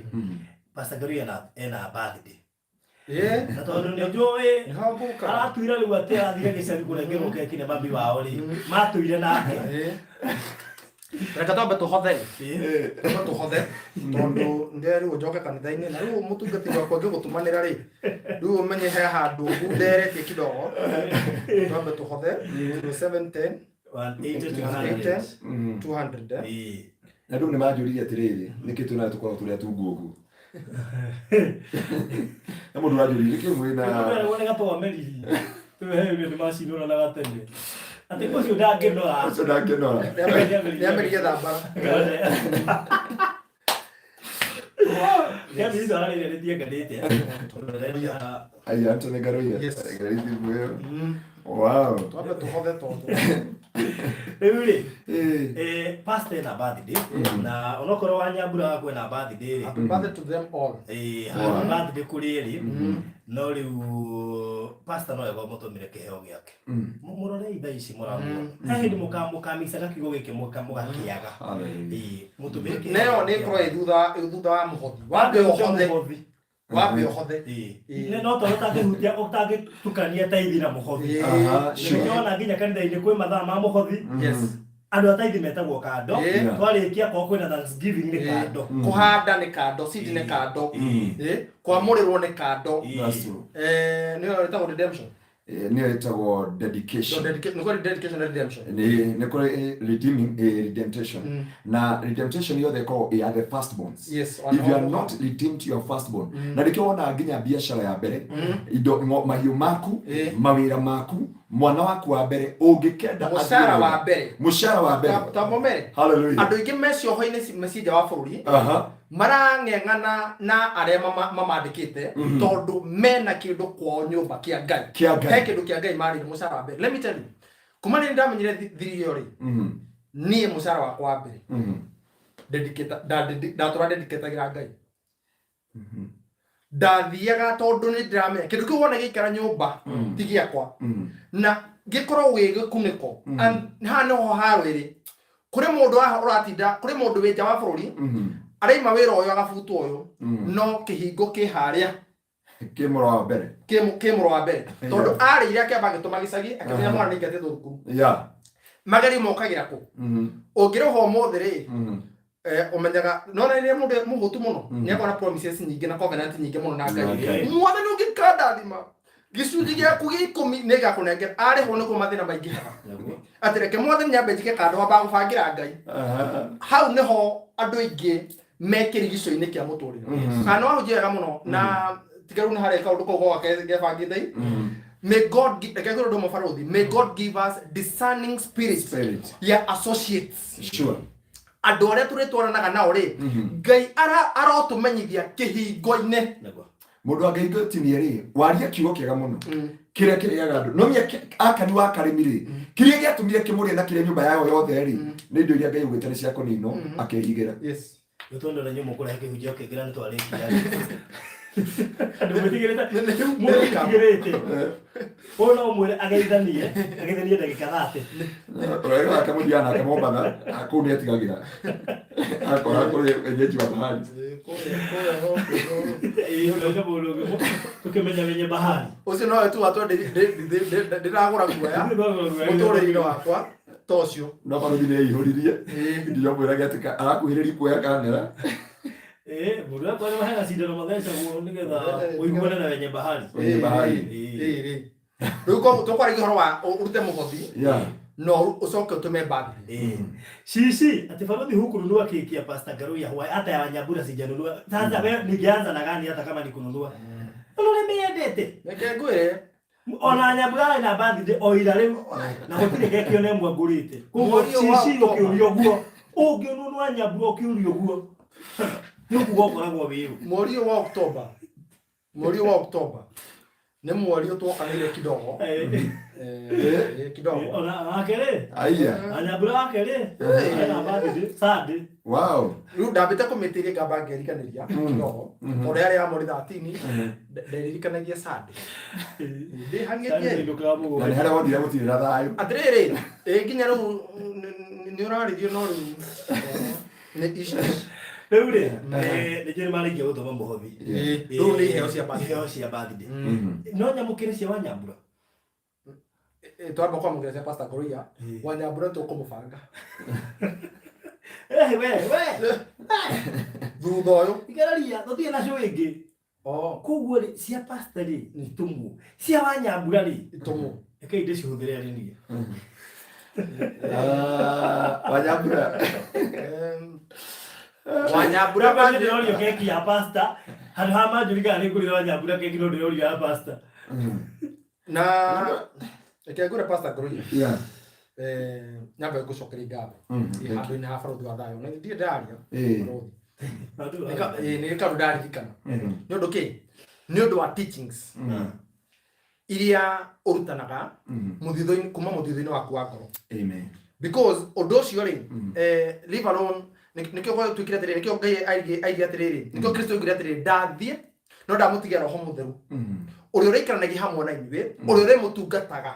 S1: Pastor Ngaruiya ena birthday na tondũ nĩ njũĩ aratuira rĩu atĩ athire gĩcagi kũrengerwo keki nĩ mami wao rĩ matuire nake
S3: reka twambe tũhothe tondũ rĩu njoke kanitha-inĩ na rĩu mũtungatĩri wakwa ngĩgũtũmanĩra rĩ rĩu ũmenye he handũ ngunderetie kidogo twambe tũhothe 710 180 200
S2: na rĩu nĩ manjũririe atĩrĩrĩ nĩkĩ twĩna tũkorwo tũrĩa tungu ũguo na mũndũ ranjũririe nĩkĩ mwĩna
S1: nĩ gatwa meriri tũheyo nĩ macinũra na gatene atĩ ũcio ndangĩnora
S3: nĩameririe thambara
S1: Kevin ndio ararĩrĩtie nganĩte
S2: ai Anthony Ngaruiya wow
S3: twambe tũhothe tondũ
S1: rĩu rĩ pastor na birthday na onokorwo wa Nyambura kwena birthday rĩ
S3: happy birthday to them all
S1: happy birthday kũrĩ rĩ no rĩu pastor no ego mũtũmĩre kĩheo gĩake mũrore itha ici mũramũona he hĩndĩ mũkamĩcaga kiugo gĩkĩ mũgakĩaga mũtũmĩre kĩheo
S3: neo nĩ ĩkorwo thutha wa mũhothi wambe ũhothe
S1: no tondũ ũtangĩtukania taithi na mũhothi nĩkĩona nginya kanitha-inĩ kwĩ mathaa ma mũhothi andũ a taithi metagwo kando twarĩkia korwo kwĩna Thanksgiving nĩ kando
S3: kũhanda nĩ kando seed nĩ kando kwamũrĩrwo nĩ kando nĩyo ĩtagwo redemption
S2: nĩyo ĩtagwo dedication nĩ kũrĩ redeeming redemption na redemption yothe ĩkoragwo ĩ the firstborns if you are not redeemed your firstborn na nĩkĩo wona nginya biacara ya mbere indo mahiũ maku mawĩra maku mwana waku wa mbere ũngĩkenda mũcara wa mbere
S3: tamomere
S2: hallelujah
S3: andũ aingĩ mecioho-inĩ mecinja wa bũrũri marang'eng'ana na arĩa mamandĩkĩte tondũ mena kĩndũ kwao nyũmba kĩa Ngai he kĩndũ kĩa Ngai marĩire mũcara wa mbere let me tell you kuma nĩ ndamenyire thiri ĩyo rĩ niĩ mũcara wakwa wa mbere ndatũra dedicatagĩra Ngai ndathiaga tondu ni ndiramenya kindu kiu wona gikara nyumba ti giakwa na gikorwo wi gikuniko ha no ho harwiri kuri mundu uratinda kuri mundu wi nja wa bururi araima wira uyu agabutwo uyu no kihingo ki haria
S2: kimuro wa mbere
S3: tondu arire akamba gituma gicagi akimenya mwana ningate thukuru magari mokagira ku ungiroho mothe ri umenyaga nona ile mundu muhutu muno ni akona promises nyingi na covenant nyingi muno na Ngai mwana ni ungikanda thima gicunji gia kugikumi ne gakunengera ari ho nuko mathina maingi atireke mothe nyambe njike kando wamba gubangira Ngai hau neho andu ingi mekiri gico-ini kia muturire kana wahunjiraga muno na tigaru na hareka undu kogo gebangithei may God give us discerning spirits ya associates andu aria turitwaranaga nao ri Ngai arotumenyithia kihingo-ini
S2: mundu angĩingĩtinie ri waria kiugo kiega muno kiria kiriaga andu no mia akani wa karimi ri kiria giatumire kimurie na kiria nyumba yao yothe ri ni indo iria Ngai ugĩte ni cia kũninwo akĩhigĩra
S1: Yotondo na nyumo kura kihujia kigera ni twari
S3: andu mutigireta
S1: mutigirete ona umwire ageithanie ndagika 30
S2: urega akamudiana akamombaga akuni atigagira akora kuri enyeji wa bahari
S1: iyo ndio bologo tukimenya wenye bahari
S3: ucio no tu watu ndiragura guoya muturire wakwa tocio
S2: no barudire ihuririe ndio mwiraga atika arakuhiriri kuoya kamera
S3: bura kwa mahanga sidano mathesha nigetha uiguane na wenye bahari ruko tokwa igoro wa urute mugothi no ucoke utume bathi
S1: shishi ati faradhi huku nunua keki ya pasta Ngaruiya hata ya Wanyabura sijanunua sasa wewe ningeanza na gani hata kama nikununua ndio nimeendete
S3: ngegwire
S1: ona Wanyabura na bathi oira leo na gutire keki one mwagurite kuko shishi ukiurio guo unginunua Wanyabura ukiurio guo nuko gukora wiru
S3: mweri wa Oktoba ni mweri utwokanire kidogo kidogo
S1: ona akere
S2: aya
S1: Wanyabura akere na bathi sadi
S2: wow
S3: ru ndabite kumitirie ngamba ngerikaniria kidogo ore ari amori 13 nderirikanagia sadi ndi hangetie
S2: na ni hara wodi yamutirira thayo
S3: atiriri nginya ru ni urarithio no ru ni issues
S1: Eure ni jeri mari ngi gutoma muhothi
S3: ru ni heo cia
S1: bathi no nyamukire cia Wanyabura
S3: twamba kwa mugire cia pasta Ngaruiya Wanyabura tukumubanga
S1: we
S3: thutha uyu
S1: igararia tutie na show ingi kuguo ri cia pasta ri ni tumu cia Wanyabura ri
S3: tumu
S1: eke inde cihuthire ari ni
S2: Wanyabura
S3: Wanyabura
S1: bathi ndio keki ya pasta hali hama jurika ni kuri Wanyabura keki ndio ya pasta
S3: na ekegura pasta Ngaruiya nyamba gucokeria ngatho handu-ini ha barũthi wa thayo na ndirĩ ndaria nĩ kaũndũ ndaririkana nĩ ũndũ kĩ nĩ ũndũ wa teachings iria ũrutanaga mũthithũ-inĩ kuma mũthithũ-inĩ waku wa ngoro because ũndũ ũcio rĩ leave alone nikio kwa twikire atĩrĩrĩ nikio Ngai aigi atĩrĩrĩ nikio Kristo augire atĩrĩrĩ ndathiĩ no ndamũtigia roho mũtheru ũrĩa ũraikaranagia hamwe na inyuĩ ũrĩa ũrĩmũtungataga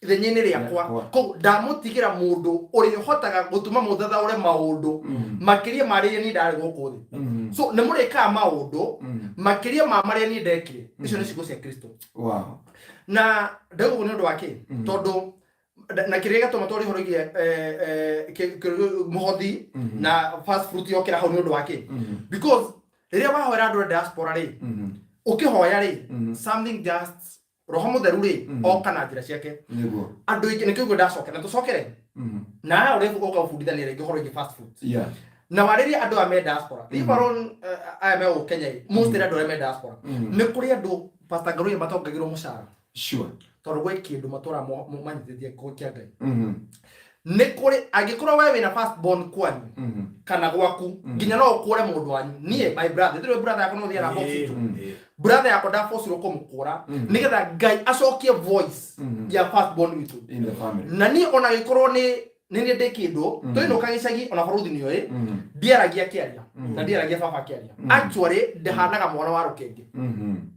S3: ithenya-inĩ rĩakwa ko ndamũtigira mũndũ ũrĩa ũhotaga gũtuma mũthathaũre maũndũ makĩria marĩa niĩ ndarĩ gũkũ thĩ so nĩ mũrĩkaga maũndũ makĩria ma marĩa niĩ ndekire icio nĩ ciugo cia Kristo na ndauga nĩ ũndũ wa kĩ tondũ na kĩrĩa gatũma twarĩ horogie mũhothi na fast fruit yokĩra hau nĩ ũndũ wa kĩ because rĩrĩa wahoera andũ a diaspora rĩ ukihoya ri something just roho mutheru ri oka na njira ciake andu ingi nikio ndacoke na tucokere na uri ukabundithania ringi horo ingi fast food na wariria andu a me diaspora libaron I me o Kenya most andu a me diaspora ni kuri andu Pastor Ngaruiya matongagirwo mucara
S2: sure
S3: tondu gwe kindu matura manyitithie kia Ngai ni kuri angikorwo we wina first born kwanyu kana gwaku nginya no ukure mundu wanyu nie my brother ndire brother yako no thiara box brother yako da force ro kumukura nigetha Ngai acokie voice ya first born witu
S2: in the family
S3: na ni ona gikorwo ni nini ndekindo toino kagicagi ona baruthi ni oi ndiaragia kiaria na ndiaragia baba kiaria actually ndehanaga mwana wa rukenge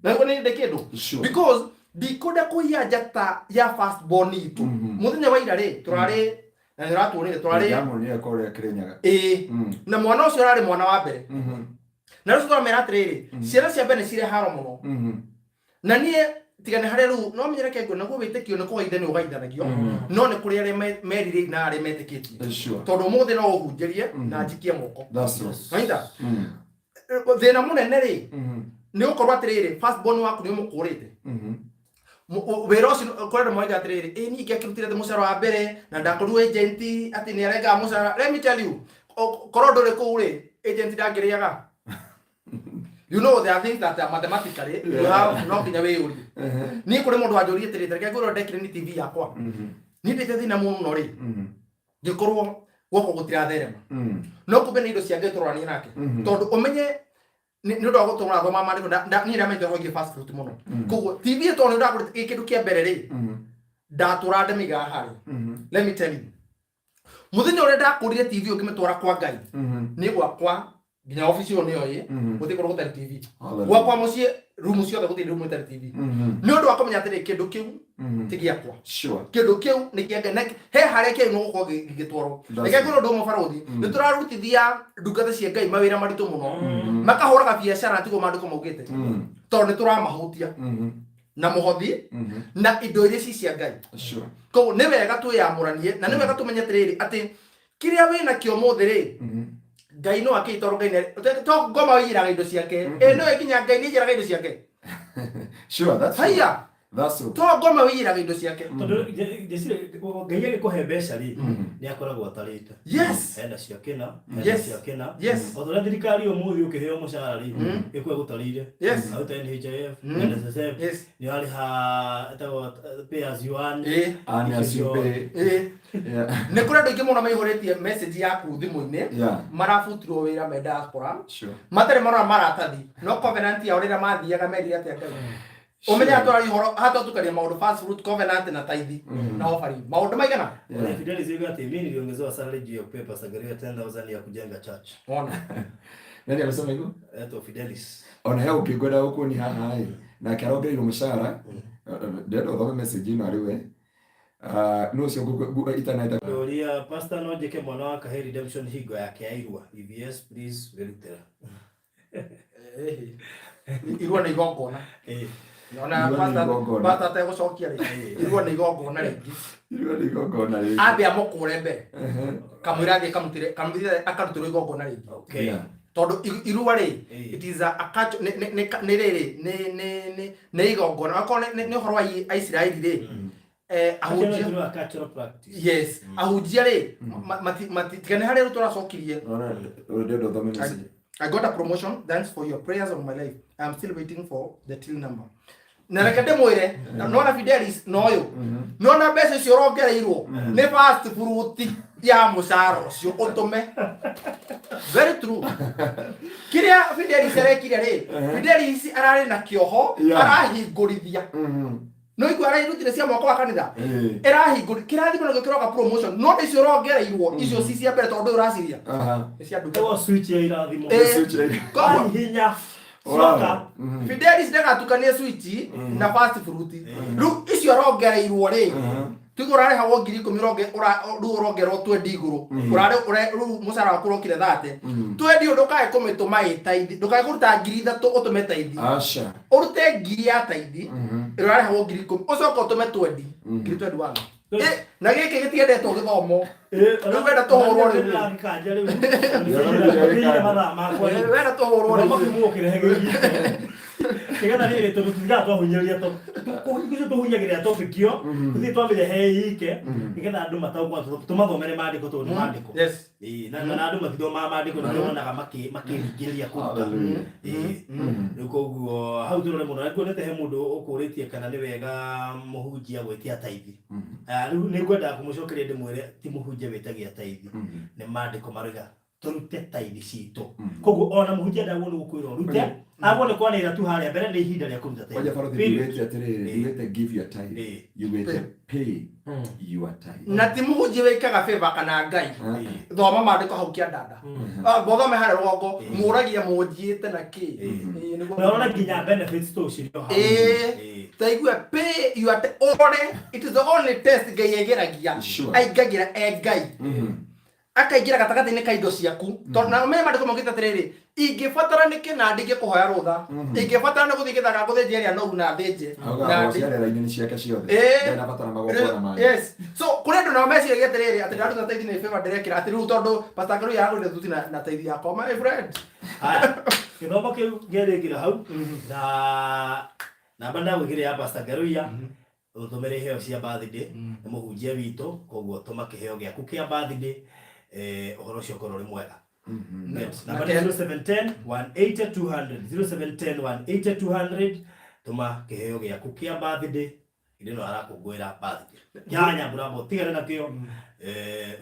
S3: na ngo nini ndekindo because ndikoda kuya njata ya first born itu muthenya wa ira ri turari na ndiratuonire turari
S2: yamuonire kore kirenyaga
S3: na mwana ucio arari mwana wa mbere na rucio twa mera atiriri ciana cia mbere cire haro muno na nie tigane hare ru no menyere kego naguo witikio ni kugaithani ugaithanagio no ni kuri ari merire na ari metikitie tondu muthe no uhunjerie na njikie moko maitha thina munene ri ni ukorwa atiriri first born waku ni mukurite wera ucio korera mwaga atiriri ni ngekirutire the mucaro wa mbere na ndakorwo agent ati ni arenga mucaro. Let me tell you korodo ri ku ri agent ndangiriaga. You know there are things that are mathematically you have no kinya we uri ni kuri mundu anjuri tirite ke goro dekire ni TV yakwa ni ndete thina muno ri gikorwo goko gutira therema no kumbe ni indo cia ngetorwa ni nake tondu umenye ni ndo gutuma thoma mari ni ndame ndo hoye fast food muno koguo TV tondu ndo akuri ikindu kia mbere ri ndatura ndemiga hari. Let me tell you muthenya ure ndakurire TV ukimetwara kwa ngai ni gwakwa nginya office yo niyo ye guthi korwo gutari TV gwakwa mucie room ciothe guthi room gutari TV ni undu wakomenya atiri kindu kiu tigiakwa kindu kiu ni kianga he hare ke no ko gigitwaro reke kono ndo mabaruthi ni turarutithia ndungata cia ngai mawira maritu muno makahuraga biashara tigo mandu ko maugite tondu ni turamahutia na muhothi na indo iria cia ngai ko ni wega tuyamuranie na ni wega tumenye atiriri ati kiria wina kio mothe ri ngai no akitoro ngai ne to ngoma wira indo ciake no ikinya ngai ni jira indo ciake
S2: that's
S3: haya
S2: that's true
S3: to ngoma wira indo ciake
S1: tondu jesire ngai agikuhe mbeca ri ni akoragwo atarite enda ciakena othora thirikari umuthi ukiheo mucara ri ikwe gutarire auta NHIF NSSF ni ari ha tawo pay as you earn
S2: as you pay
S3: ne kura ndoike muno maihuritie message yaku thimu-ini marabutirwo wira me diaspora matare maratathi no covenant ya urira mathiaga merire atia ngai umenya atwara ihoro hata tukaria maundu fast food covenant na tithe na offering maundu maigana
S1: Fidelis yuga ati mimi niliongezewa salary juu ya kupepa sagaria 10,000 ya kujenga church.
S3: Ona
S2: nani amesema hivyo?
S1: Eto Fidelis
S2: Ona yao ukigwenda huko ni haha hai na kiaroge ile mshahara ndio ndo message ino ariwe no sio itanaita
S1: Gloria pastor no jeke mwana wa Kahe redemption higo yake airwa EVS please velutera
S3: irwa ni gongona Nona pasta te gucokia ri irwa ni gongona ringi ambe amukure mbere kamwira thi kamutire akarutire igongona ringi
S1: okay
S3: tondu irua ri it is a catch ne riri ne igongona akone ne horo wa Israeli ri ahujia
S1: cultural practice
S3: yes ahujia ri matikane hari rutora cokirie
S2: ndio ndo message.
S3: I got a promotion. Thanks for your prayers on my life. I'm still waiting for the till number. Na rekade moire no na Fidelis no yo. No na bese cio rongereirwo. Ne fast fruit ya musaro cio otome. Very true. Kiria Fidelis arekiria ri. Fidelis arari na kioho arahingurithia. No igwara irutire cia mwako wa kanitha. Erahinguri kirathimo no gikiroga promotion. No icio rongereirwo icio ci cia mbere tondu uraciria. Cia nduka.
S1: Kwa switch ya irathimo.
S3: Kwa
S1: hinya.
S3: Soka. Fidelis ndagatukanie switch na fast fruit. Ru icio rongereirwo ri. Tigurare hawo ngiri 10 ru rongerwo 20 iguru. Urare ru musara wakuro kire 30. 20 ndukae kumituma itaidi. Ndukae kuruta ngiri 3 utume taidi.
S2: Asha.
S3: Urute ngiri ya taidi. Urare hawo ngiri 10. Ucoka utume 20. Ngiri 21. Na giki gitiendetwo githomo. Riu wenda tuhurwo riu. Wenda tuhurwo riu.
S1: Kigana riri tondu tutiga twahunyeria to kugize tuhunyagiria topikio tuthi twamire heike nigetha andu mataugwa tumathomere maandiko tondu maandiko na andu mathithoma maandiko ndio monaga makiringiria kuruta nikuo hau turore muno nikuonete he mundu ukuritie kana ni wega muhunjia gwitia taithi riu ni ngwenda kumucokeria ndimwire ti muhunjia witagia taithi ni maandiko maruga turute tithe citu koguo ona muhunjia ndagwo gukwira rute agone kwanira tu haria mbere ni ihinda ria kuruta tithe
S2: waja faro thirete atiriri you give your tithe you will pay your tithe
S3: na ti muhunjia wikaga favor kana ngai thoma mandiko hau kia ndanda bothome hare rwongo muragia munjiite na ki
S1: niguo nginya benefits to cirio hau
S3: taigua pay your tithe it is the only test ngai egeragia aigagira ngai akaigira gatagati-inĩ ka indo ciaku tondũ na me mandĩko maugĩte atĩrĩrĩ ingĩbatara nĩkĩ na ndingĩ kũhoya rũtha ingĩbatara nĩ gũthiĩ gĩthaka gũthĩnjia ĩrĩa noru na thĩnje yes so kũrĩ andũ nao meciragia atĩrĩrĩ atĩ ndaruta teithi nĩ favor ndĩrekĩra atĩ rĩu tondũ Pastor Ngaruiya agũrire thuti na teithi yakwa my friend
S1: gĩthomo kĩu gĩarĩkĩra hau na namba ndagwĩkĩra ya Pastor Ngaruiya ũtũmĩre iheo cia birthday nĩ mũhunjia witũ koguo tũma kĩheo gĩaku kĩa birthday uhoro cio korwo ri mwega namba 0710 180 200 0710 180 200 tuma kiheo giaku kia birthday ino arakungwira birthday nyanya bravo tigana nakio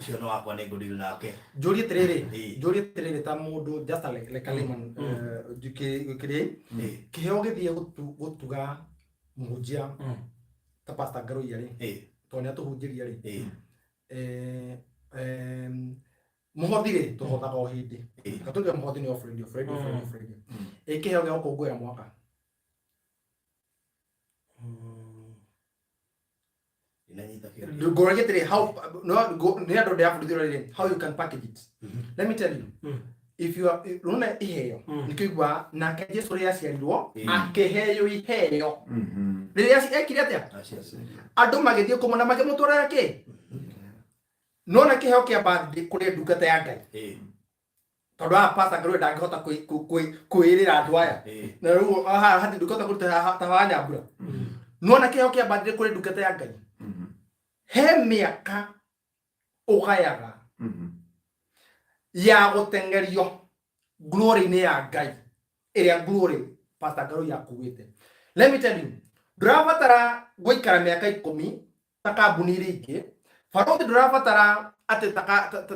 S1: cio no wakwa ni ngudil nake
S3: njuri tiriri ta mundu just like layman jukiri kiheo githie gutuga muhunjia ta Pastor Ngaruiya ri to ni atuhunjiria ri muhothire tuhothaga o hindi gatuge muhothi ni offering ikiheo gya gukungwira mwaka
S1: inanyita kile
S3: go get it how no go ni ando dia futhi how you can package it let me tell you if you are runa iheo nikigwa na ke Jesu ria ciarirwo akiheo iheo ria ekire atia andu magithie kumona makimutwara yake nona kiheo kia birthday kuri ndungata ya Ngai tondu Pastor Ngaruiya ndangihota kwirira andu aya na riu hati ndungata kuruta tawanya mbura nona kiheo kia birthday kuri ndungata ya Ngai he miaka ugayaga ya gutengerio glory ni ya Ngai iria glory Pastor Ngaruiya akuite. Let me tell you, ndurabatara guikara miaka 10 ta kambuni ringi faroti ndurabatara ati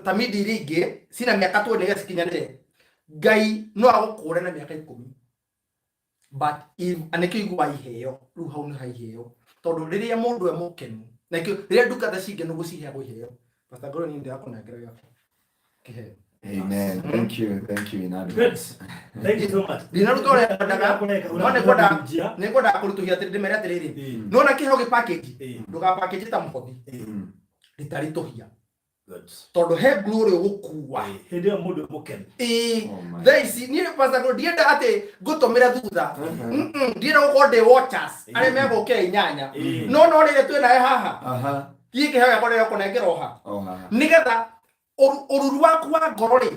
S3: ta midi ringi sina miaka 20 gasikinyanire Ngai no agukure na miaka 10 but if anekigwa iheo ru hau ni haiheo tondu riria mundu e mukenu nakio riria ndungata cinge no gucihe iheo Pastor Ngaruiya ni ndakona ngira kiheo.
S2: Amen. Thank you in advance.
S1: Thank you so much.
S3: Dinarutore ndaga ne ngoda kurutuhia atiri mere atiriri no na kiheo gi package nduga package ta muhothi ritarituhia tondu he glory gukuwa
S1: hindi ya mundu mukenu
S3: thaisi ni Pastor Ngaruiya ndienda ati gutumira thutha ndienda gukonde watchers ari meguke inyanya no rire twina haha kiki haga kore kunengera oha nigetha ururu waku wa ngoro ri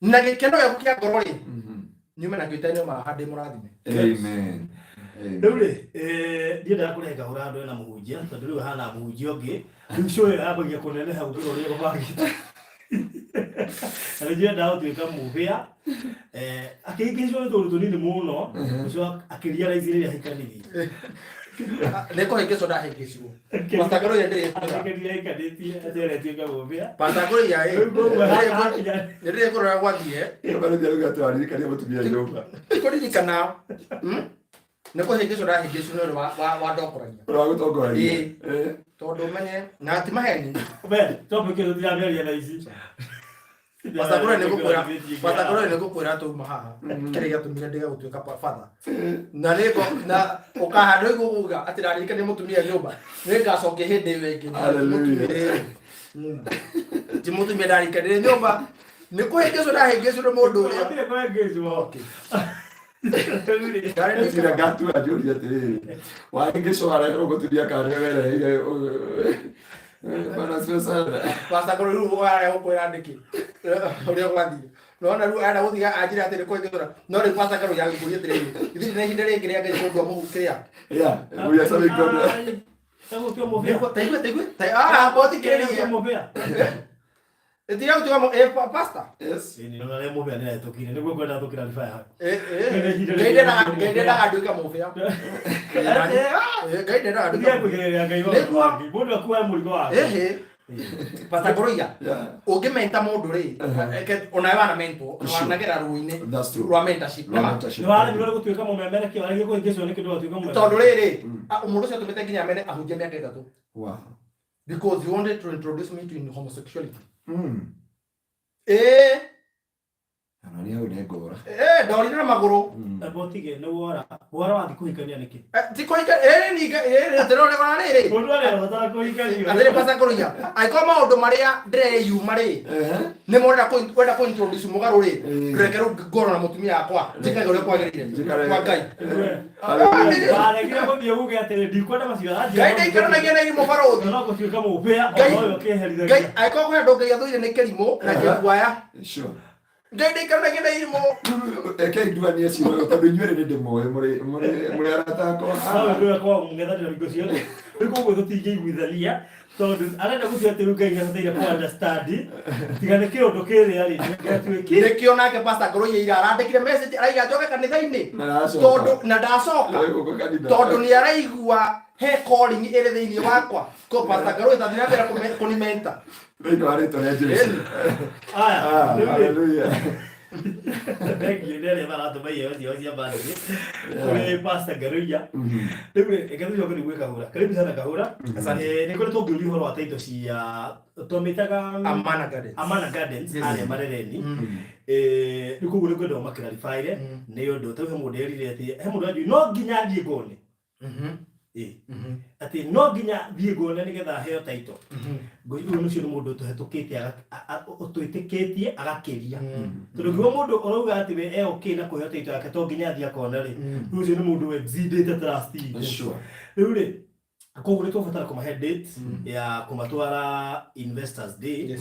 S3: na gikeno gyaku kia ngoro ri nyume na gwitania ma hande murathime.
S2: Amen.
S1: Nduri ndienda kurenga urando na muhunjia tondu riu hana muhunjia ungi riu shoe abagia kuneneha ugiro ri gubagite ndienda utuika muhia akigishwo ndu tunini muno ucio akiria raizi ri hikanithi
S3: neko heke soda heke sigo Pastor Ngaruiya ndire Pastor Ngaruiya ndire kurora gwathie
S2: bado ndio gatwari kali mutumia nyumba
S3: kodi kana neko heke soda heke sigo wa dokoragia
S2: wa gutongoragia
S3: tondu menye na ti maheni
S1: be topo kero ndiaberia na ici
S3: Pastor Ngaruiya niko kwira tu mahaha kire gatumire ndiga gutuika father na riko na ukahando iguga ati ndarika ni mutumia nyumba ningacoke hindi wengi
S2: haleluya
S3: mutumia ndarika ni nyumba nikuhengezo ndahengezo mundu uria
S1: atire kuhengezo
S3: okay
S2: kare ndira gatu ajuri atiri wahengezo arero guturia karewere bana sasa
S3: Pastor Ngaruiya uara ukwira ndiki uria gwathie no na ru ara guthiga ajira atiri kuhengezo no ri Pastor Ngaruiya agikuria atiri ithi ni hinde ringi ria ngai mundu amuhukiria
S2: we are serving God.
S1: Tamo que mover.
S3: Pode querer
S1: mover.
S3: Tira o teu pasta.
S2: Yes.
S1: Não é mover, né? Tô querendo, vou guardar tô querendo fazer.
S3: Gaide na aduka mover. Gaide na aduka.
S1: Dia porque ganhou. Bora com a mulher.
S3: Pastor Ngaruiya ungimenta mundu ri ona wana mento wana gera ruine rwa mentorship
S1: ni wale ni gutuika mu memere ki wale ko ngeso ni kindu gutuika mu
S3: tondu riri mundu ucio tumite nginya amene ahunjie miaka 3
S2: wow
S3: because he wanted to introduce me to homosexuality
S2: anani au negora
S3: ndorire na maguru
S1: abotige no wora wa thikuhikania niki
S3: tikuhika ni ndorore wana riri
S1: mundu ale batara kuhikania
S3: athire Pastor Ngaruiya aiko maundu maria ndireyu mari ni mwenda ko introduce mugaru ri rekero ngoro na mutumia yakwa njikaga uria kwagirire kwa Ngai
S1: ale kile ko biuge atire ndikwenda maciga
S3: Ngai ndaikaranagia na irimo barothi
S1: no gutuika mu upea oyo keherithagia
S3: Ngai aiko ko ndo Ngai athuire ni kirimo na kiguaya
S2: sure
S3: Ngai ndaikaranagia na irimo
S2: eke nduania cio tondu inyuĩ nĩ ndĩmoĩ mũrĩ arata akwa
S1: sawa ndio kwa mungethanĩra hingo ciothe rĩu koguo tũtingĩiguithagia tondu arenda gũtua atĩ rĩu Ngai nĩahoteire ku understand tiga nĩ kĩũndũ kĩrĩa rĩ gĩatuĩki
S3: nikio nake Pastor Ngaruiya ira arandĩkire message araiga njoke kanitha-inĩ tondu na ndacoka tondu nĩ araigua he calling ĩrĩ thĩinĩ wakwa ko Pastor Ngaruiya tathiĩ na mbere kũnimenta
S2: thĩinĩ wa rĩtwa rĩa Jesũ haleluya
S1: Thank you nere barato baye cia bado ni Pastor Ngaruiya rĩu ĩgathuo kũrĩ gwĩka hura karibu sana kahura nĩ kũrĩ tũngĩũria ũhoro wa taito cia twamĩtaga Amana Gardens arĩa marereni nĩ koguo nĩ kwenda ũmakĩraribaire nĩ ũndũ tau he mũndũ erire atĩ he mũndũ anjui no nginya thiĩ ngone ati no nginya thiĩ ngone nĩgetha heo taito ngũi ũcio nĩ mũndũ tũhetũkĩtie ũtwĩtĩkĩtie agakĩria tondũ ngiuga mũndũ ũrauga atĩ we okay na kũheo taito yake to nginya thiĩ akona rĩ ũcio nĩ mũndũ exceedĩte trust rĩu rĩ koguo nĩ tũbatara kũmahe date ya kũmatwara Investors Day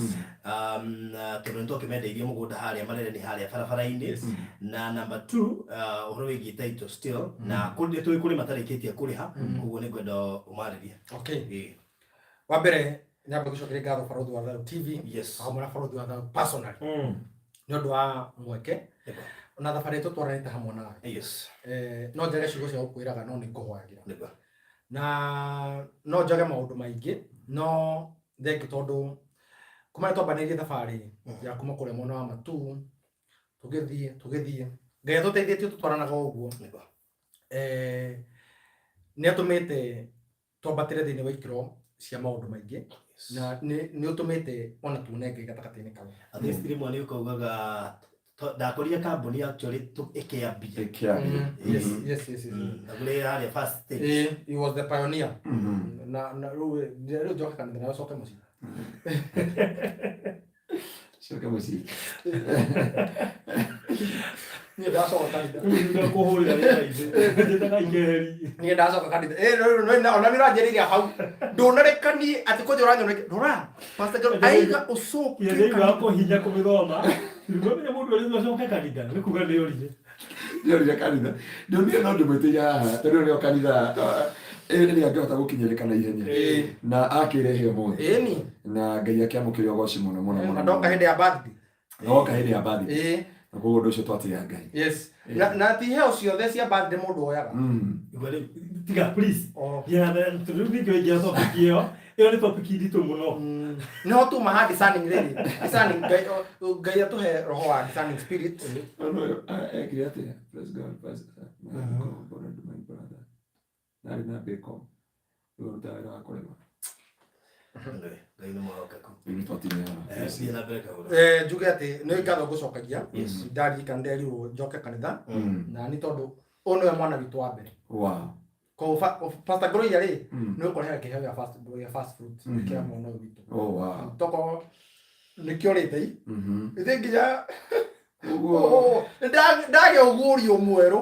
S1: tondũ nĩ tũkĩmendeirie mũgũnda harĩa marereni harĩa barabara-inĩ na number 2 ũhoro wĩgiĩ title still na tũĩ kũrĩ matarĩkĩtie kũrĩha koguo nĩ ngwenda ũmarĩrie
S3: wa mbere nyamba gũcokeria ngatho barothi wa Thayũ TV hamwe na barothi wa Thayũ personally nĩ ũndũ wa mweke ona thabarĩ tũtwaranĩte hamwe nawe no njage ciugo cia gũkwĩraga no nĩ ngũhoyagĩra na no njage maundu maingi no thengi tondu kuma twambanĩirie thabarĩ ya kuma kũrĩa mwena wa Matu tũgĩthiĩ Ngai atũteithĩtie tũtwaranaga ũguo nĩ atũmĩte twambatĩre thĩinĩ wa ikĩro cia maundu maingi na nĩ ũtũmĩte ona tuone Ngai gatagatĩ-inĩ kau
S1: athĩcirĩ mwana ũkaugaga ndakorire kambuni actually ikiambia
S3: yes
S1: na kule hali first stage
S3: he was the pioneer na rĩu njoke kanitha nayo coke mũciĩ
S2: coke mũciĩ
S3: niĩ ndacoka kanitha
S1: ndio kũhũrĩra rĩera njĩtaga ingeri
S3: niĩ ndacoka kanitha ona nĩ ũranjĩrĩire hau ndũnarĩkanie atĩ kũnjĩ ũranyona ndũra Pastor Ngaruiya aiga ũcoke
S1: yaiga kũhinya kũmĩthoma nĩmenya mũndũ ũrĩa ũcoke kanitha nĩ kuga nĩ
S2: ũrire kanitha ndio no ndĩmwĩtĩire haha tondũ nĩo kanitha nĩ angĩhota gũkinyĩrĩka na ihenya na akĩrehe ũmũthĩ na Ngai akĩamũkĩre ũgoci mũno mũno
S3: na ndoka hĩndĩ ya birthday
S2: ndoka hĩndĩ ya birthday na koguo ũndũ ũcio twatĩĩa Ngai
S3: na ti heo ciothe cia birthday mũndũ oyaga
S1: tiga please tondũ ningĩ ingĩ topic ĩyo nĩ topic nditũ mũno
S3: no tu maha discerning really discerning Ngai atũhe roho wa discerning spirit
S2: ekire atĩa praise God pastor my brother nari na bacon rĩu ruta wĩra wa kũrĩma
S1: Ngai nĩ mũhokeku
S3: njuge atĩ nĩ ngatho ngũcokagia ndarikana nderirwo njoke kanitha na nĩ tondũ ũyũ nĩwe mwana witũ wa mbere ko Pastor Ngaruiya rĩ nĩ ũkũrehe kĩheo gĩa fast food kĩa mwana ũyũ witũ toko nĩkĩo rĩtei ithĩ nginya ndagĩa ũguũrio mwerũ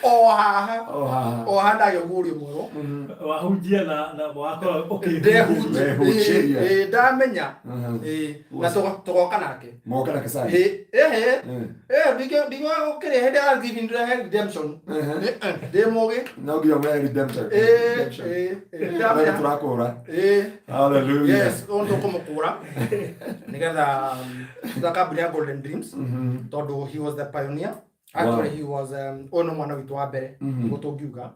S3: oha ndagĩa ũguũrio mwerũ
S1: wahunjia na wakora
S3: ndamenya na tũgoka nake ndigwa gũkĩrĩa hĩndĩ ya giving redemption ndĩ mũgĩ
S2: no nginya mũrehe redemption tũrakũra
S3: yes ũyũ tũkũmũkũra nĩgetha kambuni ya Golden Dreams tondũ he was the pioneer Actually he was ono mwana witu wa mbere ngo tungiuga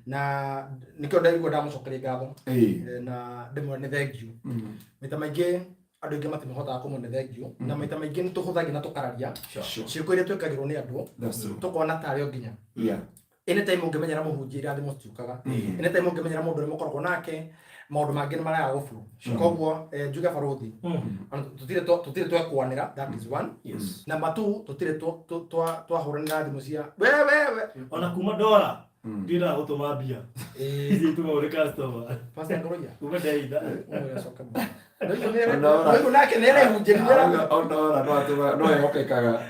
S3: na nikio ndaigua ndamucokeria ngatho na ndimwe ni thank you maita maingi andu ingi matihotaga kumune thank you na maita maingi nituhuthagia na tukararia ciuko iria twikagirwo ni andu tukona tari o nginya anytime ungimenyera muhunjira thimu citiukaga anytime ungimenyera mundu uri mukoragwo nake maundu mangi ni maraya guflu koguo njuge baruthi tutire twekwanira that is one number 2 tutire twahuranira thimu cia wewe
S1: ona kuma dola ndira gutuma mbia izi tuma uri customer
S3: pastor Ngaruiya
S1: umedeitha
S3: soka no nake nere hunjira
S2: no yokekaga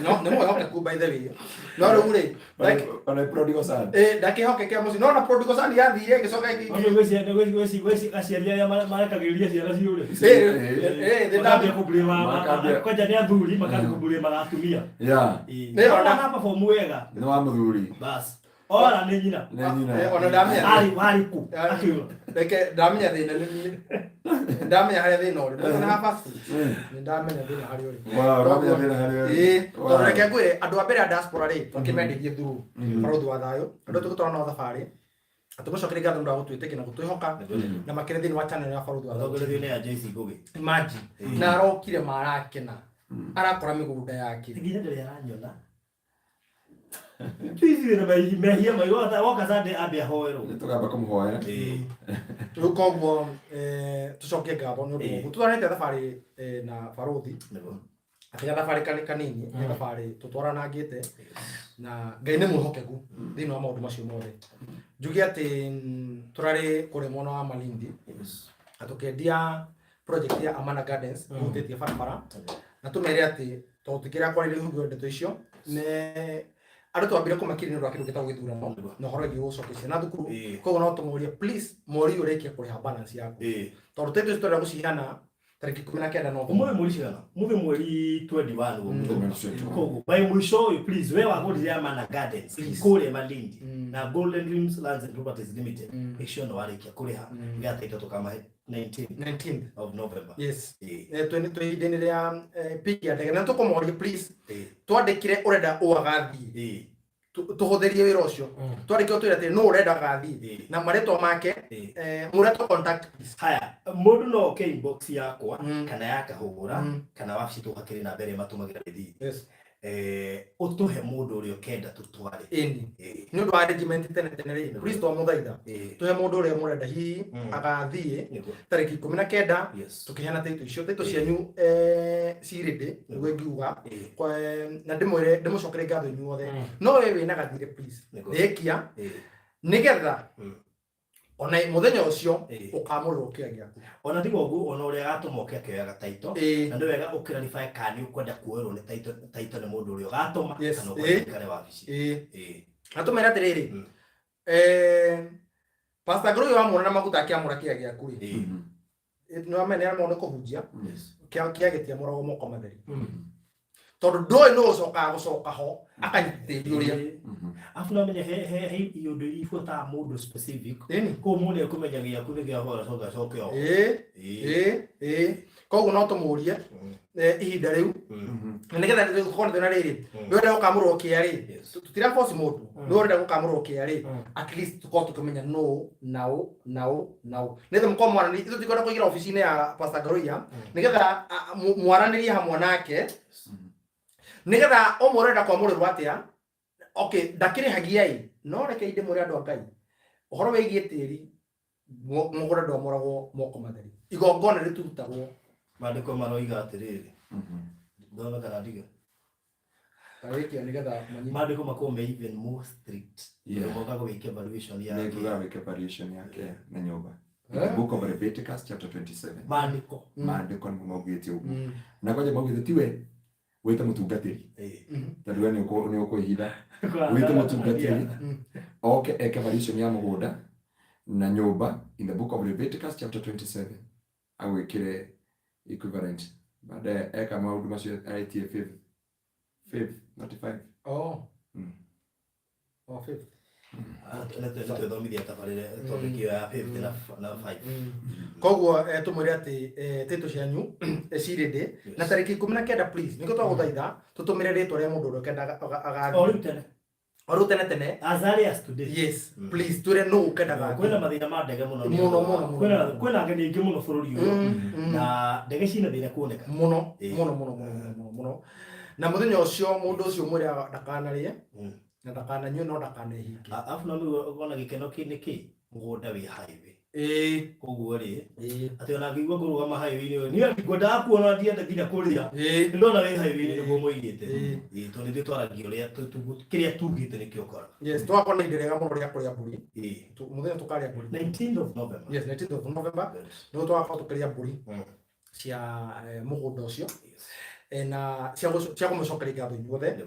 S3: no hoke ku by the way no rugure
S2: like on prodigal son
S3: dake hoke ke musi no na prodigal son yathire gicoka iki
S1: gweci aciaria ya marekagiria ciana ciure
S3: ndambe
S1: kublema koja ni athuri makari kublema atumia
S3: ne ona
S1: hapa fomu wega
S2: no wa muthuri
S1: bas ora ni nyina
S3: ona ndamenya
S1: ali ku akiwa
S3: dake ndamenya thina ndamenya haria thina uri na hapa ndamenya thina haria uri
S2: ndamenya thina haria uri
S3: to reke ngwire andu a mbere a diaspora ri twakimenderie through baruthi wa thayo andu tugutwara no thabari atugucokeria ngatho ndu gutwitĩkia na gutwihoka na makire thini wa channel ya baruthi wa thayo
S1: ni ya JC Ngugi
S3: imagine na arokire marakena arakora migunda yake
S1: nginya ndere aranyona Tizi na mehia mayo woka sande abia hoero
S2: tugamba kumuhoera
S3: rukoguo tucokie ngatho ni undu tutwarite thabari na baruthi akinya thabari kanini thabari tutwaranangite na Ngai ni muhokeku thini wa maundu macio mothe njuge ati turari kuri mwana wa Malindi atukendia project ya Amana Gardens gutitie barabara na tumere ati tutikira kwa ile hugo ndeto icio ne andu twambire kumakirira ndu akindu gitagwo githurano na horo gi gucokecia na thukuru koguo no tumurie please mori urekie kuriha balance yaku tondu tetu tutora gucihana tariki 19 no
S1: umwe muri cigana muve mweri 21 koguo by mwisho please we wagurire Amana Gardens kure Malindi na Golden Dreams Lands and Properties Limited make sure no warikia kuriha ngata ito tukama 19th of November
S3: yes twendenirea pigia ndege na tukomorie please twandikire urenda uagathi tuhuthirie wira ucio twandikire twira ati no urenda gathi na maretwa make mureto contact please
S1: haya mundu no ke inbox yakwa kana yakahura kana wabici tukakiri na mbere matumagira bithi
S3: yes
S1: utuhe mundu urio kenda tutware
S3: ni ndu wa regiment tene ri please to muthaitha tuhe mundu urio murenda hi agathie tariki 19 tukihana taito icio taito cianyu cirinde ngwe ngiuga na ndimwire ndimucokere ngatho inyuothe no wewe na gathire please ndekia nigetha ona muthenya ucio ukamurwo kiagia
S1: ona tigo gu ona uri gatumoke akioyaga taito na ndu wega ukirarify kani ukwenda kuerwo ni taito ni mundu uri gatuma kana ukare wabici atumera atiriri Pastor Ngaruiya wa mwana na maguta akiamura kiagia kuri no amenera mone kuhunjia kiagetia murago moko matheri tondu ndoi no gucoka ho akanyitiriuria afu no menye he yundu ifuata mundu specific ko mundu akumenyagia kuthia hora coke ho koguo no tumurie ihinda riu nigetha tukone thina riri ndwenda gukamurwo kiari tutira force mundu ndwenda gukamurwo kiari at least tuko tukamenya no now nethe mko mwana ithu tikona kuigira office-ini ya Pastor Ngaruiya nigetha mwaranirie hamwe nake nigetha omurenda kwa murirwa atia okay ndakire hagiai no reke inde muri andu Ngai uhoro wigie tiri mugura ndo moragwo moko matheri igongona riturutagwo mandiko maroiga atiriri ndona kana ndiga
S3: tariki nigetha
S1: mandiko makome even more strict ngoka kuweka evaluation yake
S2: nikuga weka evaluation yake na nyumba book of Leviticus chapter 27 mandiko nimogete ugu na kwaje mogete tiwe wita mutungatiri tadua ni uko hida wita mutungatiri okay eka evaluation ya mugunda na nyumba in the book of Leviticus chapter 27 awekire equivalent baada eka maundu macio aitie 5 not 5
S3: 5
S1: Twithomithia tabarĩra topic ya 50 na 5.
S3: Koguo tumwire ati title cianyu cirĩndĩ na tarĩki 19 please nĩko twagũthaitha tũtũmĩre rĩtwa rĩa mũndũ ũrĩa ũkendaga agathiĩ Oru tene
S1: as early as today.
S3: Yes, please tũre no ũkendaga
S1: kwĩna mathĩna ma ndege mũno kwĩna ngeni ingĩ mũno bũrũri ũyũ na ndege cina thĩna kuoneka
S3: mũno na mũthenya ũcio mũndũ ũcio mwĩre ndakanarĩe na ndakananyue no ndakanehinge
S1: afu na ũgona gĩkeno kĩ mũgũnda wĩ highway koguo rĩ atĩ ona ngĩigua kũrũgama highway-inĩ niĩ ngwendaga kuona ndienda nginya kũrĩa ndona wĩ highway-inĩ nĩguo moigĩte tondũ nĩthuĩ twaragia ũrĩa kĩrĩa tugĩte nĩkĩo ũkora
S3: yes twakorwo na ihinda rĩega mũno rĩa kũrĩa mbũri mũthenya tũkarĩa mbũri
S1: 19th of November
S3: yes 19th of November nĩguo twakorwo tũkĩrĩa mbũri cia mũgũnda ũcio na cia kũmũcokeria ngatho inyuothe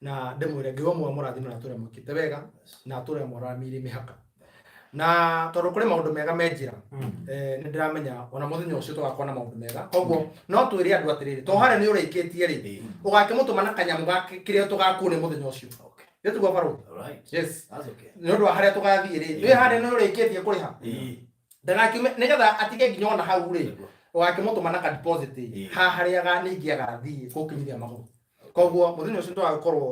S3: na ndĩmwĩre ngĩo mwe mũrathime na tũrĩa mwĩkĩte wega na tũrĩa mũramĩire mĩhaka na tondũ kũrĩ maũndũ mega me njĩra nĩ ndĩramenya ona mũthenya ũcio tũgakorwo na maũndũ mega koguo no twĩre andũ atĩrĩrĩ to harĩa nĩ ũrĩkĩtie rĩ ũgakĩmũtũma na kanyamũ kĩrĩa tũgakuo nĩ mũthenya ũcio nĩ tũgwa barũ yes nĩ ũndũ wa harĩa tũgathiĩ rĩ nĩ harĩa nĩ ũrĩkĩtie kũrĩha ndagakiume nĩgetha atige nginya ona hau rĩ ũgakĩmũtũma na ka deposit harĩa ningĩ agathiĩ gũkinyithia magũrũ koguo mũthenya ũcio tũgakorwo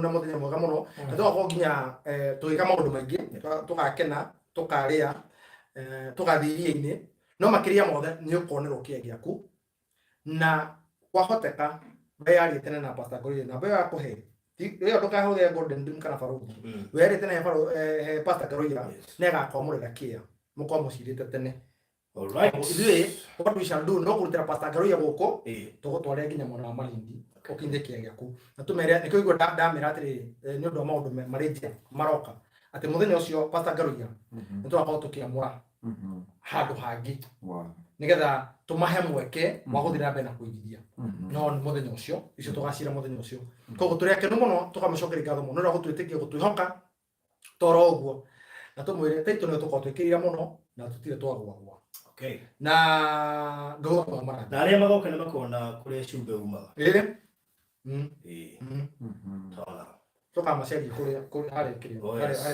S3: na mũthenya mwega mũno na tũgakorwo nginya tũgĩka maũndũ maingĩ tũgakena tũkarĩa tũgathiĩ iria-inĩ no makĩria mothe nĩ ũkonerwo kĩe gĩaku na kwahoteka weyarĩe tene na Pastor Ngaruiya na mbeo yakũhe rĩo ndũkahũthĩre golden dream kana barũthi weyarĩe tene he Pastor Ngaruiya na ĩgakwamũrĩra kĩea mũkorwo mũcirĩte tene. Alright, what we shall do no kũrutĩra Pastor Ngaruiya gũkũ tũgũtware nginya mwena wa Malindi ũkinyie kĩea gĩaku na tũmere nĩkĩo igua ndamĩra atĩrĩrĩ nĩ ũndũ wa maũndũ marĩ njĩra maroka atĩ mũthenya ũcio Pastor Ngaruiya nĩ tũgakorwo tũkĩamũra handũ hangĩ nĩgetha tũmahe mweke wa gũthiĩ na mbere na kũigithia no nĩ mũthenya ũcio icio tũgacira mũthenya ũcio koguo tũrĩ akenu mũno tũkamũcokeria ngatho mũno na gũtwĩtĩkia gũtwĩhoka toro ũguo na tũmwĩre taitũ nĩ tũkorwo twĩkĩrĩire mũno na tũtirĩ twagwagwa na ngauga mara
S1: na arĩa magoka nĩ makona kũrĩa cumbĩ umaga
S3: tũkamaceria kũrĩa harĩa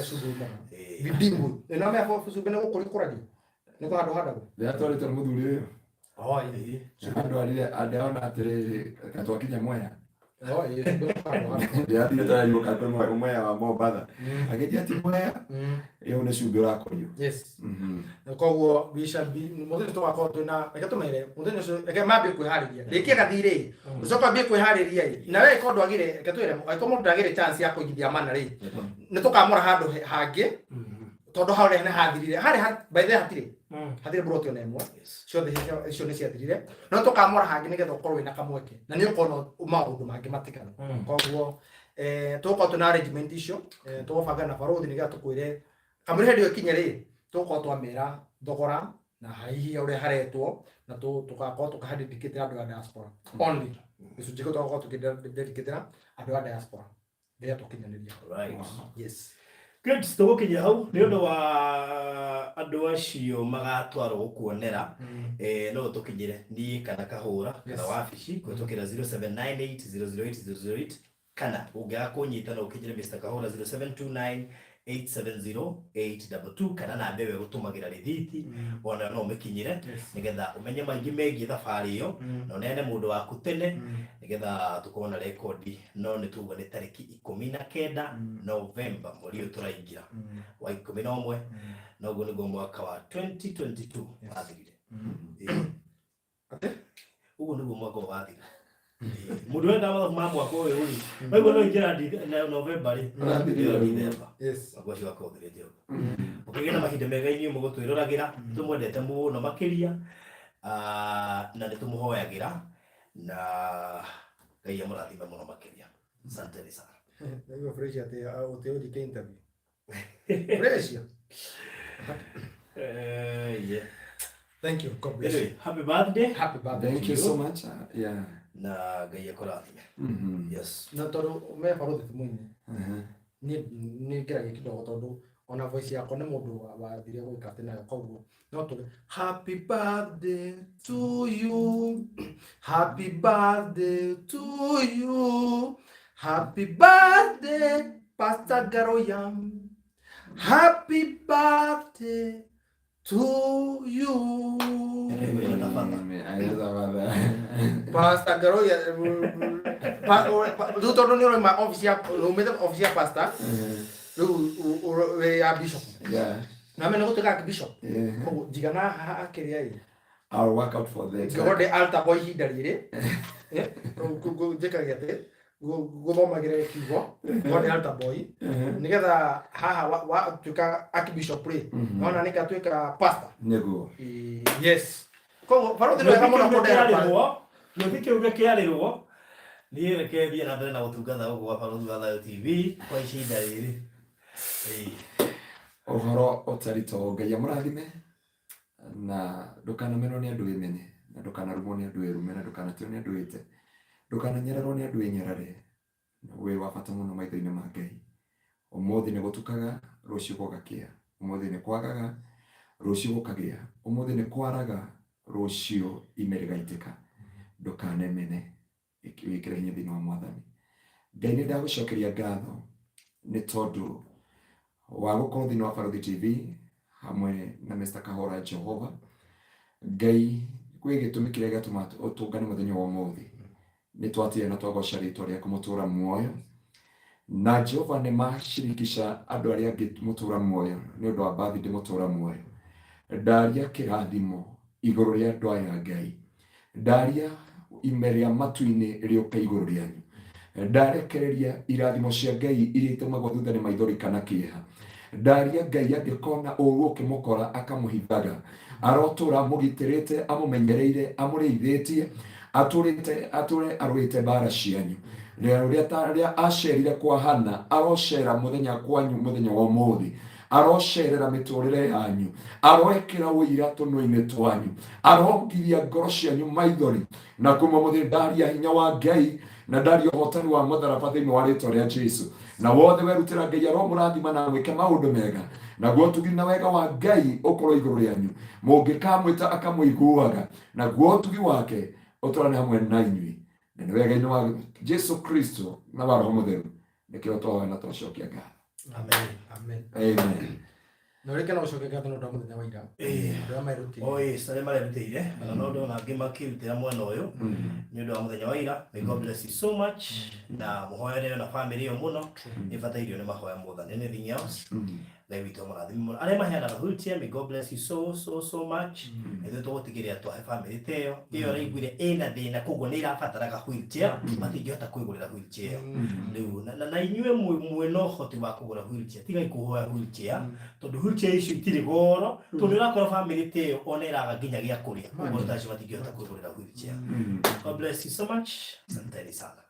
S3: cumbĩ umaga bidingu na mea cumbĩ nĩ gũkũrĩ kũragio nĩko handũ handagwo
S2: nĩatwarĩte mũthuri ũyũ andũ arĩona atĩrĩrĩ katwakinya Mwea ndiathire tarario katwe Mwea wa Mombatha agĩthiĩ ati Mwea ĩyo nĩ cumbĩ ũrakũrio
S3: yes koguo we shall be mũthenya tũgakorwo twĩna reke tũmere mũthenya ũcio reke mambie kwĩharĩria rĩkia gathirĩ ũcoka ambie kwĩharĩria na we ĩkorwo ndwagire reke twĩre angĩkorwo mũndũ ndagire chance ya kũigithia mana rĩ nĩ tũkamũra handũ hangĩ tondũ harĩa nĩ hathirire harĩa by the hatirĩ hatirĩ broti ona ĩmwe ciothe icio nĩ ciathirire no tũkamũra hangĩ nĩgetha ũkorwo wĩna kamweke na nĩ ũkona maũndũ mangĩ matigana koguo tũgũkorwo twĩna arrangement icio tũgũbanga na barũthi nĩgetha tũkwĩre kamũira hĩndĩ ĩyo ĩkinye rĩ tũgũkorwo twamĩra thogora na hihi ũrĩa haretwo na tũgakorwo tũkahadedicatĩra andũ a diaspora only gĩcunjĩ gĩu tũgakorwo tũkĩdedicatĩra andũ a diaspora rĩrĩa tũkinyanĩria yes
S1: good tũgũkinyia hau nĩ ũndũ wa andũ acio magatwarwo gũkuonera no tũkinyire niĩ kana kahũra kana wabici kũhĩtũkĩra 0798008008 kana ũngĩaga kũnyita no ũkinyire Mr. Kahũra 0729870822 kana namba ĩyo gũtũmagĩra rĩthiti ona no ũmĩkinyire nĩgetha ũmenye maingĩ megiĩ thabarĩ ĩyo na ũneane mũndũ waku tene nĩgetha tũkorwo na rekondi no nĩ tuga nĩ tarĩki 19 November mweri ũyũ tũraingĩra wa 11 na ũguo nĩguo mwaka wa 2022 wathirire ũguo nĩguo mwaka wathira mũndũ wenda mathabu ma mwaka ũyũ rĩ waigua no ingĩra November rĩ December
S3: yes
S1: magwa cio akothire njeo ũkĩgĩa na mahinda mega inyuĩ mũgũtwĩroragĩra tũmwendete mũno makĩria na nĩ tũmũhoyagĩra na Ngai amũrathime mũno makĩria asante sana
S3: nĩguo fresh ati ũtĩũri ke interview fresh
S1: yeah
S3: thank you God bless you
S1: happy birthday
S2: thank you so much yeah
S1: na Ngai akũrathime yes
S3: na tondũ me barũthi tũmũini nĩ ngeragia kidogo tondũ ona voice yako nĩ mũndũ wathire gwĩka atĩ nayo koguo no tũge happy birthday to you happy birthday to you happy birthday Pastor Ngaruiya Happy birthday to you. Pastor Ngaruiya, tu tono ni ma office pastor. Ya bishop.
S2: Yeah.
S3: Na mimi nakutoka bishop. Ko jigana hakeria hii.
S2: I'll work out for that.
S3: Go the altar boy hii dalire. Go jeka gete. Go mama gere kigo. Go the altar boy. Nigetha haha wa tuka archbishop pray. Naona nikatuika pastor.
S2: Nego.
S3: Yes. Ko parodi no kama na kodera
S1: RWA. Ndio kike kiarirwo. Ni reke thie na mbere na gutungata guku wa parodi wa Thayũ TV kwa ihinda rĩrĩ.
S2: Ohoro otarito Ngai amurathime na ndũkanamenwo nĩ andũ emenye na ndũkanarumwo nĩ andũ erume na ndũkanatio nĩ andũ ete ndũkananyererwo nĩ andũ enyerare we wa bata mũno maitho-inĩ ma Ngai. Ũmũthĩ nĩ gũtukaga rũciũ gũgakĩa, ũmũthĩ nĩ kwagaga rũciũ gũkagĩa, ũmũthĩ nĩ kwaraga rũciũ ime rĩgaitĩka. Ndũkanemene wĩkĩre hinya thĩinĩ wa Mwathani. Ngai nĩ ndagũcokeria ngatho nĩ tondũ wa gũkorwo thĩinĩ wa Barũthi TV hamwe na Mr. Kahora Jehova. Ngai gwĩ gĩtũmi kĩrĩa gĩatũma ũtũngane mũthenya wa ũmũthĩ. Nĩ twatĩĩa na twagoca rĩĩtwa rĩaku mũtũũra muoyo. Na Jehova nĩ macirikisha andũ arĩa angĩ mũtũũra muoyo nĩ ũndũ wa birthday mũtũũra muoyo. Ndaria kĩrathimo igũrũ rĩa andũ aya Ngai. Ndaria ime rĩa matu-inĩ rĩũka igũrũ rĩanyu. Ndarekereria irathimo cia Ngai iria itumagwo thutha nĩ maithori kana kĩeha. Ndaria Ngai angĩkona ũru ũkĩmũkora akamũhithaga. Arotũra mũgitĩrĩte, amũmenyereire, amũrĩithĩtie, atũre arũĩte mbara cianyu. Rĩrĩa acerire kwa Hana, arocera mũthenya kwanyu mũthenya wa ũmũthĩ. Arocerera mĩtũrĩre yanyu, aroekĩra ũira tũnua-inĩ twanyu, arongiria ngoro cianyu maithori na kũmũmũthĩ. Ndaria hinya wa Ngai na ndaria ũhotani wa mũtharaba thĩinĩ wa rĩĩtwa rĩa Jesũ. Na wothe werutĩra Ngai aromũrathima na gwĩka maũndũ mega na guotugĩ na wega wa Ngai ũkorwo igũrũ rĩanyu. Mũngĩkamwĩta akamũiguaga na guotugĩ wake ũtũrane hamwe na inyuĩ. Na nĩ wega-inĩ wa Jesũ Kristo na wa Roho Mũtheru nĩkĩo twahoya na twacokia ngatho.
S3: Amen. Amen.
S2: Amen.
S3: No reke no gũcokia ngatho nĩ ũndũ wa mũthenya wa ira. Ndĩra mairutĩire.
S1: Oi, sare marerutĩire. Na no ndona angĩ makĩrutĩra mwena ũyũ nĩ ũndũ wa mũthenya wa ira. May God bless you so much. Na mũhoere na family ĩyo mũno. Nĩbatairio nĩ mahoya more than anything else. Ngai witũ mũrathime. Arĩa maheanaga wheelchair, may God bless you so much. Nĩ tũgũtigĩrĩra twahe family ta ĩyo. Ĩyo ĩraiguire ĩna thĩna koguo nĩ ĩrabataraga wheelchair. Matingĩhota kwĩgũrĩra wheelchair. Rĩu na inyuĩ mwĩna ũhoti wa kũgũra wheelchair. Tigai kũhoya wheelchair. Tondũ wheelchair icio itirĩ goro. Tondũ ũrakora family ta ĩyo ona ĩraga nginya gĩa kũrĩa. Koguo ta acio matingĩhota kwĩgũrĩra wheelchair. God bless you so much. Asanteni sana.